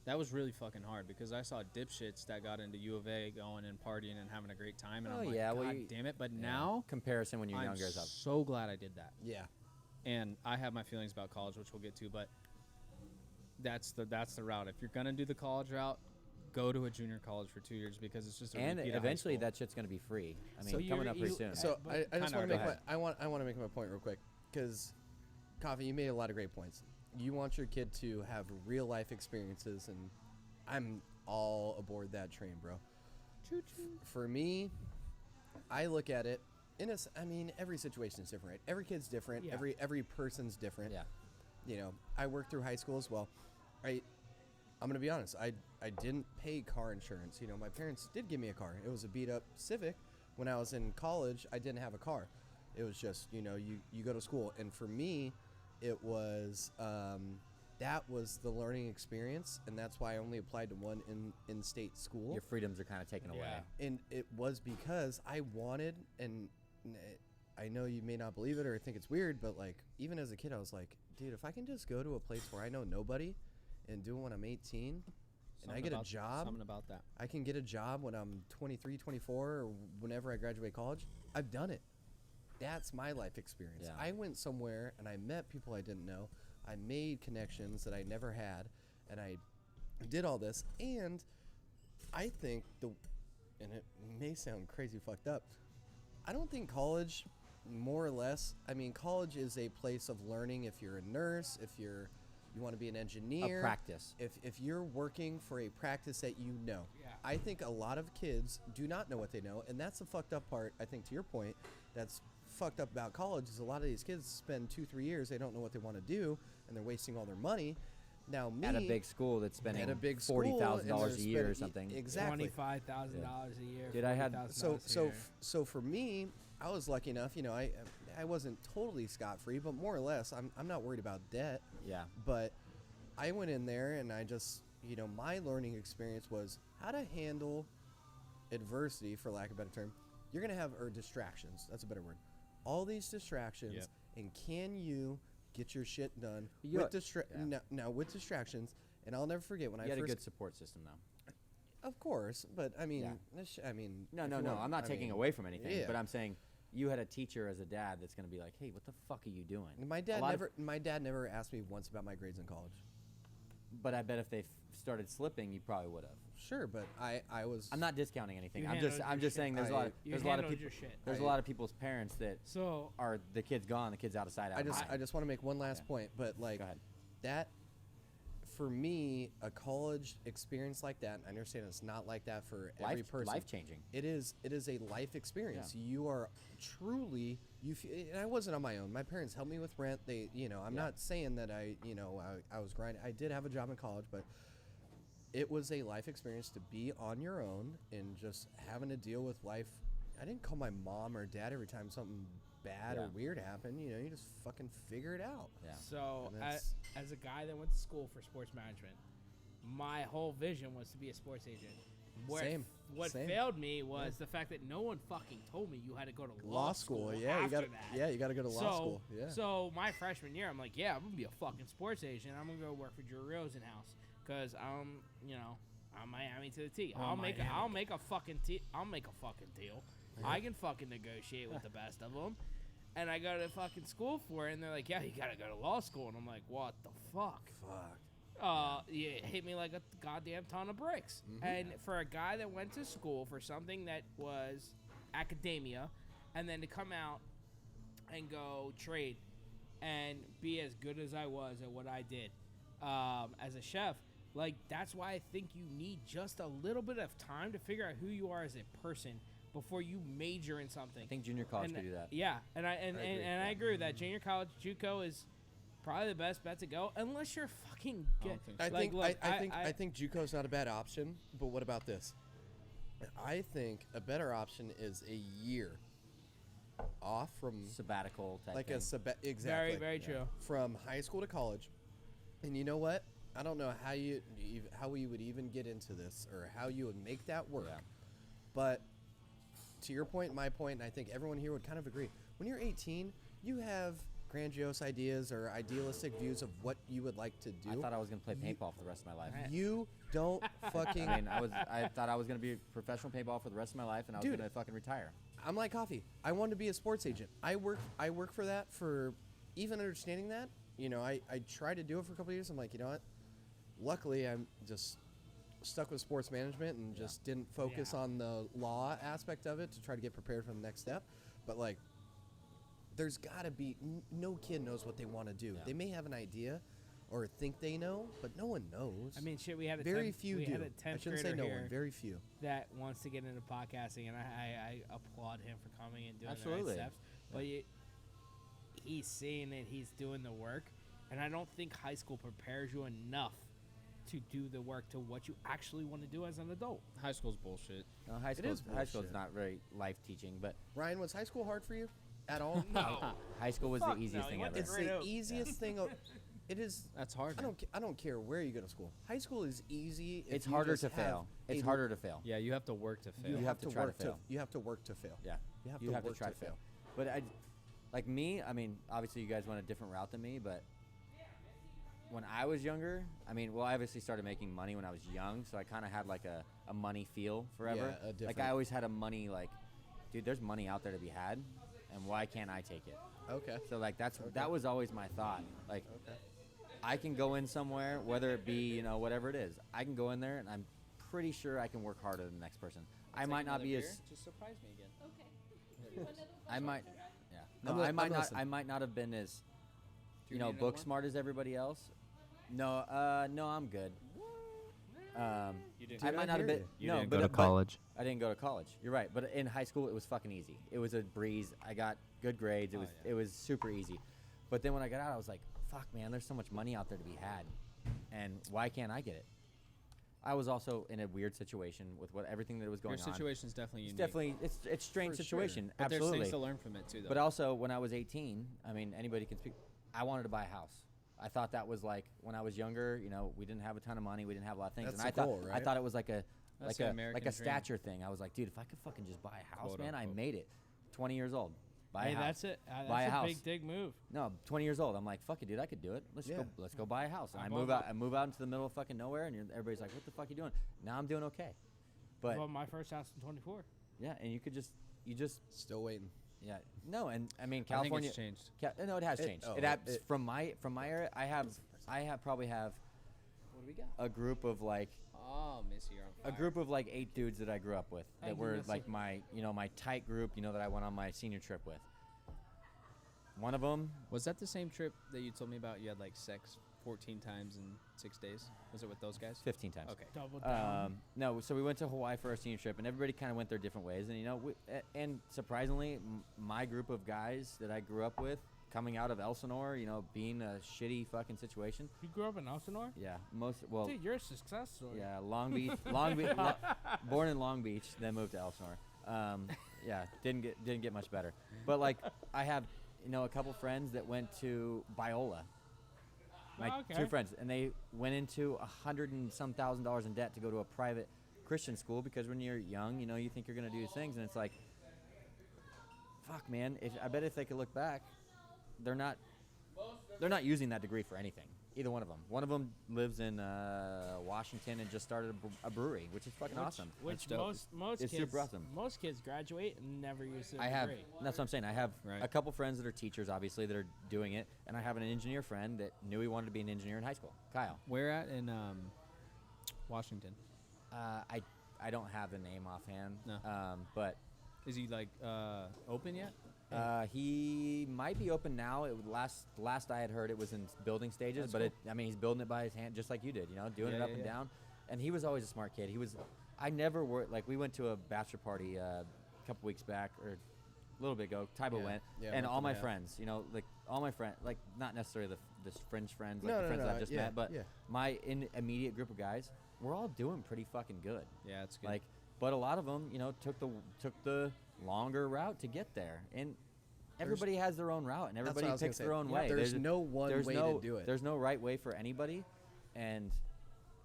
that was really fucking hard because I saw dipshits that got into U of A going and partying and having a great time, and Oh, I'm like, yeah, well, God you- damn it! But Yeah. now comparison when you're I'm younger is up. so glad I did that, Yeah. and I have my feelings about college, which we'll get to, but that's the route. If you're gonna do the college route, go to a junior college for 2 years because it's just a And repeat of high eventually school. that shit's gonna be free. I mean, So coming you're- up pretty you- soon. So but I just kinda want to go make my ahead. I want to make my point real quick because Coffee, you made a lot of great points. You want your kid to have real life experiences, and I'm all aboard that train, bro. For me, I look at it I mean, every situation is different, right? Every kid's different. Yeah. Every person's different. Yeah. You know, I worked through high school as well. I'm gonna be honest. I didn't pay car insurance. You know, my parents did give me a car. It was a beat up Civic. When I was in college, I didn't have a car. It was just, you know, you go to school, and for me, it was that was the learning experience, and that's why I only applied to one in-state school. Your freedoms are kind of taken away. Yeah. And it was because I wanted, and I know you may not believe it or think it's weird, but like even as a kid, I was like, dude, if I can just go to a place where I know nobody and do it when I'm 18, and I get a job, Something about that. I can get a job when I'm 23, 24, or whenever I graduate college, I've done it. That's my life experience. Yeah. I went somewhere and I met people I didn't know. I made connections that I never had, and I did all this. And I think and it may sound crazy fucked up, I don't think college, more or less, I mean, college is a place of learning. If you're a nurse, if you want to be an engineer, A practice. if you're working for a practice that you know. Yeah. I think a lot of kids do not know what they know, and that's the fucked up part. I think to your point, that's fucked up about college is a lot of these kids spend 2-3 years, they don't know what they want to do, and they're wasting all their money. Now me At a big school that's spending at a big school, and $40,000 a they're year or spending- something. exactly. $25,000 a year. Dude, I had- $40,000 a So year. so for me, I was lucky enough, you know, I wasn't totally scot-free, but more or less I'm not worried about debt. Yeah. But I went in there and I just, you know, my learning experience was how to handle adversity, for lack of a better term. You're going to have, or distractions, that's a better word. All these distractions, Yep. and can you get your shit done You- with yeah. now with distractions? And I'll never forget when You I had a first, good support system, though. of course, but I mean, Yeah. I mean, No, if no, you no. want- I'm not I taking mean, away from anything, yeah. but I'm saying you had a teacher as a dad that's going to be like, hey, what the fuck are you doing? My A dad lot of- never asked me once about my grades in college. But I bet if they started slipping, you probably would have. Sure, but I was. I'm not discounting anything. You I'm handled just your I'm just shit. saying there's a I- lot of You there's a lot of handled people your shit. there's a lot of people's parents that So are the kid's gone, the kid's out of sight. Out I of just mind. I just want to make one last Yeah. point, but like Go ahead. that for me, a college experience like that. I understand it's not like that for every person. Life changing. It is a life experience. You are truly and I wasn't on my own. My parents helped me with rent. They, you know, I'm Yeah. not saying that I was grinding. I did have a job in college, but it was a life experience to be on your own and just having to deal with life. I didn't call my mom or dad every time something bad Yeah. or weird happened. You know, you just fucking figure it out. Yeah. So, And as, as a guy that went to school for sports management, my whole vision was to be a sports agent. Same. What Same. failed me was the fact that no one fucking told me you had to go to Law school, yeah, after you got to, that. yeah, you got to go to law so, school, yeah. So my freshman year, I'm like, yeah, I'm gonna be a fucking sports agent. I'm gonna go work for Drew Rosenhaus because I'm Miami to the T. Oh, I'll make Miami. a fucking deal. I can fucking negotiate with the best of them. And I go to fucking school for it, and they're like, yeah, you gotta go to law school. And I'm like, what the fuck? Fuck. Yeah, it hit me like a goddamn ton of bricks. And for a guy that went to school for something that was academia, and then to come out and go trade and be as good as I was at what I did as a chef, like that's why I think you need just a little bit of time to figure out who you are as a person before you major in something. I think junior college And- could do that. Yeah, and I agree, I agree with that. Junior college JUCO is probably the best bet to go unless you're fucking don't get. think I so. think look, I think JUCO's not a bad option, but what about this? I think a better option is a year off from Sabbatical type like thing. exactly very very true. from high school to college. And you know what? I don't know how you would even get into this or how you would make that work. Yeah. But to your point, my point, and I think everyone here would kind of agree. When you're 18, you have grandiose ideas or idealistic views of what you would like to do. I thought I was going to play paintball for the rest of my life. You don't fucking. I mean, I thought I was going to be a professional paintball for the rest of my life, and I was Dude. going to fucking retire. I'm like Coffee. I wanted to be a sports agent. I work for that for even understanding that. You know, I tried to do it for a couple of years. I'm like, you know what? Luckily, I'm just stuck with sports management and just didn't focus Yeah. on the law aspect of it to try to get prepared for the next step. But like, there's got to be no kid knows what they want to do. Yeah. They may have an idea or think they know, but no one knows. I mean, shit. We had a very 10th few we do. had a I 10th shouldn't say grader no here one. Very few. that wants to get into podcasting, and I applaud him for coming and doing Absolutely. the right steps. But he's seeing it. He's doing the work, and I don't think high school prepares you enough to do the work to what you actually want to do as an adult. High school's bullshit. No, high is school's bullshit. not very life teaching, but Ryan, was high school hard for you at all? No. high school was Fuck the easiest no, thing he went ever. to It's Great the Oak. easiest thing. It is. That's hard. man. I don't care where you go to school. High school is easy. if It's you harder just to have fail. It's a- harder to fail. Yeah, you have to work to fail. You have to try to work fail. You have to work to fail. Yeah, You have you to have to work try to to fail. But like me, I mean, obviously you guys went a different route than me, but when I was younger, I mean, well, I obviously started making money when I was young, so I kind of had like a money feel forever. Yeah, a like different- I always had a money like, dude, there's money out there to be had, and why can't I take it? Okay. So like that was always my thought. Like I can go in somewhere, whether it be whatever it is, I can go in there and I'm pretty sure I can work harder than the next person. I might not be as Just surprise me again. I might yeah I'm no li- I might I'm not listening. I might not have been as Do you need another book one? smart as everybody else. No, no, I'm good. You didn't. I Dude, might I not have hear been. you. no, didn't but go to but college. I didn't go to college. You're right, but in high school it was fucking easy. It was a breeze. I got good grades. Oh, yeah. It was super easy. But then when I got out, I was like, fuck, man, there's so much money out there to be had, and why can't I get it? I was also in a weird situation with everything that was going Your on. situation's definitely It's unique. definitely it's strange For situation. But there's Absolutely. things to learn from it too, though. But also, when I was 18, I mean, anybody can speak. I wanted to buy a house. I thought that was like when I was younger. We didn't have a ton of money. We didn't have a lot of things, That's and I the thought goal, I right? thought it was like a That's the like American a dream. stature thing. I was like, dude, if I could fucking just buy a house, Quote, man, I unquote. made it. 20 years old, buy Hey, a house. that's it. Buy a That's a house. big dig move. No, 20 years old. I'm like, fuck it, dude, I could do it. Yeah. Let's go buy a house. And I I bought move one. out. I move out into the middle of fucking nowhere, and everybody's like, what the fuck you doing? Now I'm doing okay. But Bought my first house in 24. yeah, and you just Still waiting. yeah no, and I mean I think California. it's changed. No, it has It- changed. oh, It from my area. I probably have What do we got? a group of like Oh, Missy, you're on fire. a group of like 8 dudes that I grew up with Thank that you, were Missy. like my my tight group that I went on my senior trip with. One of them, Was that the same trip that you told me about? You had like sex 14 times in 6 days. Was it with those guys? 15 times. Okay. Double down. No, so we went to Hawaii for our senior trip, and everybody kind of went their different ways. And and surprisingly, my group of guys that I grew up with, coming out of Elsinore, being a shitty fucking situation. You grew up in Elsinore? Yeah, Dude, you're a success story. yeah, Long Beach, born in Long Beach, then moved to Elsinore. Yeah, didn't get much better. But like, I have a couple friends that went to Biola. My Oh, okay. two friends, and they went into $100,000 and some in debt to go to a private Christian school because when you're young, you think you're gonna do these things, and it's like, fuck, man. I bet if they could look back, they're not using that degree for anything. Either one of them. One of them lives in Washington and just started a brewery, which is fucking awesome. Which That's dope. most It's kids super awesome. most kids graduate and never use their I have. degree. That's what I'm saying. I have Right. a couple friends that are teachers, obviously, that are doing it, and I have an engineer friend that knew he wanted to be an engineer in high school. Kyle. Where at in Washington? I don't have the name offhand. No. But Is he like open yet? he might be open now. It last I had heard, it was in building stages. That's But he's building it by his hand, just like you did. Doing it Yeah, up yeah, and yeah. down. And he was always a smart kid. I never worked like we went to a bachelor party a couple weeks back or a little bit ago. Tyba Yeah. went, Yeah, and month all and a my half. friends, like all my friends, like not necessarily the fringe friends, like No, the no, friends no, that I've just yeah, met, but yeah. my immediate group of guys, we're all doing pretty fucking good. Yeah, it's good. Like, but a lot of them, took the longer route to get there, and everybody has their own route, and That's what everybody I was gonna picks say. their own Yeah, way. there's no one way to do it. There's no right way for anybody, and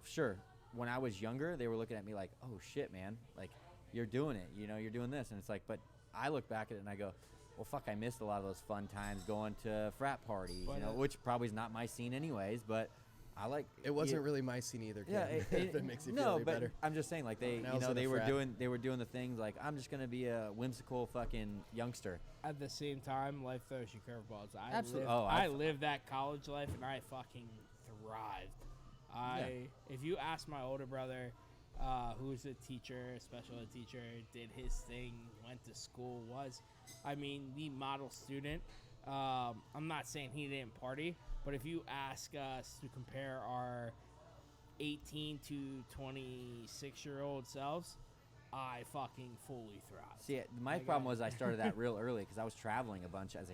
sure, when I was younger, they were looking at me like, "Oh shit, man! Like, you're doing it. You're doing this," and it's like, but I look back at it and I go, "Well, fuck! I missed a lot of those fun times going to frat parties, But, which probably is not my scene anyways, but." I like It wasn't really my scene either. Kid. yeah, if that makes you feel no, any but better. I'm just saying, like When I was in a they were frat. doing the things like I'm just gonna be a whimsical fucking youngster. At the same time, life throws you curveballs. Absolutely. I lived that college life and I fucking thrived. If you ask my older brother, who's a teacher, a special ed teacher, did his thing, went to school, the model student. I'm not saying he didn't party, but if you ask us to compare our 18 to 26-year-old selves, I fucking fully thrived. See, my Like, problem was I started that real early because I was traveling a bunch as a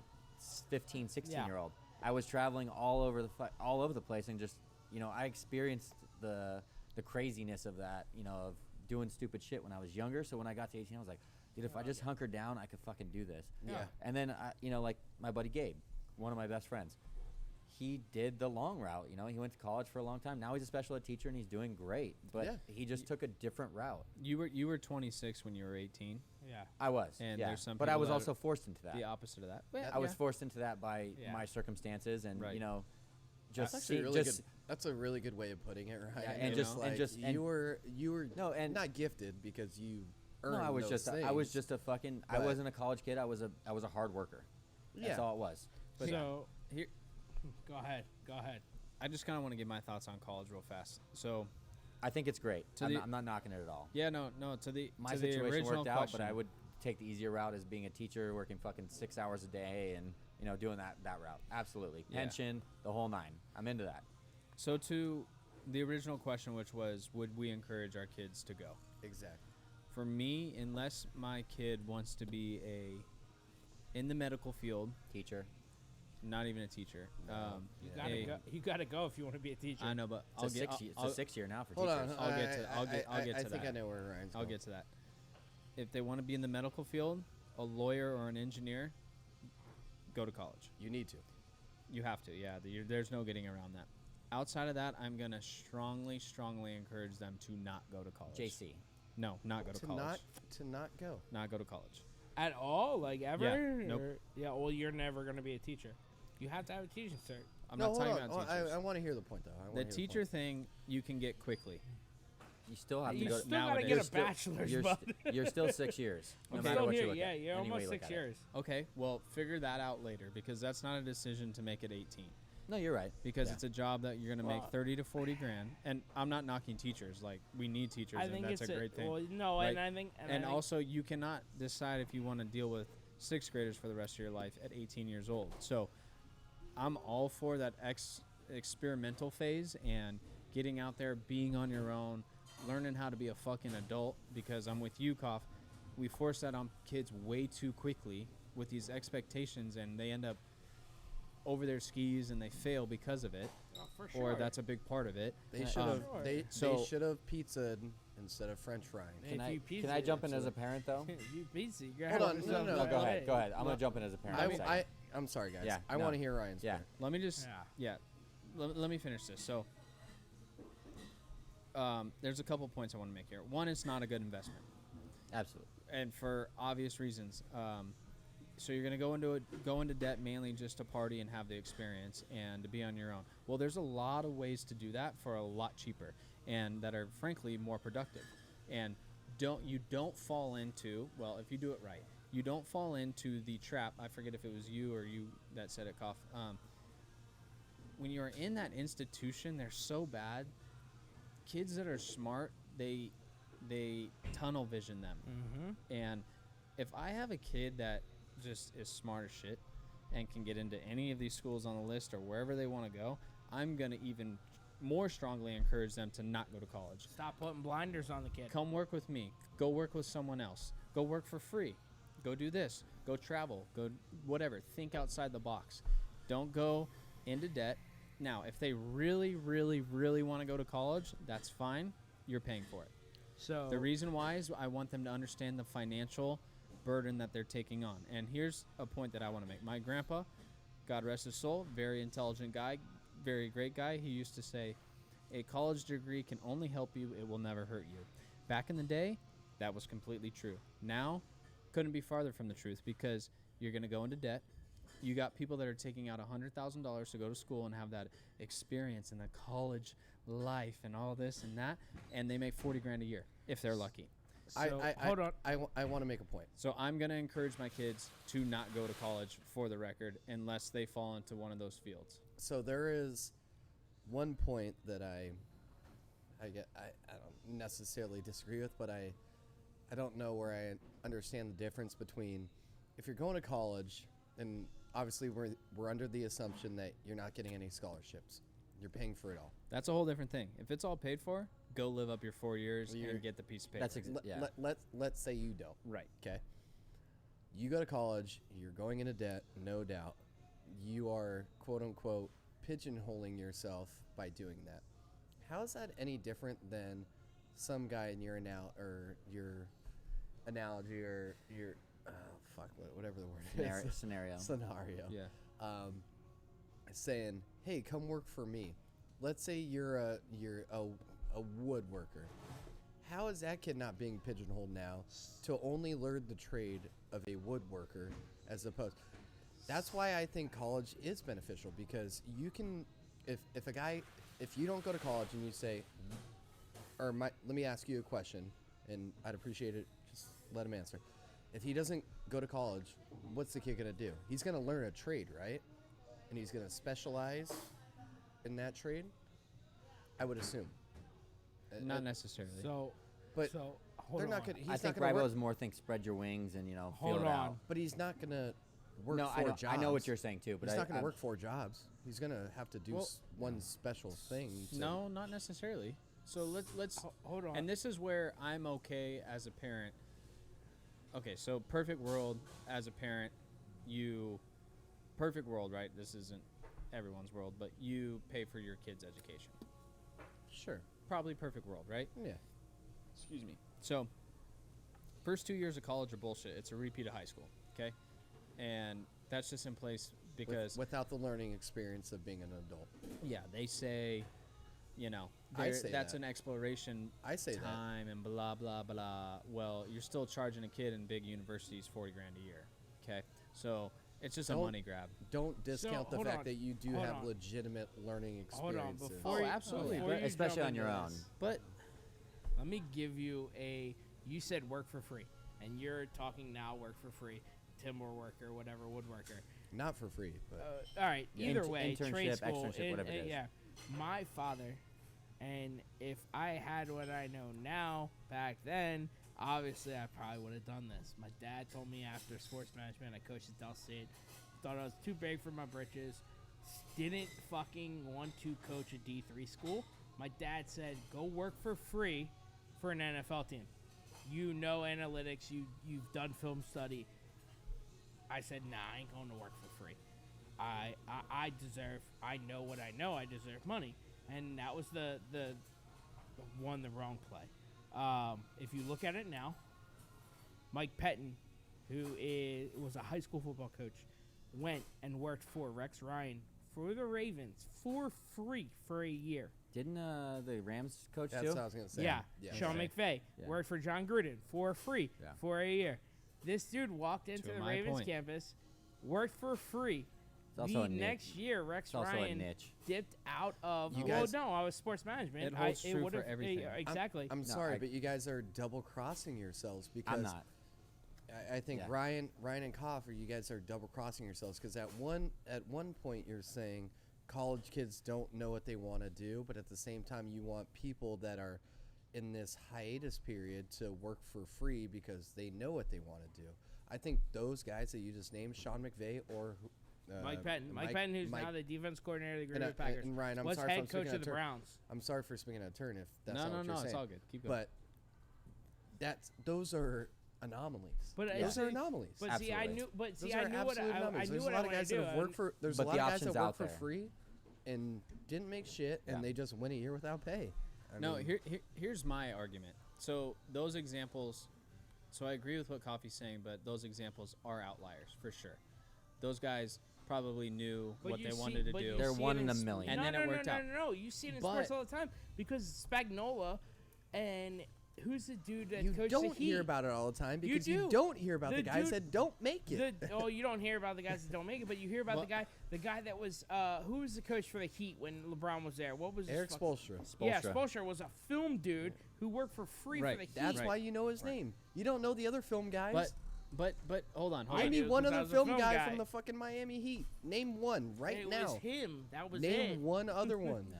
15, 16-year-old. I was traveling all over the place, and just, I experienced the craziness of that, of doing stupid shit when I was younger. So when I got to 18, I was like, dude, if I just hunkered down, I could fucking do this. Yeah. And then, like my buddy Gabe, one of my best friends, he did the long route. He went to college for a long time. Now he's a special ed teacher and he's doing great. But Yeah. he just took a different route. You were 26 when you were 18. Yeah. I was, And yeah. there's some but I people was that also forced into that. The opposite of that. I was forced into that by Yeah. my circumstances, and Right. just That's actually see, really just good. That's a really good way of putting it, right? Yeah, and It's just- and like just- and- you were No, and- not gifted because you earned no, I was those just things. a fucking. I but- wasn't a college kid. I was a hard worker. That's Yeah. all it was. But So, here, go ahead. I just kind of want to give my thoughts on college real fast. So I think it's great. To I'm, the- not, I'm not knocking it at all. yeah, no, to the My to the situation original worked out, question, but I would take the easier route as being a teacher, working fucking 6 hours a day, and doing that route. Absolutely, Yeah. pension, the whole nine. I'm into that. So to the original question, which was, would we encourage our kids to go? Exactly. For me, unless my kid wants to be in the medical field, Teacher. not even a teacher. You Yeah. gotta a- go. You gotta go if you want to be a teacher. I know, but It's a 6 year now for Hold teachers. on. I'll get to- I'll get I to think that. I know where Ryan's I'll going. get to that. If they want to be in the medical field, a lawyer or an engineer, go to college. You need to. You have to, yeah. There's no getting around that. Outside of that, I'm gonna strongly encourage them to not go to college. JC. No, not go to college. Not go. Not go to college. At all, like ever? Yeah, nope. Yeah. Well, you're never gonna be a teacher. You have to have a teaching cert. I'm no, not hold talking on. about Oh, teachers. I want to hear the point though. I wanna The hear teacher point. thing you can get quickly. You still have You to go. still gotta nowadays. get a still- bachelor's, You're, bud. you're still 6 years, no I'm matter still what here. you look Yeah, at. you're any way almost you look 6 at it. years. Okay, well, figure that out later because that's not a decision to make at 18. No, you're right. Because Yeah. it's a job that you're going to make Well- 30 to 40 grand. And I'm not knocking teachers. Like, we need teachers, I and think that's it's a great thing. Well, no, Right. and I think, And I think also, you cannot decide if you want to deal with sixth graders for the rest of your life at 18 years old. So I'm all for that experimental phase and getting out there, being on your own, learning how to be a fucking adult, because I'm with you, Koff. We force that on kids way too quickly with these expectations, and they end up over their skis and they fail because of it, oh, for or sure. that's a big part of it. They Um, should have. Sure. They So- should have pizzaed instead of French frying. Hey, Can if I, you can pizza I it, jump in as so- a parent though? you pizza. You Hold on, no, No, go ahead. Go ahead. I'm Well, gonna jump in as a parent. I- in a second. I'm sorry, guys. Yeah, I no. want to hear Ryan's. Yeah. point. Let me just, Yeah. let me finish this. So, there's a couple points I want to make here. One, it's not a good investment, Absolutely. and for obvious reasons. So you're going to go into debt mainly just to party and have the experience and to be on your own. Well, there's a lot of ways to do that for a lot cheaper and that are frankly more productive. And don't fall into, well, if you do it right, you don't fall into the trap. I forget if it was you or you that said it, Koff. When you're in that institution, they're so bad. Kids that are smart, they tunnel vision them. Mm-hmm. And if I have a kid that just is smart as shit and can get into any of these schools on the list or wherever they want to go, I'm going to even more strongly encourage them to not go to college. Stop putting blinders on the kid. Come work with me. Go work with someone else. Go work for free. Go do this. Go travel. Go whatever. Think outside the box. Don't go into debt. Now, if they really, really, really want to go to college, that's fine. You're paying for it. So The reason why is I want them to understand the financial burden that they're taking on. And here's a point that I want to make. My grandpa, God rest his soul, very intelligent guy, very great guy. He used to say, a college degree can only help you, it will never hurt you. Back in the day, that was completely true. Now, couldn't be farther from the truth because you're going to go into debt. You got people that are taking out $100,000 to go to school and have that experience in the college life and all this and that, and they make 40 grand a year if they're lucky. hold on. I want to make a point. So I'm going to encourage my kids to not go to college, for the record, unless they fall into one of those fields. So there is one point that I don't necessarily disagree with, but I don't know where I understand the difference between if you're going to college and obviously we're under the assumption that you're not getting any scholarships. You're paying for it all. That's a whole different thing. If it's all paid for, go live up your 4 years Well, you're- and get the piece of paper. That's yeah. Let's say you don't. right. Okay. You go to college, you're going into debt, no doubt. You are, quote unquote, pigeonholing yourself by doing that. How is that any different than some guy in your analogy or your whatever the word is Scenario. scenario? Yeah. Saying, "Hey, come work for me." Let's say you're a woodworker. How is that kid not being pigeonholed now to only learn the trade of a woodworker as opposed? That's why I think college is beneficial, because you can, if you don't go to college and you say, let me ask you a question, and I'd appreciate it. Just let him answer. If he doesn't go to college, what's the kid gonna do? He's gonna learn a trade, right? And he's gonna specialize in that trade. I would assume. Not necessarily. So, But hold they're not on. gonna. He's I think not gonna Ribo's work, more think spread your wings and feel Hold it on. out. but he's not gonna work No, 4 jobs. I know what you're saying too, but He's not gonna I'm- work 4 jobs. He's gonna have to do Well, one special thing. No, not necessarily. So let's Hold on. and this is where I'm okay as a parent. Okay, so perfect world as a parent, perfect world, right? This isn't everyone's world, but you pay for your kid's education. Sure. Probably perfect world, right? Yeah. Excuse me. So, first 2 years of college are bullshit. It's a repeat of high school, okay? And that's just in place because, Without the learning experience of being an adult. yeah, they say, I say that's that. an exploration I say that. time and blah, blah, blah. Well, you're still charging a kid in big universities $40,000 a year, okay? So, it's just a Don't- money grab. Don't discount the hold fact on. that you do Hold have on. legitimate learning Hold on, experiences. before Oh, you- absolutely, before you especially jump on your into own. this, But let me give you you said work for free, and you're talking now work for free, timber worker, whatever, woodworker. Not for free, but All right, Yeah. either way, Internship, trade school, externship, whatever it is. yeah. My father, and if I had what I know now back then, obviously I probably would have done this. My dad told me after sports management, I coached at Del State, thought I was too big for my britches, didn't fucking want to coach a D3 school. My dad said, go work for free for an NFL team. You know analytics, you've done film study. I said, nah, I ain't going to work for free. I know what I know, I deserve money. And that was the wrong play. If you look at it now, Mike Pettin, who was a high school football coach, went and worked for Rex Ryan for the Ravens for free for a year. Didn't the Rams coach that's too? what I was gonna say. Yeah, Sean Okay. McVay Yeah. worked for John Gruden for free Yeah. for a year. This dude walked into To the my Ravens point. campus, worked for free. It's also a niche. Next year, Rex It's also a Ryan niche. dipped out of. You well, guys- no, I was sports management. It holds true for would've- everything. exactly. I'm No, sorry, I- but you guys are double crossing yourselves because I'm not. I think Yeah. Ryan and Coffer, you guys are double crossing yourselves because at one point you're saying college kids don't know what they want to do, but at the same time you want people that are in this hiatus period to work for free because they know what they want to do. I think those guys that you just named, Sean McVay or Mike Pettin. Mike Pettin, who's now the defense coordinator of the Green Bay Packers. and Ryan, I'm was sorry if head I'm speaking coach out of of the turn. Browns. I'm sorry for speaking out of turn if that's no, not no, what you're no, saying. it's all good. Keep going. But those are anomalies. But those see- are anomalies. But see, I Absolutely. knew. But Those see, are I knew what absolute I anomalies. knew There's what a lot I of wanted guys to do. that have worked for. There's But a lot the of guys that option's work out for there. free, and didn't make shit, and Yeah. they just went a year without pay. I No, mean, here's my argument. So those examples, so I agree with what Coffee's saying, but those examples are outliers for sure. Those guys probably knew But what you they see- wanted to but do. you They're see one it in a s- million. And no, then no, it no, worked no, out. No, no, you see it in sports But- all the time because Spagnola and who's the dude that you coached don't the Heat? hear about it all the time You because you do. don't hear about The the guys dude- that don't make it. You don't hear about the guys that don't make it, but you hear about Well- the guy that was who was the coach for the Heat when LeBron was there? What was his Eric fucking- Spoelstra. Yeah, Spoelstra. Spoelstra was a film dude who worked for free Right. for the Heat. That's Right. why you know his name. You don't know the other film guys. But hold on. I Name me do, one 'cause I other was a film film guy guy. from the fucking Miami Heat. Name one right it now. was him. That was Name it. one other one. Yeah.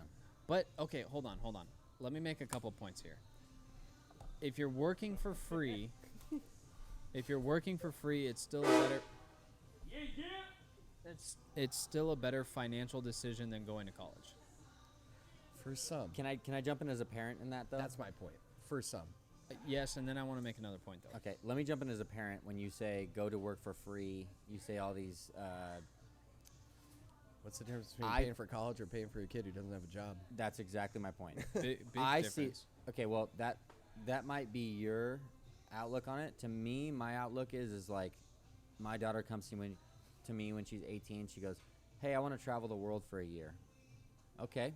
But okay, hold on. Let me make a couple points here. If you're working for free, it's still better. it's still a better financial decision than going to college. For some. Can I jump in as a parent in that though? That's my point. For some. Yes, and then I want to make another point though. Okay, let me jump in as a parent. When you say go to work for free, you say all these. What's the difference between I- paying for college or paying for a kid who doesn't have a job? That's exactly my point. Big I difference. see. Okay, well that might be your outlook on it. To me, my outlook is like, my daughter comes to me when she's 18. She goes, "Hey, I want to travel the world for a year." Okay,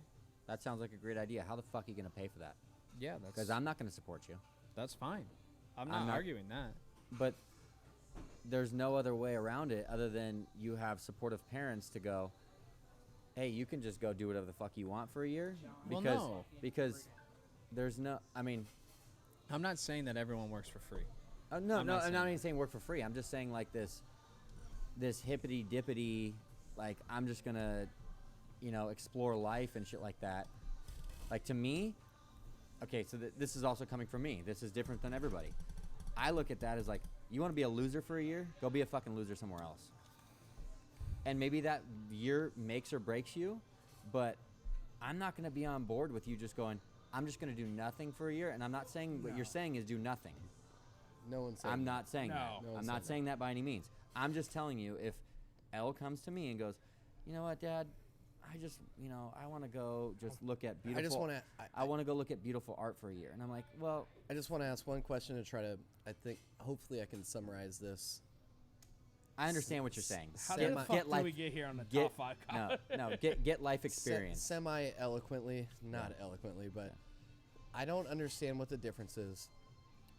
that sounds like a great idea. How the fuck are you gonna pay for that? Yeah, Because I'm not gonna support you. that's fine. I'm I'm not not- arguing that. But there's no other way around it other than you have supportive parents to go, hey, you can just go do whatever the fuck you want for a year. Well, Because no. because there's no, I mean, I'm not saying that everyone works for free. no, I'm no, not I'm saying not that. even saying work for free. I'm just saying like this hippity dippity, like I'm just gonna, explore life and shit like that. Like to me, okay, so this is also coming from me. This is different than everybody. I look at that as like, you want to be a loser for a year? Go be a fucking loser somewhere else. And maybe that year makes or breaks you, but I'm not going to be on board with you just going, I'm just going to do nothing for a year. And I'm not saying what you're saying is do nothing. No one said I'm that. not saying No. that. No one I'm said not that. saying that by any means. I'm just telling you, if Elle comes to me and goes, you know what, Dad, I just, I want to go just look at beautiful. I just want to. I want to go look at beautiful art for a year. And I'm like, well, I just want to ask one question to try to. I think hopefully I can summarize this. I understand what you're saying. How Get the my- fuck get do life- we get here on the get, top five? no, get life experience. Semi eloquently, not eloquently, but I don't understand what the difference is.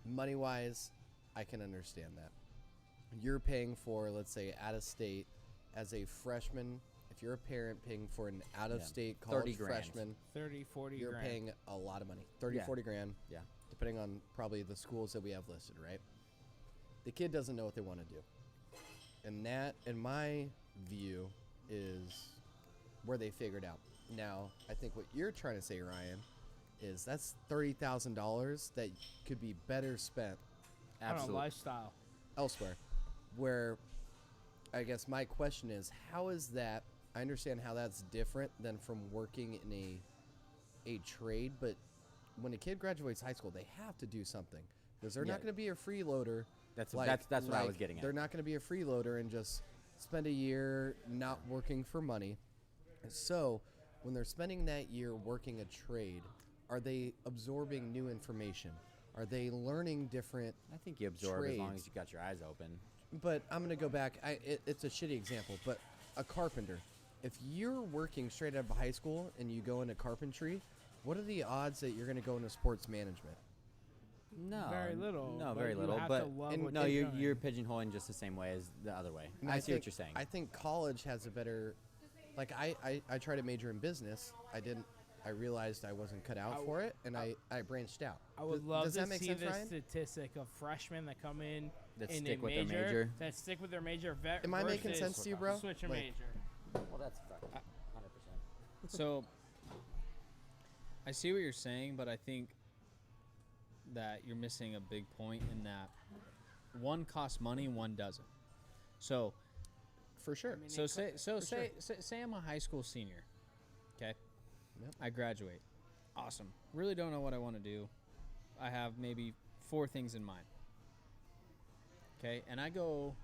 Money wise, I can understand that. You're paying for, let's say, out of state as a freshman. If you're a parent paying for an out of state 30 college grand. freshman, 30, 40 you're grand. paying a lot of money 30, Yeah. 40 grand, Yeah. depending on probably the schools that we have listed, right? The kid doesn't know what they want to do. And that, in my view, is where they figured out. Now, I think what you're trying to say, Ryan, is that's $30,000 that could be better spent On a Absolutely. lifestyle. elsewhere. Where I guess my question is, how is that? I understand how that's different than from working in a trade, but when a kid graduates high school, they have to do something because they're Yeah. not going to be a freeloader. That's what I was getting at. They're not going to be a freeloader and just spend a year not working for money. So, when they're spending that year working a trade, are they absorbing new information? Are they learning different? I think you absorb as long trades. as you got your eyes open. But I'm going to go back. It's a shitty example, but a carpenter. If you're working straight out of high school and you go into carpentry, what are the odds that you're going to go into sports management? No, Very little. No, but very you little. have But to love and- what no, you're you're doing. pigeonholing just the same way as the other way. And I see what think- you're saying. I think college has a better, like I tried to major in business. I didn't. I realized I wasn't cut out for it, and I branched out. I would Does- love does to that make see sense, the Ryan? statistic of freshmen that come in That in stick a with their major, major. that stick with their major. Am I making versus sense to you, bro? Switch your Like- major. Well, that's 100%. So I see what you're saying, but I think that you're missing a big point in that one costs money, one doesn't. So For sure. I mean, so it say could- so for say, say I'm a high school senior. Okay? Yep. I graduate. Awesome. Really don't know what I want to do. I have maybe 4 things in mind. Okay? And I go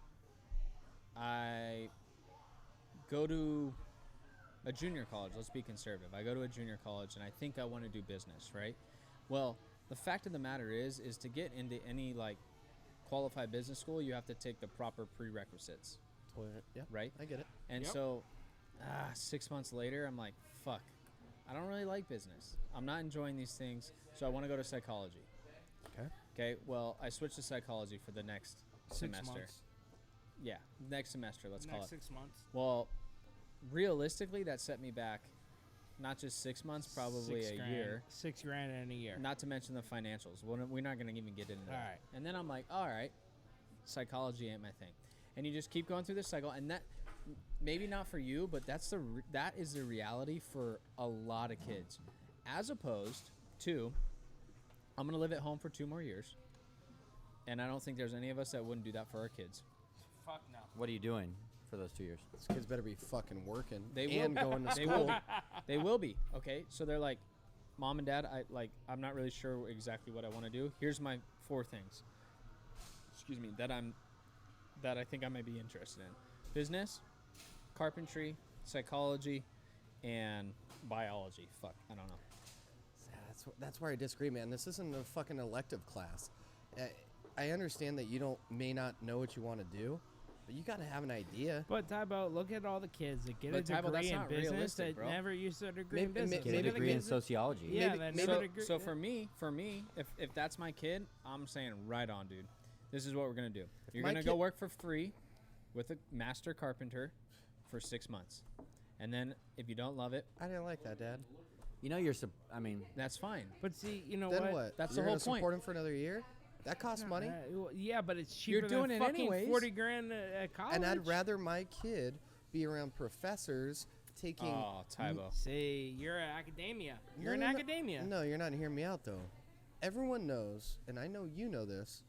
to a junior college. Let's be conservative. I go to a junior college and I think I want to do business, right? Well, the fact of the matter is to get into any like qualified business school, you have to take the proper prerequisites, Yeah, right? I get it. And Yep. so 6 months later, I'm like, fuck, I don't really like business. I'm not enjoying these things, so I want to go to psychology. Okay. Okay, well, I switched to psychology for the next 6 semester. months. Yeah, next semester, let's call Next it. 6 months. Well, realistically, that set me back not just 6 months, probably 6 a grand. year. 6 grand in a year. Not to mention the financials. We're not going to even get into that. Alright. And then I'm like, all right, psychology ain't my thing. And you just keep going through the cycle, and that maybe not for you, but that is the reality for a lot of kids. As opposed to, I'm going to live at home for 2 more years, and I don't think there's any of us that wouldn't do that for our kids. Fuck no. What are you doing for those 2 years. These kids better be fucking working They and will. going to They will school. be. They will be. Okay, so they're like, Mom and Dad, I'm not really sure exactly what I want to do. Here's my 4 things. Excuse me, that I think I might be interested in: business, carpentry, psychology, and biology. Fuck, I don't know. That's where I disagree, man. This isn't a fucking elective class. I understand that you may not know what you want to do, but you got to have an idea. But Tybo, look at all the kids that get But a Tybo, that's degree in not business realistic, that bro. never used a degree in Maybe- business. Get maybe a the degree in kids that- sociology. Yeah, Maybe- that maybe- never degree. So for me, if that's my kid, I'm saying right on, dude. This is what we're gonna do. You're my gonna go kid- work for free with a master carpenter for 6 months, and then if you don't love it, I didn't like that, Dad. You know, I mean, that's fine. But see, you know Then what? what? That's You're the whole gonna point. support him for another year? That costs money. Well, yeah, but it's You're cheaper doing than it fucking anyways. 40 grand at college. And I'd rather my kid be around professors taking. Oh, Tybo. See, you're in academia. You're in No, no, no. academia. No, you're not hearing me out though. Everyone knows, and I know you know this.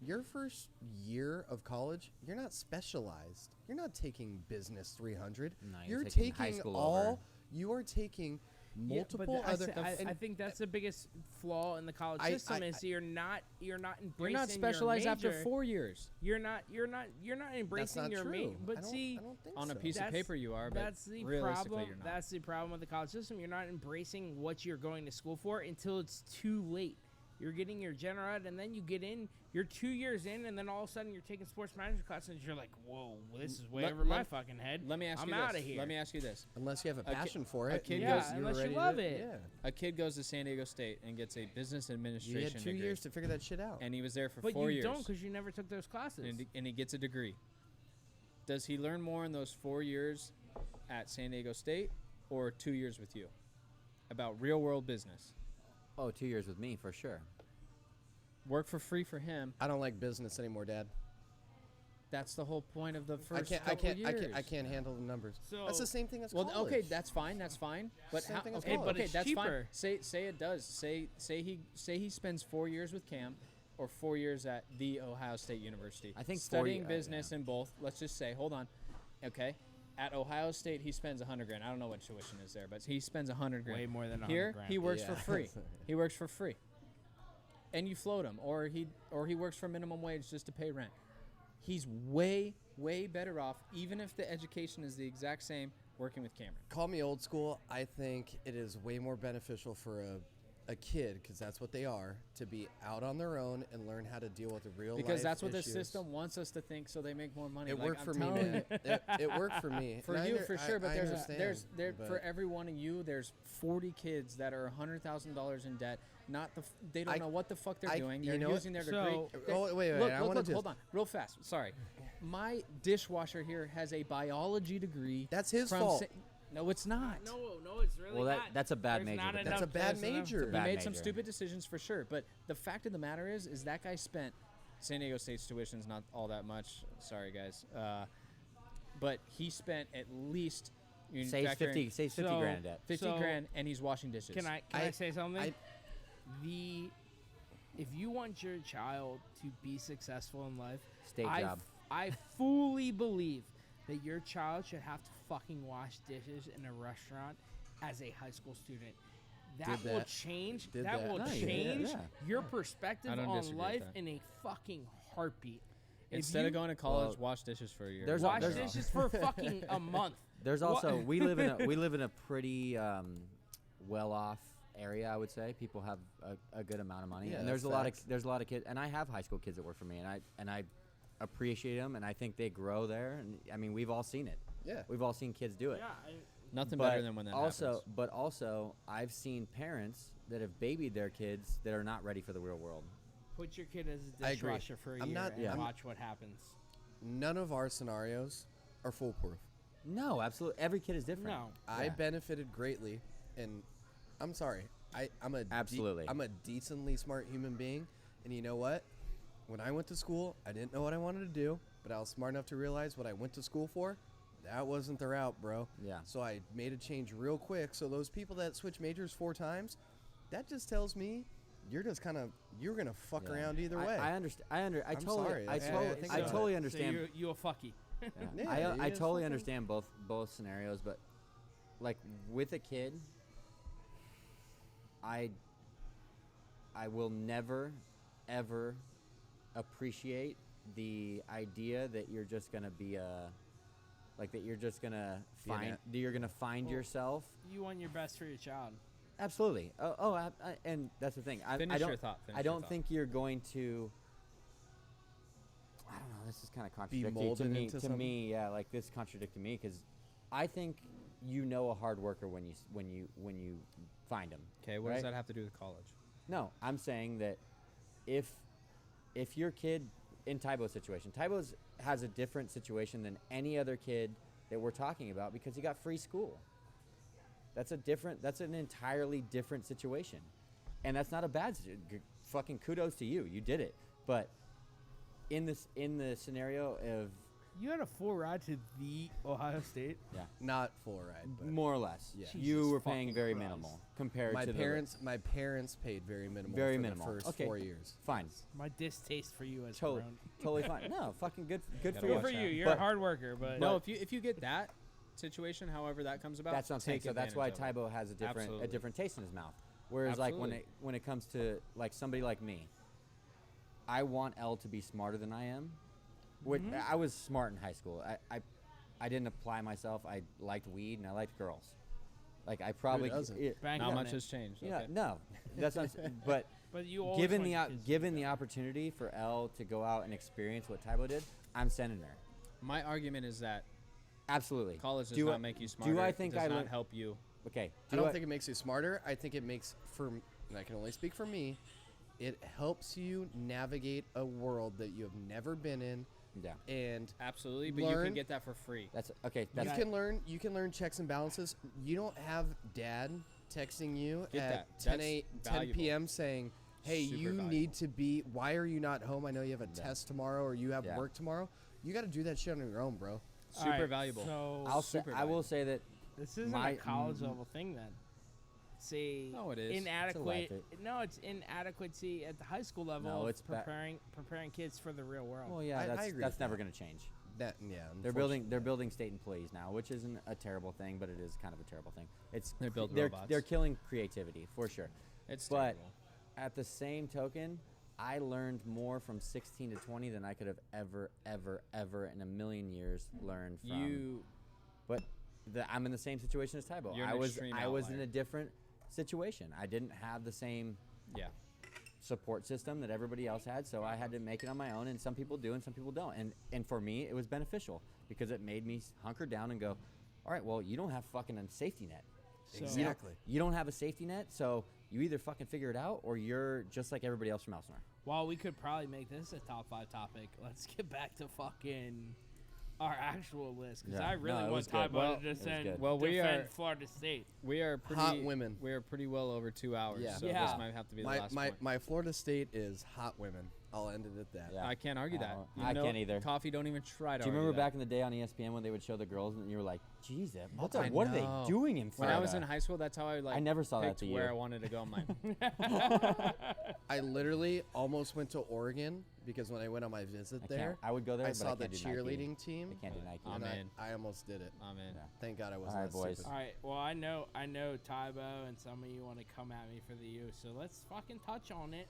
Your first year of college, you're not specialized. You're not taking business 300. No, you're you're taking high taking school all. over. You are taking Yeah, multiple but other. I and think that's the biggest flaw in the college I- system I- is you're not embracing You're not specialized your after major. 4 years. You're not embracing not your true. major. But I don't, see, I don't think On a so. piece of That's- paper, you are, but that's the realistically, problem. you're not. That's the problem with the college system. You're not embracing what you're going to school for until it's too late. You're getting your general ed, and then you get in. You're 2 years in, and then all of a sudden you're taking sports management classes. And you're like, whoa, this is way Let- over my let- fucking head. Let me ask I'm you outta this. here. Let me ask you this. Unless you have a ki- passion for a it. kid and goes- you're unless you ready to love do it. Yeah. A kid goes to San Diego State and gets a business You administration had 2 degree, years to figure that shit out. and he was there for But 4 you years. don't because you never took those classes. and he gets a degree. Does he learn more in those 4 years at San Diego State or 2 years with you about real world business? oh, 2 years with me for sure. Work for free for him. I don't like business anymore, Dad. That's the whole point of the I first can't. I couple can't. years. I can't handle the numbers. So- That's the same thing as Well, college. okay, that's fine. That's fine. But Same how, thing as okay, college. okay, It's that's fine. cheaper. Say it does. Say he spends 4 years with Cam, or 4 years at the Ohio State University. I think 4 studying ye- business yeah. in both. Let's just say, hold on, okay. At Ohio State, he spends 100 grand. I don't know what tuition is there, but he spends 100 grand. Way more than 100 Here, grand. he works Yeah. for free. He works for free. And you float him, or he works for minimum wage just to pay rent. He's way better off, even if the education is the exact same, working with Cameron. Call me old school. I think it is way more beneficial for a kid, because that's what they are, to be out on their own and learn how to deal with the real Because life that's what issues. the system wants us to think, so they make more money. It Like, worked I'm for me, telling man. you. It worked for me. For And you, I for under- sure, but I there's understand, for but every one of you, there's 40 kids that are $100,000 in debt. They don't I- know what the fuck they're I- doing. you They're know what? using their degree. So- Oh, wait, Look, I wanna just- hold on, real fast. Sorry, my dishwasher here has a biology degree. That's his from fault. No, it's not. No, it's really Well, not. that's a bad There's major, not but That's a enough- bad there's enough- major. He Bad made some major. stupid decisions for sure, but the fact of the matter is that guy spent San Diego State's tuition's not all that much. Sorry, guys, but he spent at least Say it's factoring 50. Say it's 50 So- grand in debt. 50 So- grand, and he's washing dishes. Can I I- say something? I- If you want your child to be successful in life, State I job. I fully believe that your child should have to fucking wash dishes in a restaurant as a high school student. That Did will that. change. Did That that. will No, yeah, change yeah. your perspective I don't on disagree with life that. in a fucking heartbeat. If Instead you of going to college, Well, wash dishes for a year. there's wash there's- dishes for fucking a month. There's Wha- also we live in a pretty well-off area. I would say people have a good amount of money, Yeah, and there's that's a lot facts. of kids, and I have high school kids that work for me, and I appreciate them, and I think they grow there. And I mean, we've all seen it. Yeah. We've all seen kids do it. Nothing But better than when that happens. But also, I've seen parents that have babied their kids that are not ready for the real world. Put your kid as a I agree. dishwasher for a I'm year not- and yeah. watch what happens. None of our scenarios are foolproof. No, absolutely. Every kid is different. No. I Yeah. benefited greatly, and I'm sorry. I'm a Absolutely. I'm a decently smart human being, and you know what? When I went to school, I didn't know what I wanted to do, but I was smart enough to realize what I went to school for. That wasn't the route, bro. Yeah. So I made a change real quick. So those people that switch majors 4 times, that just tells me you're gonna fuck Yeah. around either way. I understand. I I'm totally. sorry. I Yeah, totally. I think I so. totally So understand. you a fucky. Yeah, I it's totally fucking- understand both scenarios, but like with a kid, I will never ever appreciate the idea that you're just gonna be that you're just gonna Be an find a- that you're gonna find Well, yourself. You want your best for your child. Absolutely. And that's the thing. I Finish don't your thought. I don't think you're going to. I don't know. This is kind of contradictory to molded me. into To something? me, yeah, like this contradicted me because I think you know a hard worker when you find him. Okay, what right? does that have to do with college? No, I'm saying that if your kid in Tybo's situation, Tybo's has a different situation than any other kid that we're talking about because he got free school. That's an entirely different situation. And that's not a bad fucking kudos to you. You did it. But in the scenario of You had a full ride to the Ohio State. yeah, Not full ride, but more or less. Yeah. You Jesus were paying fucking very Christ. minimal compared my to parents paid very minimal Very for minimal. the first Okay. 4 years. fine. My distaste for you as Totally, grown. totally fine. No, fucking good Gotta for Good you. watch for out. you. You're But- a hard worker, but No, if you get that situation, however that comes about, That's what I'm saying. take So that's why advantage of it. Tybo has a Absolutely. different taste in his mouth. Whereas like Absolutely. when it comes to like somebody like me, I want Elle to be smarter than I am. I was smart in high school. I didn't apply myself. I liked weed and I liked girls. Like I probably doesn't? Back Not then, much man. has changed. Yeah, Okay. no, that's not. But But you always given want the your kids to given do the that. opportunity for Elle to go out and experience what Tybo did, I'm sending her. My argument is that Absolutely. college does Do I- not make you smarter. Do I think it does I not learned? help you. Okay. I don't think it makes you smarter. I think it makes and I can only speak for me. It helps you navigate a world that you have never been in, Yeah. and Absolutely, but you Learn- can get that for free. That's okay. you That's can learn. You can learn checks and balances. You don't have dad texting you Get at that. 10 That's valuable. p.m. saying, "Hey, Super you valuable. need to be. Why are you not home? I know you have a Yeah. test tomorrow, or you have Yeah. work tomorrow. You got to do that shit on your own, bro." Super All right, valuable. So I will say that this isn't my- a college level thing then. See, No, it is. It's a inadequate. life No, it's inadequacy at the high school level. No, of it's ba- preparing kids for the real world. well, yeah, I that's agree that's with never that. going to change. They're They're building state employees now, which isn't a terrible thing, but it is kind of a terrible thing. It's They're building they're, robots. they're killing creativity for sure. It's But terrible. at the same token, I learned more from 16 to 20 than I could have ever in a million years learned from. You But I'm in the same situation as Tybo. You're an I was extreme in outlier. a different situation. I didn't have the same yeah. support system that everybody else had, so I had to make it on my own, and some people do and some people don't. And for me, it was beneficial because it made me hunker down and go, all right, well, you don't have fucking a safety net. So- Exactly. You don't have a safety net, so you either fucking figure it out or you're just like everybody else from Elsinore. While we could probably make this a top 5 topic, let's get back to fucking our actual list because Yeah. I really No, it want was good. Tybo Well, to it was defend, good. Well, we defend are- Florida State. We are pretty Hot women. We are pretty well over 2 hours. Yeah. So Yeah. this might have to be the My last my point. my Florida State is hot women. I'll end it at that. Yeah. I can't argue that. Oh, You I know, can't either. Coffee, don't even try to. Do you argue remember that. back in the day on ESPN when they would show the girls and you were like, "Geez, what I are they know. doing in When Florida?" I was in high school, that's how I like. I never saw that picked to you. where I wanted to go. I'm like, I literally almost went to Oregon because when I went on my visit I there, can't. I would go there, I but saw I the can't do Nike. cheerleading team. I can't do Nike. and Amen. I almost did it. I'm in. Yeah. Thank God I wasn't. All right, that boys. stupid. All right. Well, I know Tybo, and some of you want to come at me for the U. So let's fucking touch on it.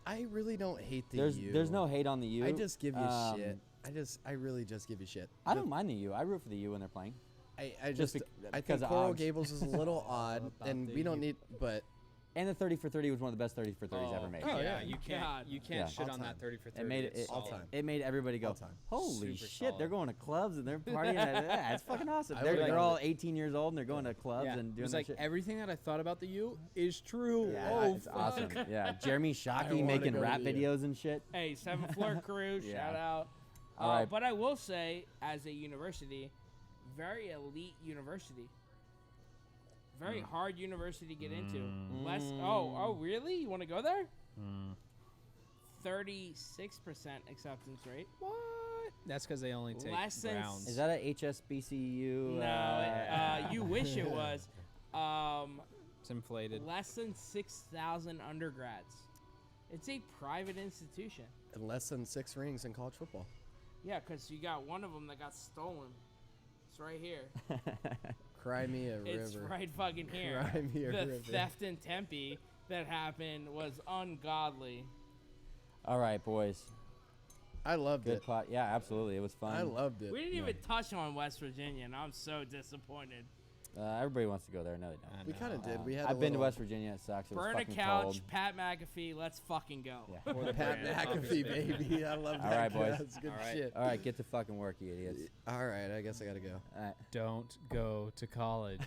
I really don't hate the There's U. there's no hate on the U. I just give you Um, shit. I really just give you shit. I don't mind the U. I root for the U when they're playing. I just just I because think of Coral Oggs. Gables is a little odd, About and the we don't U. need. But And the 30 for 30 was one of the best 30 for 30s ever made. Oh, yeah. You God. can't. You can't Yeah. shit All on time. that 30 for 30. It made It's it. all solid. time. It made everybody go, All time. "Holy Super shit! They're solid. going to clubs and they're partying." Yeah, it's fucking awesome. I They're, would've they're gone all to- 18 years old and they're going to clubs Yeah. and It doing was that like shit. everything that I thought about the U is true. Yeah, oh, it's fuck. awesome. Yeah, Jeremy Shockey wanna making go to rap the U. videos and shit. Hey, 7th floor crew, Yeah. shout out. All right. But I will say, as a university, very elite university. Very hard university to get into. Less. Oh, really? You want to go there? 36% acceptance rate. What? That's because they only take Less than Browns. Is that a HSBCU? No, you wish it was. It's inflated. Less than 6,000 undergrads. It's a private institution. and less than 6 rings in college football. Yeah, because you got one of them that got stolen. It's right here. Crimea It's River. right fucking here. Crimea The River. theft in Tempe that happened was ungodly. All right, boys. I loved Good it. pot. Yeah, absolutely. It was fun. I loved it. We didn't even touch on West Virginia, and I'm so disappointed. Everybody wants to go there. No, they don't. I We know. kind of did. We had. I've a been to little- West Virginia. It sucks. It was Burn a fucking couch, cold. Pat McAfee, let's fucking go. Yeah. For the Pat brand. McAfee, baby. I love All that. right, boys. That's good All right. shit. All right, get to fucking work, you idiots. All right, I guess I gotta go. All right. Don't go to college.